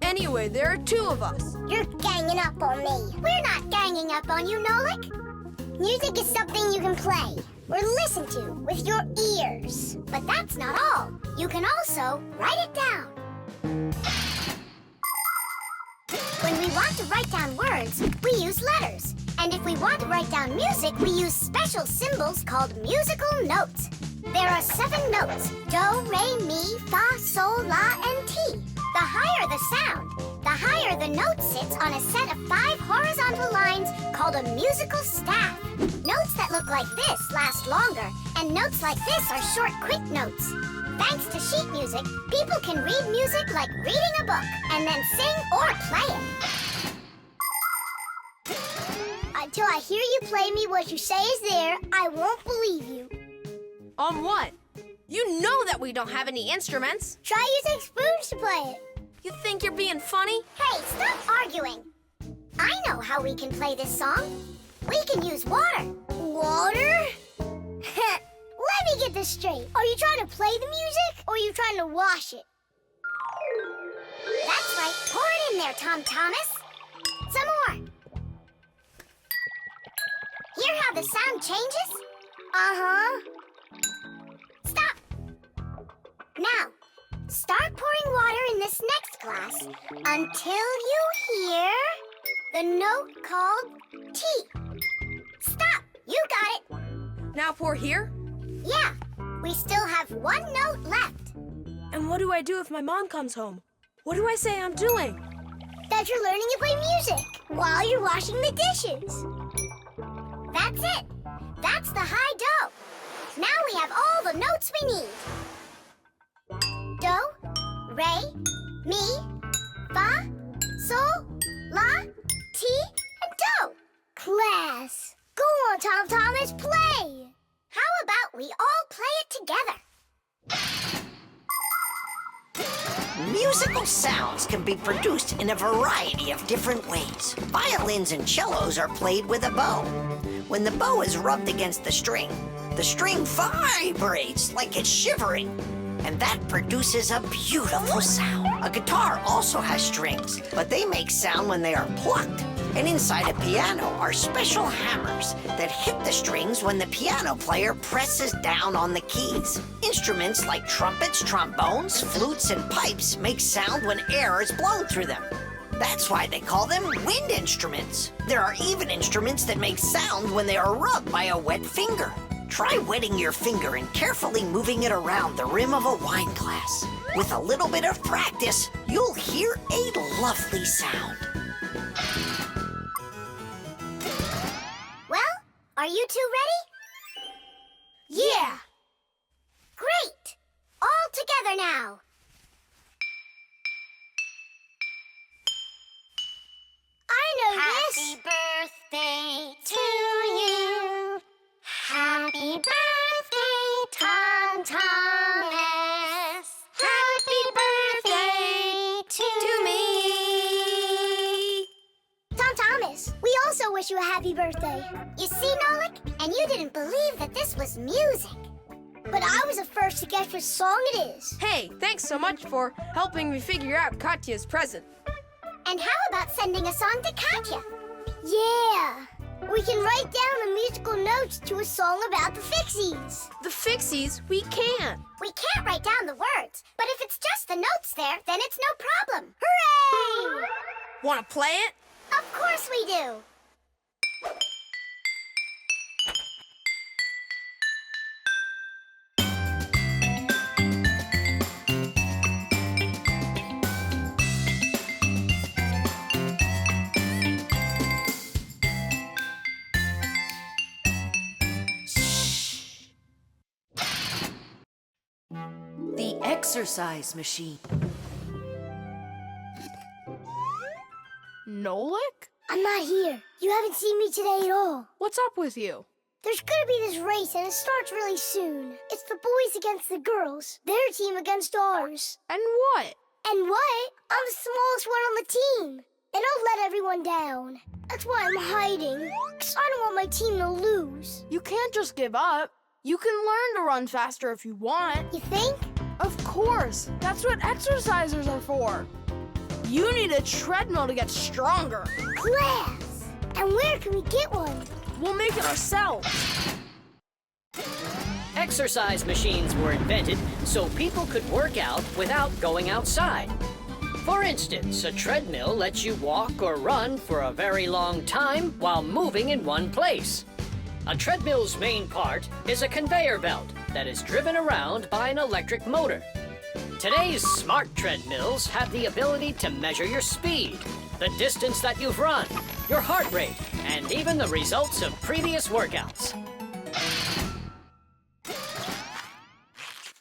Anyway, there are two of us. You're ganging up on me. We're not ganging up on you, Nolik. Music is something you can play or listen to with your ears. But that's not all. You can also write it down. When we want to write down words, we use letters. And if we want to write down music, we use special symbols called musical notes. There are 7 notes: do, re, mi, fa, sol, la, and ti. The higher the sound, the higher the note sits on a set of 5 horizontal lines called a musical staff. Notes that look like this last longer, and notes like this are short, quick notes. Thanks to sheet music, people can read music like reading a book, and then sing or play it. Until I hear you play me what you say is there, I won't believe you. On what? You know that we don't have any instruments. Try using spoons to play it. You think you're being funny? Hey, stop arguing. I know how we can play this song. We can use water. Water? Let me get this straight. Are you trying to play the music, or are you trying to wash it? That's right. Pour it in there, Tom Thomas. Some more. Hear how the sound changes? Uh-huh. Stop. Now, start pouring water in this next glass until you hear the note called T. Stop. You got it. Now pour here? Yeah. We still have 1 note left. And what do I do if my mom comes home? What do I say I'm doing? That you're learning to play music while you're washing the dishes. That's it. That's the high do. Now we have all the notes we need. Do, re, mi, fa, sol, la, ti, and do. Class. Go on, Tom Thomas, play. How about we all play it together? Musical sounds can be produced in a variety of different ways. Violins and cellos are played with a bow. When the bow is rubbed against the string vibrates like it's shivering, and that produces a beautiful sound. A guitar also has strings, but they make sound when they are plucked. And inside a piano are special hammers that hit the strings when the piano player presses down on the keys. Instruments like trumpets, trombones, flutes, and pipes make sound when air is blown through them. That's why they call them wind instruments. There are even instruments that make sound when they are rubbed by a wet finger. Try wetting your finger and carefully moving it around the rim of a wine glass. With a little bit of practice, you'll hear a lovely sound. Well, are you two ready? Yeah! Great! All together now. I know this. Happy birthday to you. Happy birthday, Tom Thomas. Happy birthday to me. Tom Thomas, we also wish you a happy birthday. You see, Nolik? And you didn't believe that this was music. But I was the first to guess which song it is. Hey, thanks so much for helping me figure out Katya's present. And how about sending a song to Katya? Yeah. We can write down the musical notes to a song about the Fixies. The Fixies? We can't. We can't write down the words, but if it's just the notes there, then it's no problem. Hooray! Want to play it? Of course we do. exercise machine. Nolik? I'm not here. You haven't seen me today at all. What's up with you? There's gonna be this race, and it starts really soon. It's the boys against the girls. Their team against ours. And what? And what? I'm the smallest one on the team. And I'll let everyone down. That's why I'm hiding. 'Cause I don't want my team to lose. You can't just give up. You can learn to run faster if you want. You think? Of course. That's what exercisers are for. You need a treadmill to get stronger. Class! And where can we get one? We'll make it ourselves. Exercise machines were invented so people could work out without going outside. For instance, a treadmill lets you walk or run for a very long time while moving in one place. A treadmill's main part is a conveyor belt that is driven around by an electric motor. Today's smart treadmills have the ability to measure your speed, the distance that you've run, your heart rate, and even the results of previous workouts.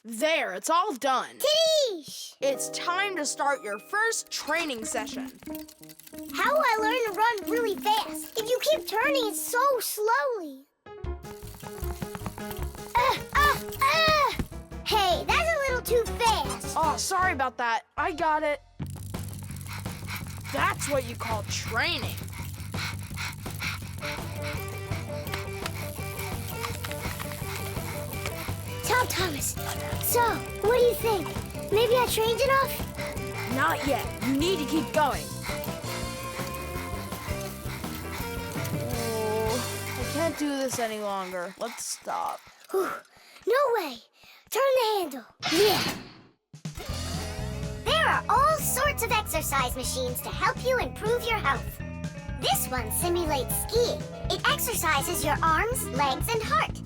There, it's all done. Tish! It's time to start your first training session. How will I learn to run really fast if you keep turning it so slowly? Hey, that's a little too fast. Oh, sorry about that. I got it. That's what you call training. Tom Thomas, so, what do you think? Maybe I trained enough? Not yet. You need to keep going. Oh, I can't do this any longer. Let's stop. Whew. No way. Turn the handle. Yeah. There are all sorts of exercise machines to help you improve your health. This one simulates skiing. It exercises your arms, legs, and heart.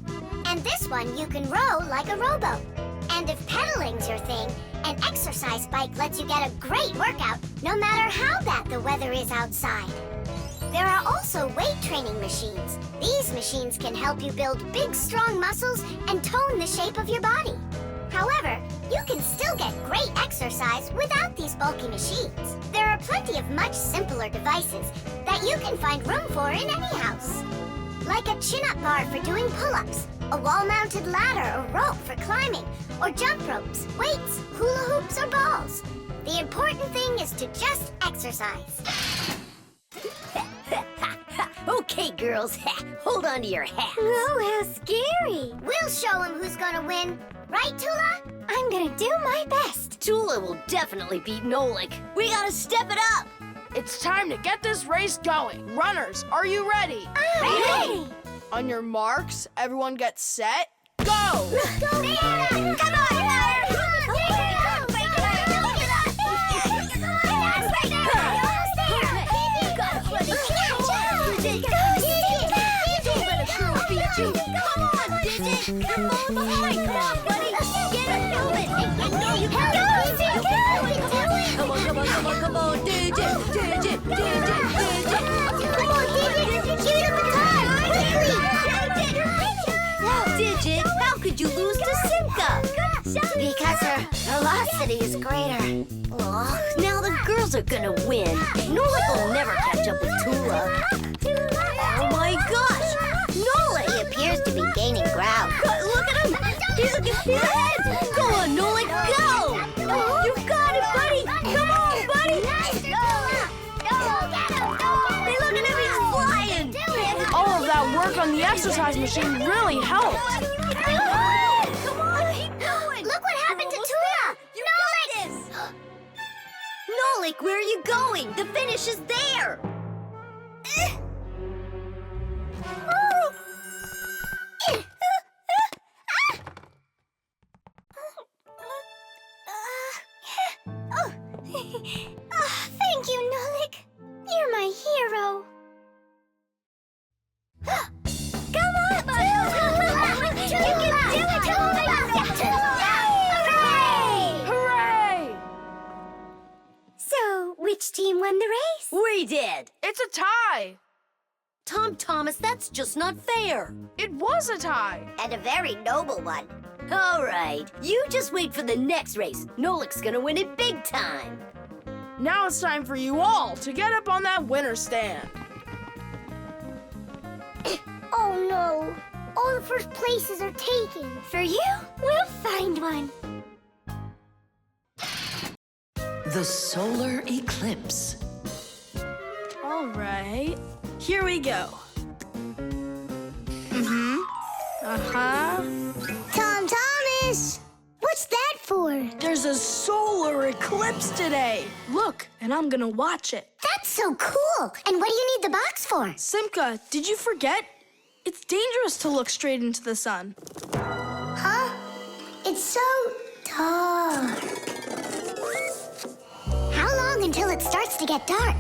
And this one you can row like a rowboat. And if pedaling's your thing, an exercise bike lets you get a great workout no matter how bad the weather is outside. There are also weight training machines. These machines can help you build big, strong muscles and tone the shape of your body. However, you can still get great exercise without these bulky machines. There are plenty of much simpler devices that you can find room for in any house. Like a chin-up bar for doing pull-ups, a wall-mounted ladder or rope for climbing, or jump ropes, weights, hula hoops, or balls. The important thing is to just exercise. Okay, girls, hold on to your hats. Oh, how scary. We'll show him who's gonna win. Right, Tula? I'm gonna do my best. Tula will definitely beat Nolik. We gotta step it up. It's time to get this race going. Runners, are you ready? I'm ready. On your marks, everyone get set, go! Go, Nana! Come on, Nana! Come on, buddy. Get it moving. Come on, DJ. Come on, Digit. Shoot him the time. Quickly. Digit, how could you lose to Simca? Because her velocity is greater. Oh, now the girls are gonna win. Nolik will never catch up with Tula. Oh my gosh! Nolik! He appears to be gaining ground. Look at him! He's ahead! Go on, Nolik, go! You got it, buddy! Come on, buddy! Hey, look at him, he's flying! All of that work on the exercise machine really helped. Come on, keep going! Look what happened to Tula! Nolik! Nolik, where are you going? The finish is there! Thank you, Nolik. You're my hero. Come on, Tula! You can do it, Tula! Hooray! Hooray! So, which team won the race? We did! It's a tie. Tom Thomas, that's just not fair. It was a tie. And a very noble one. All right, you just wait for the next race. Nolik's gonna win it big time. Now it's time for you all to get up on that winner stand. Oh no! All the first places are taken. For you, we'll find one. The Solar Eclipse. All right, here we go. Tom Thomas! What's that for? There's a solar eclipse today. Look, and I'm gonna watch it. That's so cool! And what do you need the box for? Simka, did you forget? It's dangerous to look straight into the sun. Huh? It's so dark. How long until it starts to get dark?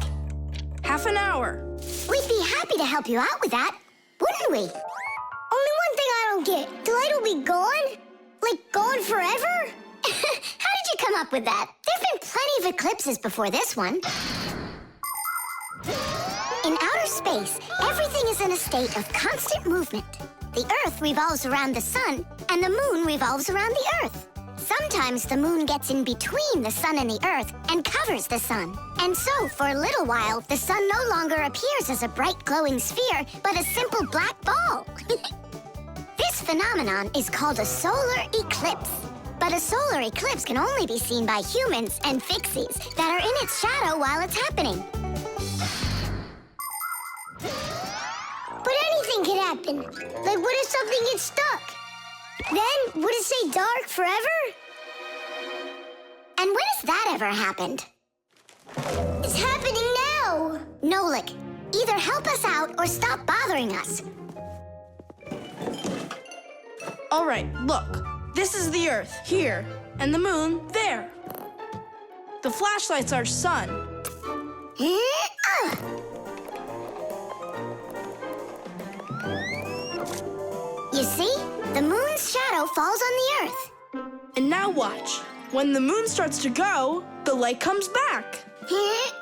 Half an hour. We'd be happy to help you out with that, wouldn't we? Only one thing I don't get. The light will be gone? Like gone forever? How did you come up with that? There've been plenty of eclipses before this one. In outer space, everything is in a state of constant movement. The Earth revolves around the sun, and the moon revolves around the Earth. Sometimes the moon gets in between the sun and the Earth and covers the sun. And so, for a little while, the sun no longer appears as a bright glowing sphere, but a simple black ball. This phenomenon is called a solar eclipse. But a solar eclipse can only be seen by humans and Fixies that are in its shadow while it's happening. But anything can happen. Like, what if something gets stuck? Then, would it stay dark forever? And when has that ever happened? It's happening now! Nolik, either help us out or stop bothering us. All right, look. This is the Earth, here, and the moon, there. The flashlight's our sun. You see? The moon's shadow falls on the Earth. And now watch. When the moon starts to go, the light comes back. Did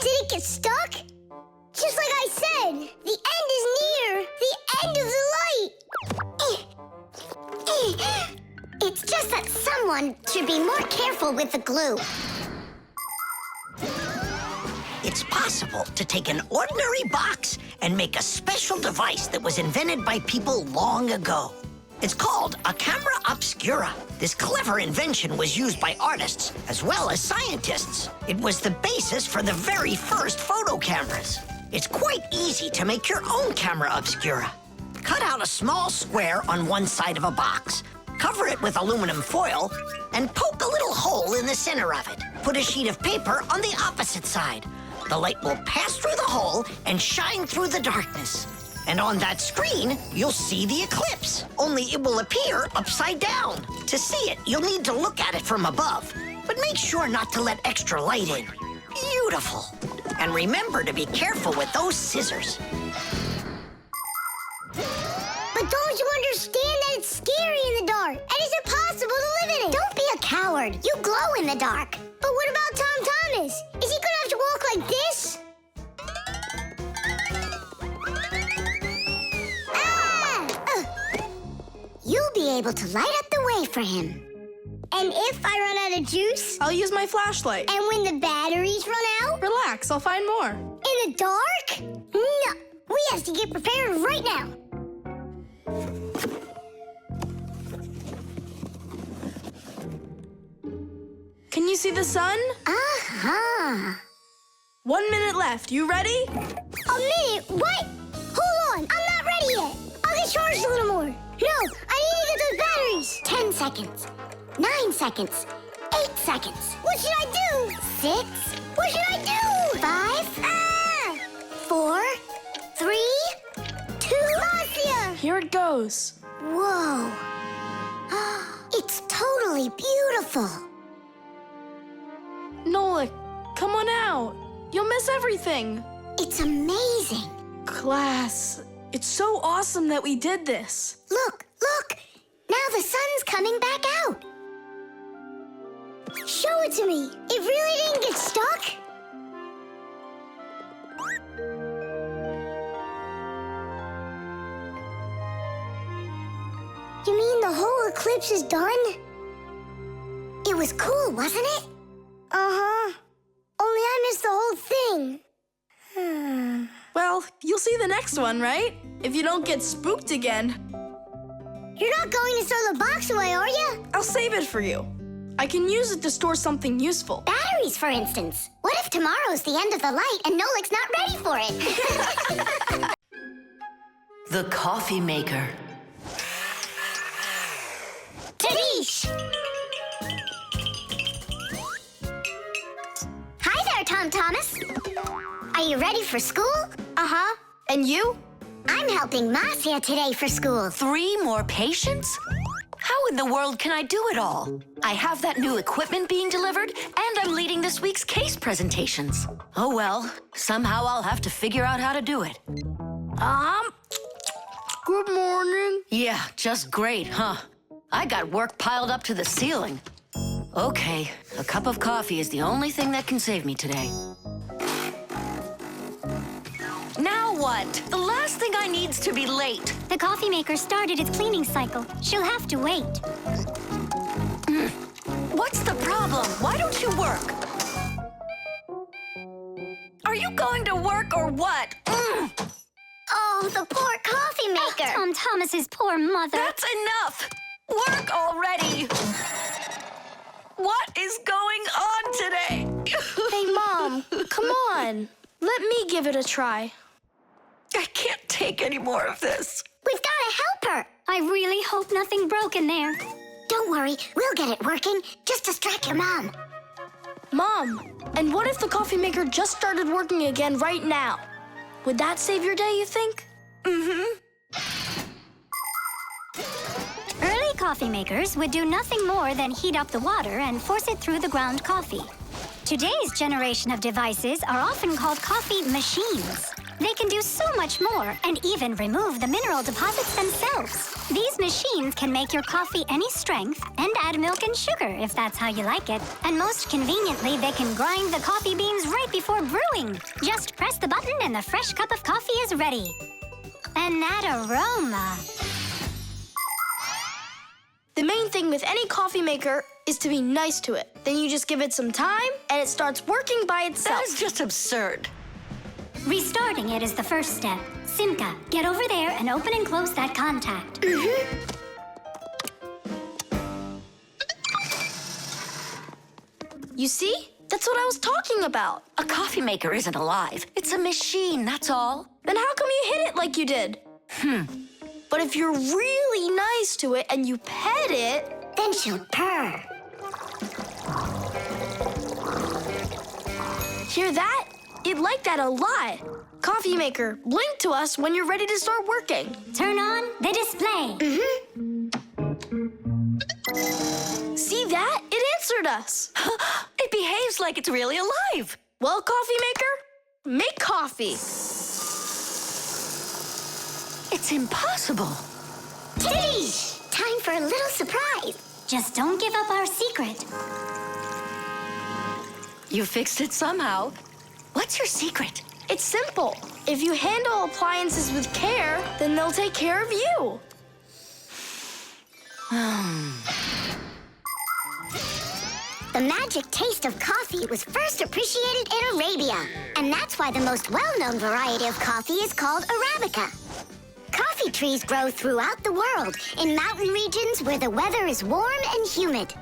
it get stuck? Just like I said, the end is near. The end of the light. It's just that someone should be more careful with the glue. It's possible to take an ordinary box and make a special device that was invented by people long ago. It's called a camera obscura. This clever invention was used by artists as well as scientists. It was the basis for the very first photo cameras. It's quite easy to make your own camera obscura. Cut out a small square on one side of a box, cover it with aluminum foil, and poke a little hole in the center of it. Put a sheet of paper on the opposite side. The light will pass through the hole and shine through the darkness. And on that screen, you'll see the eclipse, only it will appear upside down. To see it, you'll need to look at it from above, but make sure not to let extra light in. Beautiful. And remember to be careful with those scissors. But don't you understand that it's scary in the dark? And it's impossible to live in it? Don't be a coward. You glow in the dark. But what about Tom Thomas? Is he gonna have to walk like this? You'll be able to light up the way for him. And if I run out of juice? I'll use my flashlight. And when the batteries run out? Relax, I'll find more. In the dark? No, we have to get prepared right now. Can you see the sun? Uh-huh. 1 minute left. You ready? A minute? What? Hold on, I'm not ready yet. I'll get charged a little more. No, I need to get those batteries. 10 seconds. 9 seconds. 8 seconds. What should I do? 6. What should I do? 5. 4. 3. 2. Marcia! Here it goes. Whoa. It's totally beautiful. Nolik, come on out. You'll miss everything. It's amazing. Class, it's so awesome that we did this. Look, look. Now the sun's coming back out. Show it to me. It really didn't get stuck? Solar Eclipse is done? It was cool, wasn't it? Uh-huh. Only I missed the whole thing. Well, you'll see the next one, right? If you don't get spooked again. You're not going to throw the box away, are you? I'll save it for you. I can use it to store something useful. Batteries, for instance. What if tomorrow's the end of the light and Nolik's not ready for it? The coffee maker. Tadish! Hi there, Tom Thomas. Are you ready for school? Uh-huh. And you? I'm helping Marcia today for school. 3 more patients? How in the world can I do it all? I have that new equipment being delivered, and I'm leading this week's case presentations. Oh well, somehow I'll have to figure out how to do it. Good morning. Yeah, just great, huh? I got work piled up to the ceiling. Okay, a cup of coffee is the only thing that can save me today. Now what? The last thing I need's to be late. The coffee maker started its cleaning cycle. She'll have to wait. What's the problem? Why don't you work? Are you going to work or what? Oh, the poor coffee maker. Tom Thomas's poor mother. That's enough! Work already! What is going on today? Hey, Mom, come on. Let me give it a try. I can't take any more of this. We've got to help her. I really hope nothing broke in there. Don't worry, we'll get it working. Just distract your mom. Mom, and what if the coffee maker just started working again right now? Would that save your day, you think? Early coffee makers would do nothing more than heat up the water and force it through the ground coffee. Today's generation of devices are often called coffee machines. They can do so much more and even remove the mineral deposits themselves. These machines can make your coffee any strength and add milk and sugar if that's how you like it. And most conveniently, they can grind the coffee beans right before brewing. Just press the button and the fresh cup of coffee is ready. And that aroma. The main thing with any coffee maker is to be nice to it. Then you just give it some time and it starts working by itself. That is just absurd. Restarting it is the first step. Simka, get over there and open and close that contact. You see? That's what I was talking about. A coffee maker isn't alive. It's a machine, that's all. Then how come you hit it like you did? But if you're really nice to it and you pet it, then she'll purr. Hear that? It liked that a lot. Coffee maker, blink to us when you're ready to start working. Turn on the display. See that? It answered us. It behaves like it's really alive. Well, coffee maker, make coffee. It's impossible. Tadish! Time for a little surprise. Just don't give up our secret. You fixed it somehow. What's your secret? It's simple. If you handle appliances with care, then they'll take care of you. The magic taste of coffee was first appreciated in Arabia, and that's why the most well-known variety of coffee is called Arabica. Coffee trees grow throughout the world, in mountain regions where the weather is warm and humid.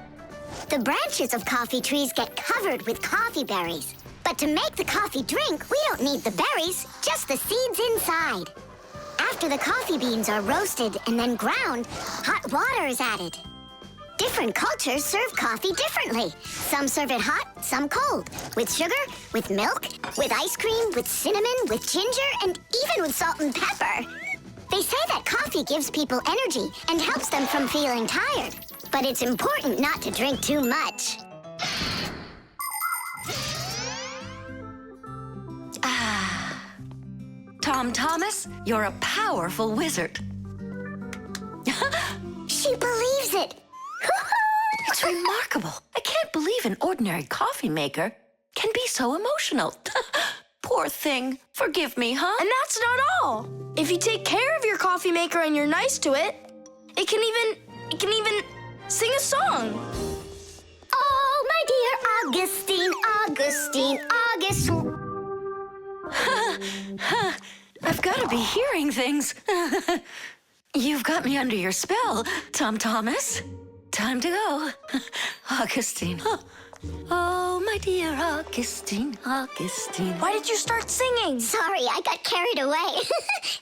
The branches of coffee trees get covered with coffee berries. But to make the coffee drink, we don't need the berries, just the seeds inside. After the coffee beans are roasted and then ground, hot water is added. Different cultures serve coffee differently. Some serve it hot, some cold. With sugar, with milk, with ice cream, with cinnamon, with ginger, and even with salt and pepper. They say that coffee gives people energy and helps them from feeling tired. But it's important not to drink too much. Tom Thomas, you're a powerful wizard. She believes it. It's remarkable. I can't believe an ordinary coffee maker can be so emotional. Poor thing. Forgive me, huh? And that's not all. If you take care of your coffee maker and you're nice to it, it can even It can even sing a song. Oh, my dear Augustine, Augustine, Augustine. I've got to be hearing things. You've got me under your spell, Tom Thomas. Time to go. Augustine. Oh, my dear Augustine, Augustine. Why did you start singing? Sorry, I got carried away.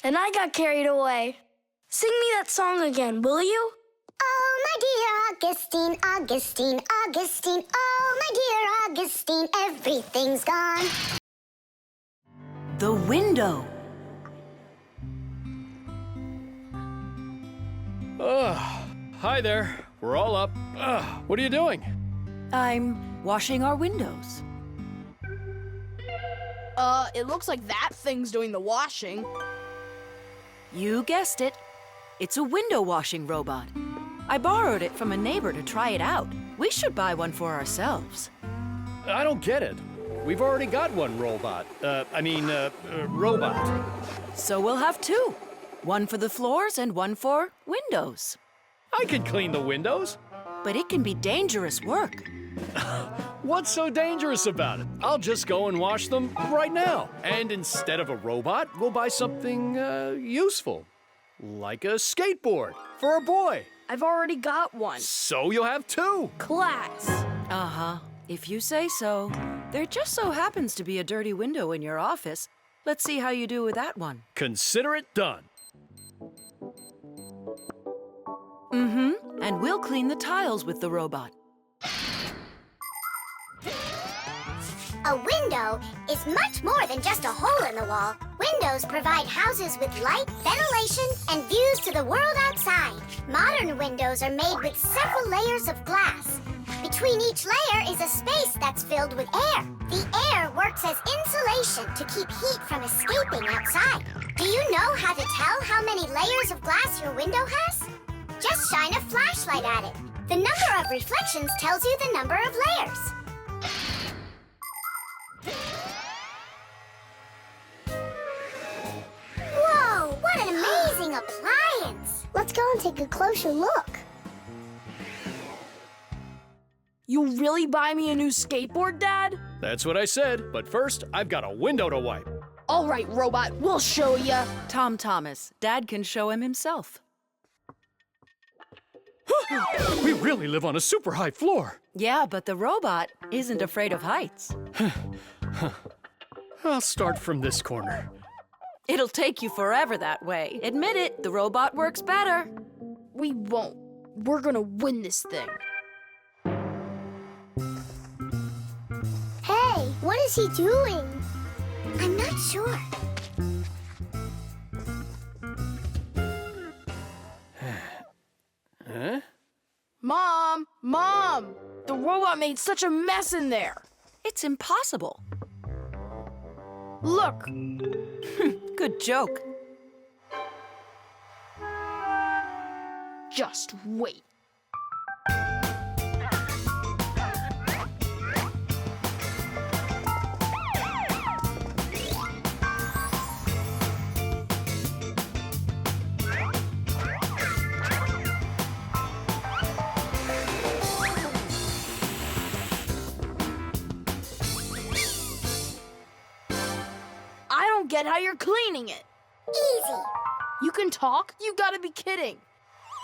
And I got carried away. Sing me that song again, will you? Oh, my dear Augustine, Augustine, Augustine. Oh, my dear Augustine, everything's gone. The window. Hi there. We're all up. What are you doing? I'm washing our windows. It looks like that thing's doing the washing. You guessed it. It's a window washing robot. I borrowed it from a neighbor to try it out. We should buy one for ourselves. I don't get it. We've already got one robot. Robot. So we'll have two. One for the floors and one for windows. I can clean the windows. But it can be dangerous work. What's so dangerous about it? I'll just go and wash them right now. And instead of a robot, we'll buy something useful. Like a skateboard for a boy. I've already got one. So you'll have two. Class. Uh-huh. If you say so. There just so happens to be a dirty window in your office. Let's see how you do with that one. Consider it done. Mm-hmm. And we'll clean the tiles with the robot. A window is much more than just a hole in the wall. Windows provide houses with light, ventilation, and views to the world outside. Modern windows are made with several layers of glass. Between each layer is a space that's filled with air. The air works as insulation to keep heat from escaping outside. Do you know how to tell how many layers of glass your window has? Just shine a flashlight at it. The number of reflections tells you the number of layers. Whoa, what an amazing appliance! Let's go and take a closer look. You'll really buy me a new skateboard, Dad? That's what I said. But first, I've got a window to wipe. All right, robot, we'll show ya. Tom Thomas, Dad can show him himself. We really live on a super high floor. Yeah, but the robot isn't afraid of heights. I'll start from this corner. It'll take you forever that way. Admit it, the robot works better. We won't. We're gonna win this thing. Hey, what is he doing? I'm not sure. Huh? Mom! The robot made such a mess in there. It's impossible. Look. Good joke. Just wait. Get how you're cleaning it. Easy. You can talk? You gotta be kidding.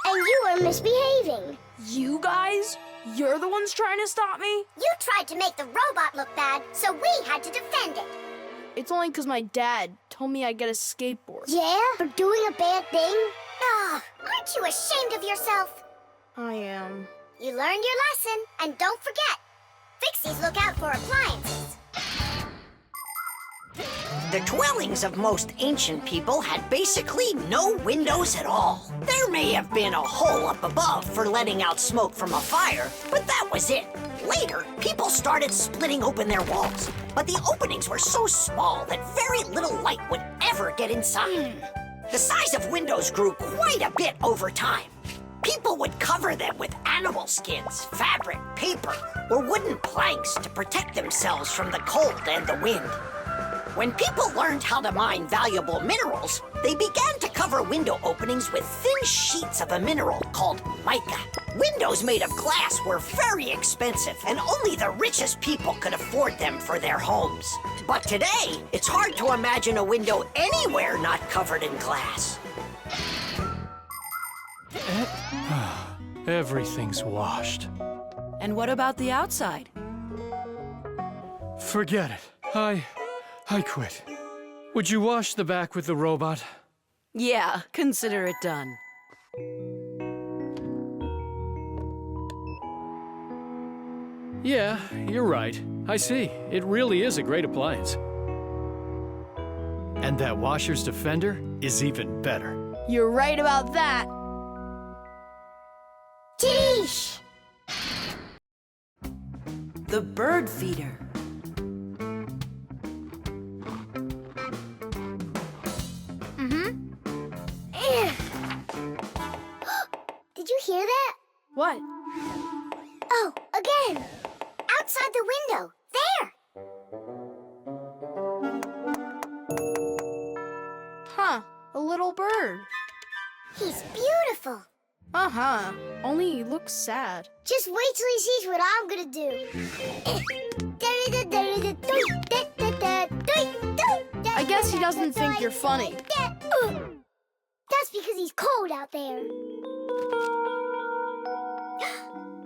And you are misbehaving. You guys? You're the ones trying to stop me? You tried to make the robot look bad, so we had to defend it. It's only because my dad told me I'd get a skateboard. Yeah? For doing a bad thing? Ah, aren't you ashamed of yourself? I am. You learned your lesson, and don't forget, Fixies look out for appliances. The dwellings of most ancient people had basically no windows at all. There may have been a hole up above for letting out smoke from a fire, but that was it. Later, people started splitting open their walls, but the openings were so small that very little light would ever get inside. The size of windows grew quite a bit over time. People would cover them with animal skins, fabric, paper, or wooden planks to protect themselves from the cold and the wind. When people learned how to mine valuable minerals, they began to cover window openings with thin sheets of a mineral called mica. Windows made of glass were very expensive, and only the richest people could afford them for their homes. But today, it's hard to imagine a window anywhere not covered in glass. Everything's washed. And what about the outside? Forget it. I quit. Would you wash the back with the robot? Yeah, consider it done. Yeah, you're right. I see. It really is a great appliance. And that washer's defender is even better. You're right about that. Tish! The bird feeder. Did you hear that? What? Oh, again! Outside the window! There! Huh, a little bird. He's beautiful! Uh-huh, only he looks sad. Just wait till he sees what I'm gonna do. I guess he doesn't think you're funny. That's because he's cold out there.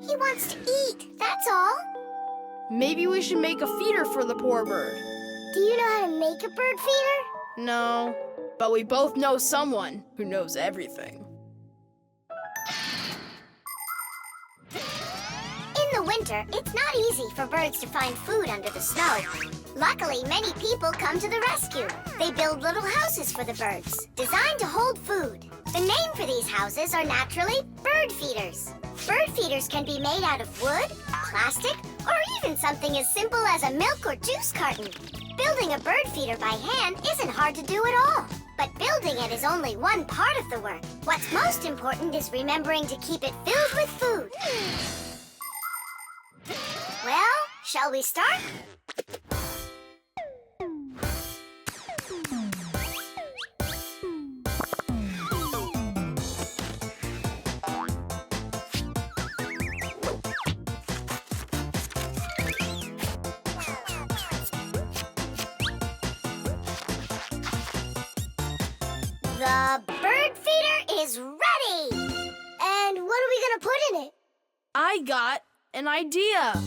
He wants to eat, that's all. Maybe we should make a feeder for the poor bird. Do you know how to make a bird feeder? No, but we both know someone who knows everything. In the winter, it's not easy for birds to find food under the snow. Luckily, many people come to the rescue. They build little houses for the birds, designed to hold food. The name for these houses are naturally bird feeders. Bird feeders can be made out of wood, plastic, or even something as simple as a milk or juice carton. Building a bird feeder by hand isn't hard to do at all. But building it is only one part of the work. What's most important is remembering to keep it filled with food. Well, shall we start? The bird feeder is ready! And what are we gonna put in it? I got an idea.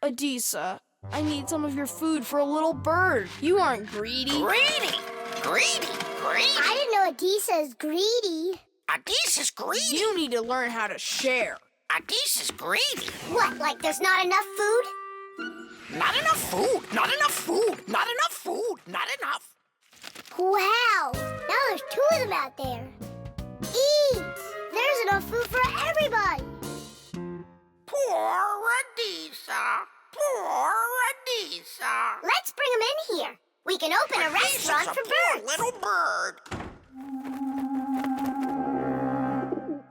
Adisa, I need some of your food for a little bird. You aren't greedy. Greedy! Greedy! Greedy! I didn't know Adisa is greedy. Adisa's greedy! You need to learn how to share. Adisa's greedy! What, like there's not enough food? Not enough food! Not enough food! Not enough food! Not enough! Wow! Now there's 2 of them out there. Eat! There's enough food for everybody! Poor Adisa! Poor Adisa! Let's bring them in here. We can open a restaurant for birds. Little bird.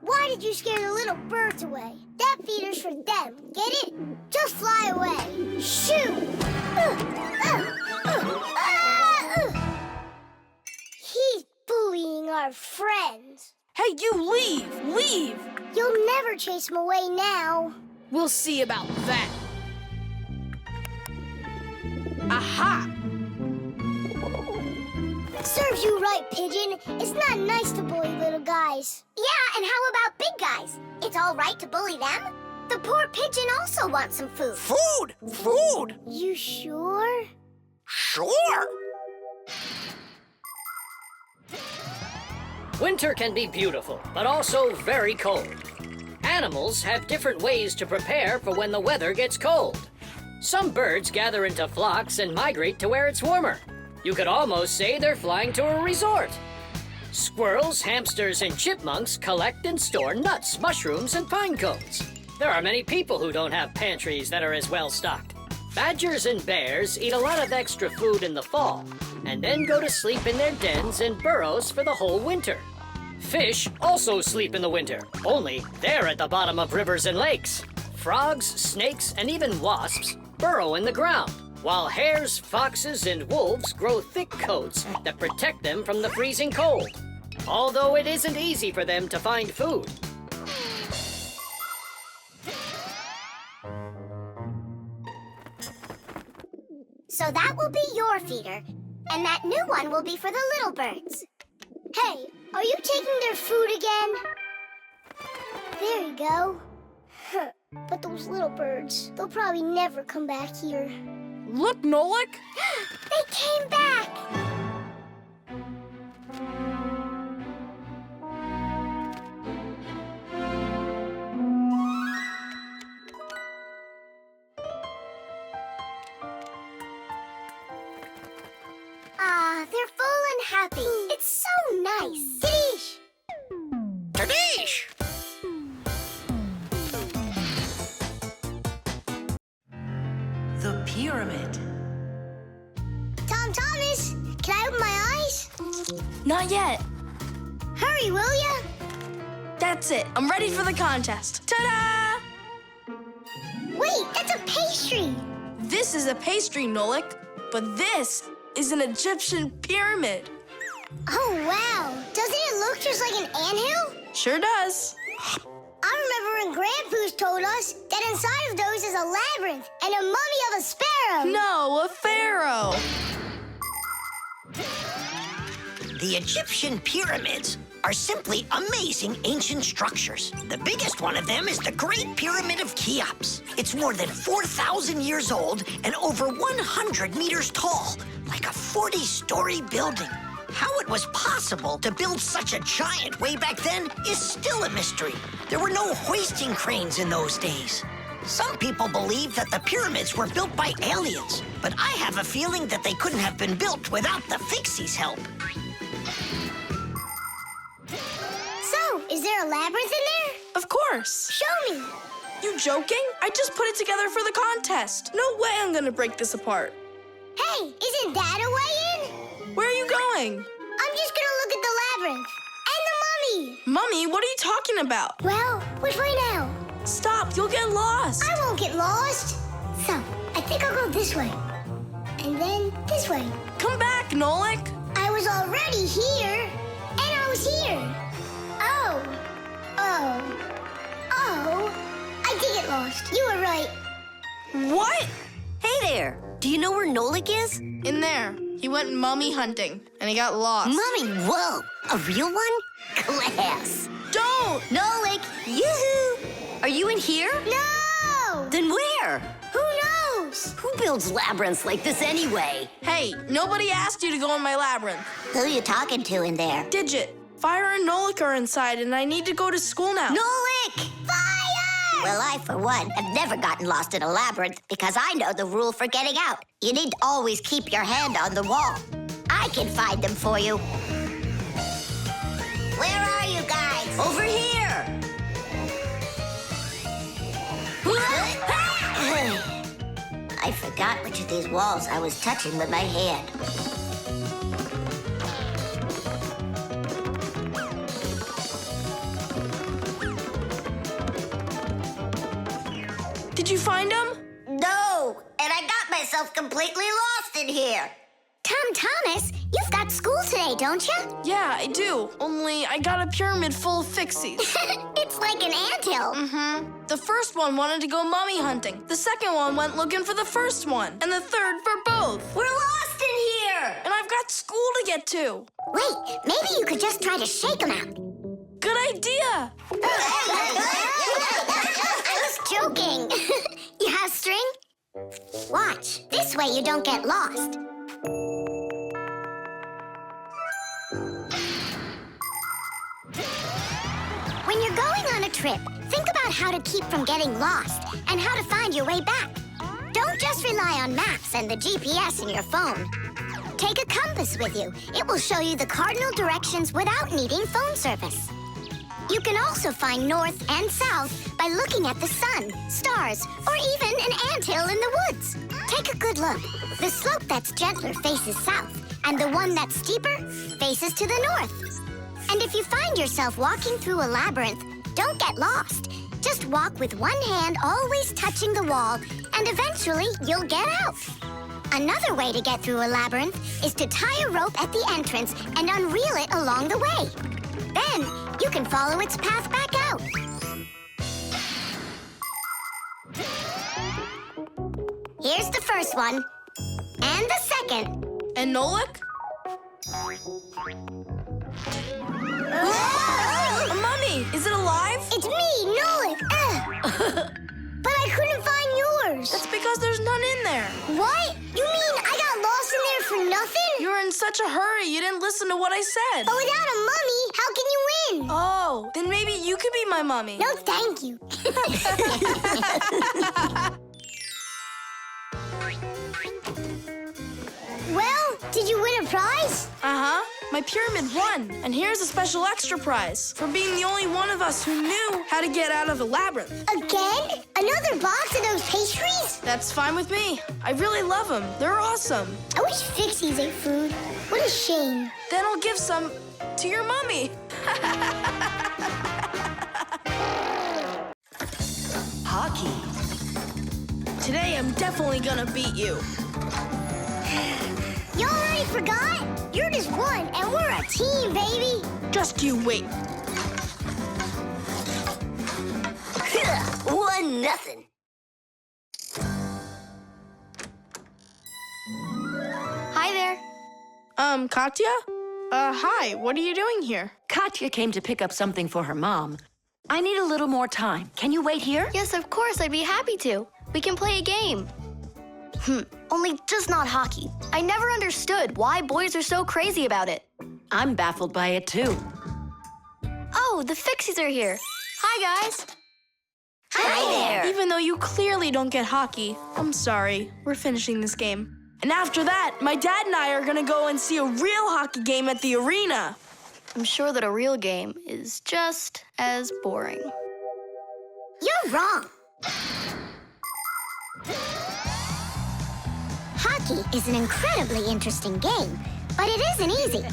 Why did you scare the little birds away? That feeder's for them. Get it? Just fly away. Shoot! He's bullying our friends. Hey, you leave! Leave! You'll never chase him away now. We'll see about that. Aha! Serves you right, Pigeon. It's not nice to bully little guys. Yeah, and how about big guys? It's all right to bully them? The poor pigeon also wants some food. Food! Food! You sure? Sure! Winter can be beautiful, but also very cold. Animals have different ways to prepare for when the weather gets cold. Some birds gather into flocks and migrate to where it's warmer. You could almost say they're flying to a resort. Squirrels, hamsters, and chipmunks collect and store nuts, mushrooms, and pine cones. There are many people who don't have pantries that are as well stocked. Badgers and bears eat a lot of extra food in the fall, and then go to sleep in their dens and burrows for the whole winter. Fish also sleep in the winter, only they're at the bottom of rivers and lakes. Frogs, snakes, and even wasps burrow in the ground, while hares, foxes, and wolves grow thick coats that protect them from the freezing cold. Although it isn't easy for them to find food. So that will be your feeder, and that new one will be for the little birds. Hey, are you taking their food again? There you go. But those little birds, they'll probably never come back here. Look, Nolik! They came back! Ah, they're full and happy. It's so nice. Tadish! Tadish! The pyramid. Tom Thomas, can I open my eyes? Not yet. Hurry, will ya? That's it. I'm ready for the contest. Ta-da! Wait, that's a pastry. This is a pastry, Nolik, but this is an Egyptian pyramid. Oh, wow. Doesn't it look just like an anthill? Sure does. I remember when Grandpoo's told us that inside of those is a labyrinth and a mummy of a sparrow. No, a pharaoh. The Egyptian pyramids are simply amazing ancient structures. The biggest one of them is the Great Pyramid of Cheops. It's more than 4,000 years old and over 100 meters tall, like a 40-story building. How it was possible to build such a giant way back then is still a mystery. There were no hoisting cranes in those days. Some people believe that the pyramids were built by aliens, but I have a feeling that they couldn't have been built without the Fixies' help. So, is there a labyrinth in there? Of course. Show me. You joking? I just put it together for the contest. No way I'm gonna break this apart. Hey, isn't that a way in? Where are you going? I'm just gonna look at the labyrinth. And the mummy. Mummy, what are you talking about? Well, which way now? Stop, you'll get lost. I won't get lost. So, I think I'll go this way. And then this way. Come back, Nolik. I was already here. And I was here. Oh. I did get lost. You were right. What? Hey there. Do you know where Nolik is? In there. He went mummy hunting, and he got lost. Mummy, whoa. A real one? Class. Don't! Nolik, yoo-hoo. Are you in here? No! Then where? Who knows? Who builds labyrinths like this anyway? Hey, nobody asked you to go in my labyrinth. Who you talking to in there? Digit, Fire and Nolik are inside, and I need to go to school now. Nolik! Fire! Well, I, for one, have never gotten lost in a labyrinth because I know the rule for getting out. You need to always keep your hand on the wall. I can find them for you. Where are you guys? Over here! I forgot which of these walls I was touching with my hand. Did you find them? No, and I got myself completely lost in here. Tom Thomas, you've got school today, don't you? Yeah, I do. Only I got a pyramid full of Fixies. It's like an anthill. Mm-hmm. The first one wanted to go mummy hunting. The second one went looking for the first one. And the third for both. We're lost in here! And I've got school to get to. Wait, maybe you could just try to shake them out. Good idea. I was joking. You have string? Watch. This way you don't get lost. When you're going on a trip, think about how to keep from getting lost and how to find your way back. Don't just rely on maps and the GPS in your phone. Take a compass with you. It will show you the cardinal directions without needing phone service. You can also find north and south by looking at the sun, stars, or even an anthill in the woods. Take a good look. The slope that's gentler faces south, and the one that's steeper faces to the north. And if you find yourself walking through a labyrinth, don't get lost. Just walk with one hand always touching the wall, and eventually you'll get out. Another way to get through a labyrinth is to tie a rope at the entrance and unreel it along the way. Then you can follow its path back out. Here's the first one. And the second. And Nolik? A mummy! Is it alive? It's me, Nolik. But I couldn't find yours. That's because there's none in there. What? You mean I got lost in there for nothing? You were in such a hurry, you didn't listen to what I said. But without a mummy, how can you win? Oh, then maybe you could be my mummy. No, thank you. Well, did you win a prize? Uh-huh. My pyramid won. And here's a special extra prize for being the only one of us who knew how to get out of the labyrinth. Again? Another box of those pastries? That's fine with me. I really love them. They're awesome. I wish Fixies ate food. What a shame. Then I'll give some to your mummy. Hockey. Today I'm definitely gonna beat you. You already forgot? You're just one, and we're a team, baby. Just you wait. 1-0. Hi there. Katya? Hi, what are you doing here? Katya came to pick up something for her mom. I need a little more time. Can you wait here? Yes, of course, I'd be happy to. We can play a game. Only just not hockey. I never understood why boys are so crazy about it. I'm baffled by it too. Oh, the Fixies are here. Hi, guys. Hi there. Even though you clearly don't get hockey, I'm sorry. We're finishing this game. And after that, my dad and I are gonna go and see a real hockey game at the arena. I'm sure that a real game is just as boring. You're wrong. Hockey is an incredibly interesting game, but it isn't easy.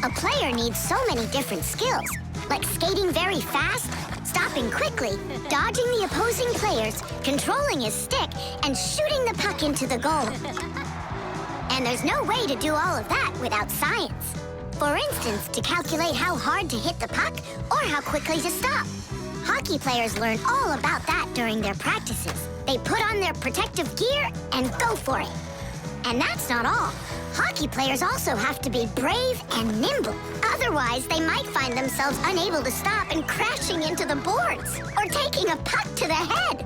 A player needs so many different skills, like skating very fast, stopping quickly, dodging the opposing players, controlling his stick, and shooting the puck into the goal. And there's no way to do all of that without science. For instance, to calculate how hard to hit the puck or how quickly to stop. Hockey players learn all about that during their practices. They put on their protective gear and go for it. And that's not all. Hockey players also have to be brave and nimble. Otherwise, they might find themselves unable to stop and crashing into the boards or taking a puck to the head.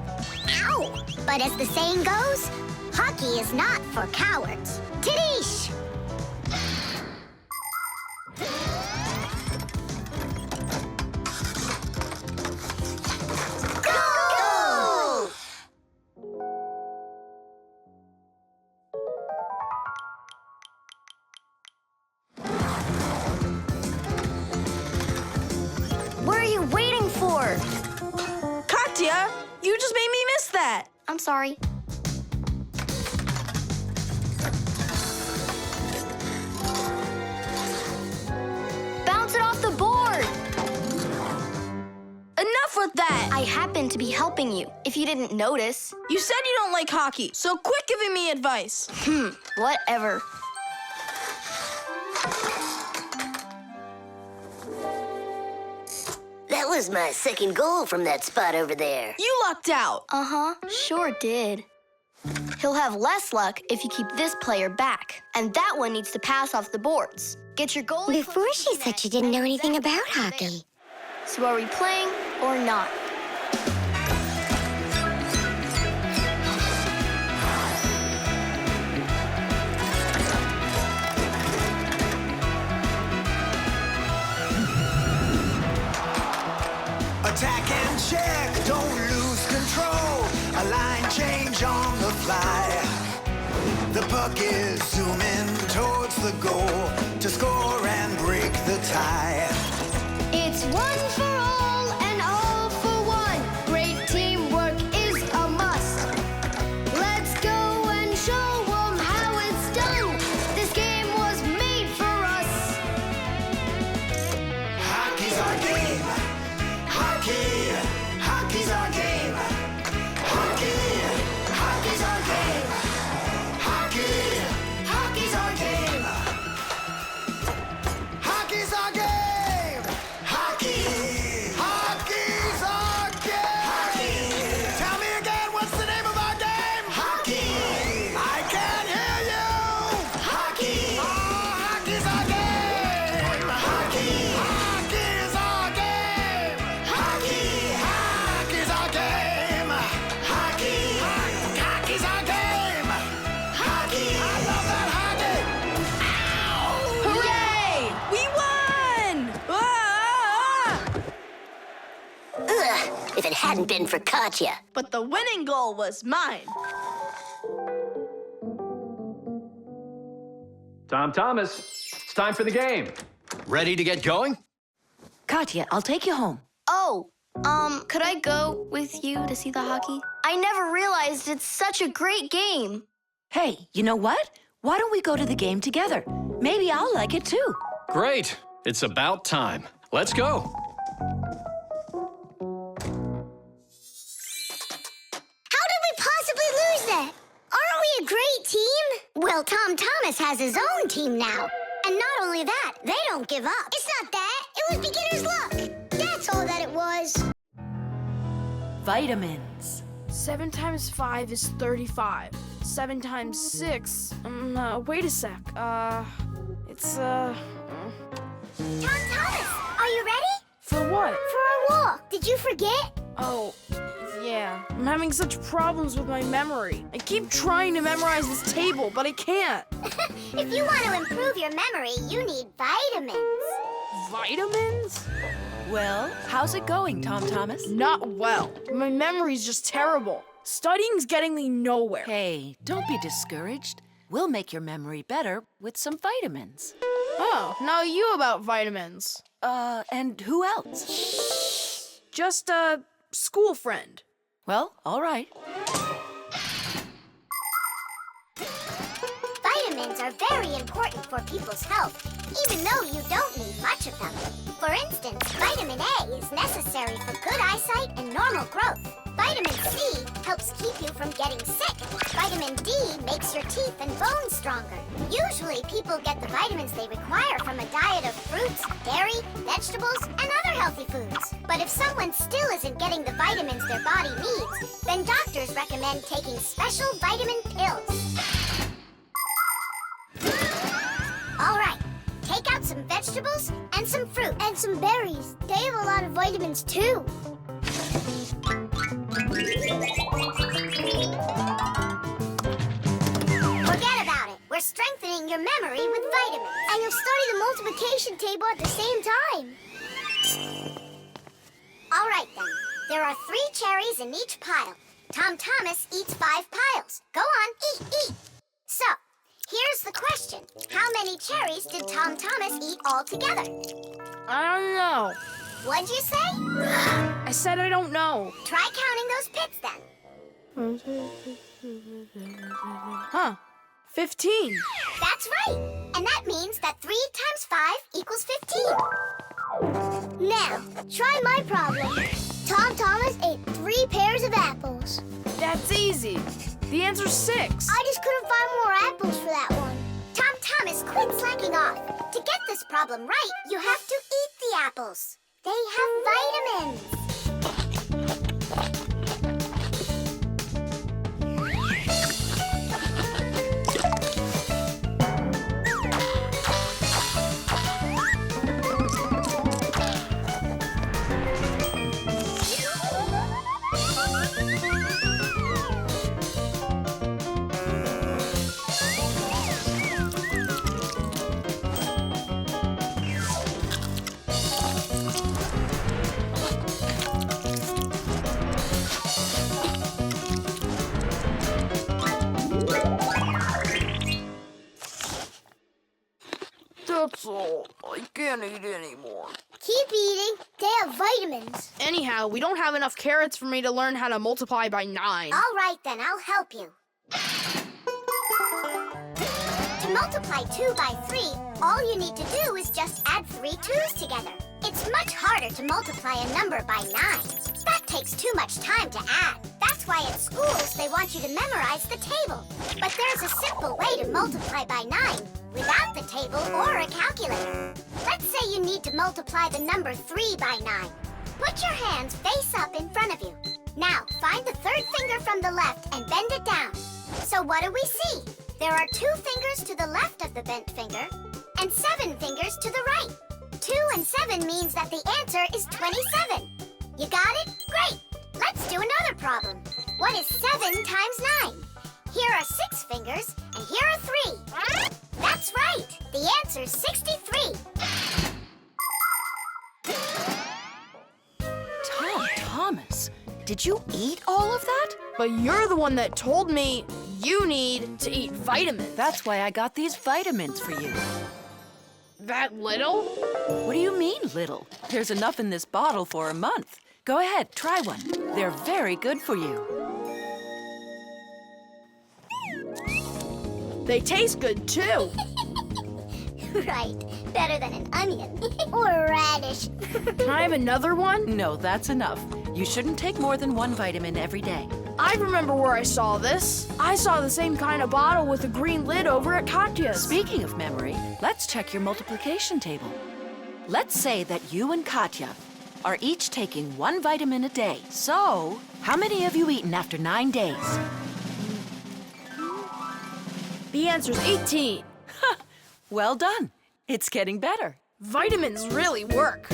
Ow! But as the saying goes, hockey is not for cowards. Tidish! Goal! What are you waiting for? Katya, you just made me miss that. I'm sorry. Bounce it off the board! Enough with that. I happen to be helping you, if you didn't notice. You said you don't like hockey, so quit giving me advice. Whatever. That was my second goal from that spot over there. You lucked out. Uh-huh, sure did. He'll have less luck if you keep this player back. And that one needs to pass off the boards. Get your goalie... Before she said she didn't know anything about hockey. So are we playing or not? Attack and check, don't lose control. A line change on the fly. The puck is zooming towards the goal to score and break the tie. It's one for all. hadn't been for Katya. But the winning goal was mine. Tom Thomas, it's time for the game. Ready to get going? Katya, I'll take you home. Oh, could I go with you to see the hockey? I never realized it's such a great game. Hey, you know what? Why don't we go to the game together? Maybe I'll like it too. Great. It's about time. Let's go. How did we possibly lose that? Aren't we a great team? Well, Tom Thomas has his own team now. And not only that, they don't give up. It's not that. It was beginner's luck. That's all that it was. Vitamins. 7 times 5 is 35. 7 times 6. Wait a sec. It's Tom Thomas, are you ready? For what? For our walk. Did you forget? Oh, yeah. I'm having such problems with my memory. I keep trying to memorize this table, but I can't. If you want to improve your memory, you need vitamins. Vitamins? Well, how's it going, Tom Thomas? Not well. My memory's just terrible. Studying's getting me nowhere. Hey, don't be discouraged. We'll make your memory better with some vitamins. Oh, now you about vitamins. And who else? Just a school friend. Well, all right. Vitamins are very important for people's health, even though you don't need much of them. For instance, vitamin A is necessary for good eyesight and normal growth. Vitamin C helps keep you from getting sick. Vitamin D makes your teeth and bones stronger. Usually, people get the vitamins they require from a diet of fruits, dairy, vegetables, and other healthy foods. But if someone still isn't getting the vitamins their body needs, then doctors recommend taking special vitamin pills. All right, take out some vegetables and some fruit. And some berries. They have a lot of vitamins, too. Forget about it. We're strengthening your memory with vitamins. And you'll study the multiplication table at the same time. All right, then. There are 3 cherries in each pile. Tom Thomas eats 5 piles. Go on, eat. So, here's the question. How many cherries did Tom Thomas eat all together? I don't know. What'd you say? I said I don't know. Try counting those pits, then. Huh. 15. That's right. And that means that 3 times 5 equals 15. Now, try my problem. Tom Thomas ate 3 pairs of apples. That's easy. The answer's 6. I just couldn't find more apples for that one. Tom Thomas, quit slacking off. To get this problem right, you have to eat the apples. They have vitamins. That's all. I can't eat anymore. Keep eating. They have vitamins. Anyhow, we don't have enough carrots for me to learn how to multiply by 9. All right, then. I'll help you. To multiply 2 by 3, all you need to do is just add 3 2's together. It's much harder to multiply a number by 9. That takes too much time to add. That's why at schools they want you to memorize the table. But there's a simple way to multiply by 9 without the table or a calculator. Let's say you need to multiply the number 3 by 9. Put your hands face up in front of you. Now, find the 3rd finger from the left and bend it down. So what do we see? There are 2 fingers to the left of the bent finger and 7 fingers to the right. 2 and 7 means that the answer is 27. You got it? Great! Let's do another problem. What is 7 times 9? Here are 6 fingers, and here are 3. That's right! The answer's 63. Tom Thomas, Did you eat all of that? But you're the one that told me you need to eat vitamins. That's why I got these vitamins for you. That little? What do you mean, little? There's enough in this bottle for a month. Go ahead, try one. They're very good for you. They taste good, too. Right. Better than an onion. Or a radish. Can I have another one? No, that's enough. You shouldn't take more than one vitamin every day. I remember where I saw this. I saw the same kind of bottle with a green lid over at Katya's. Speaking of memory, let's check your multiplication table. Let's say that you and Katya are each taking one vitamin a day. So, how many have you eaten after 9 days? The answer's 18. Well done. It's getting better. Vitamins really work.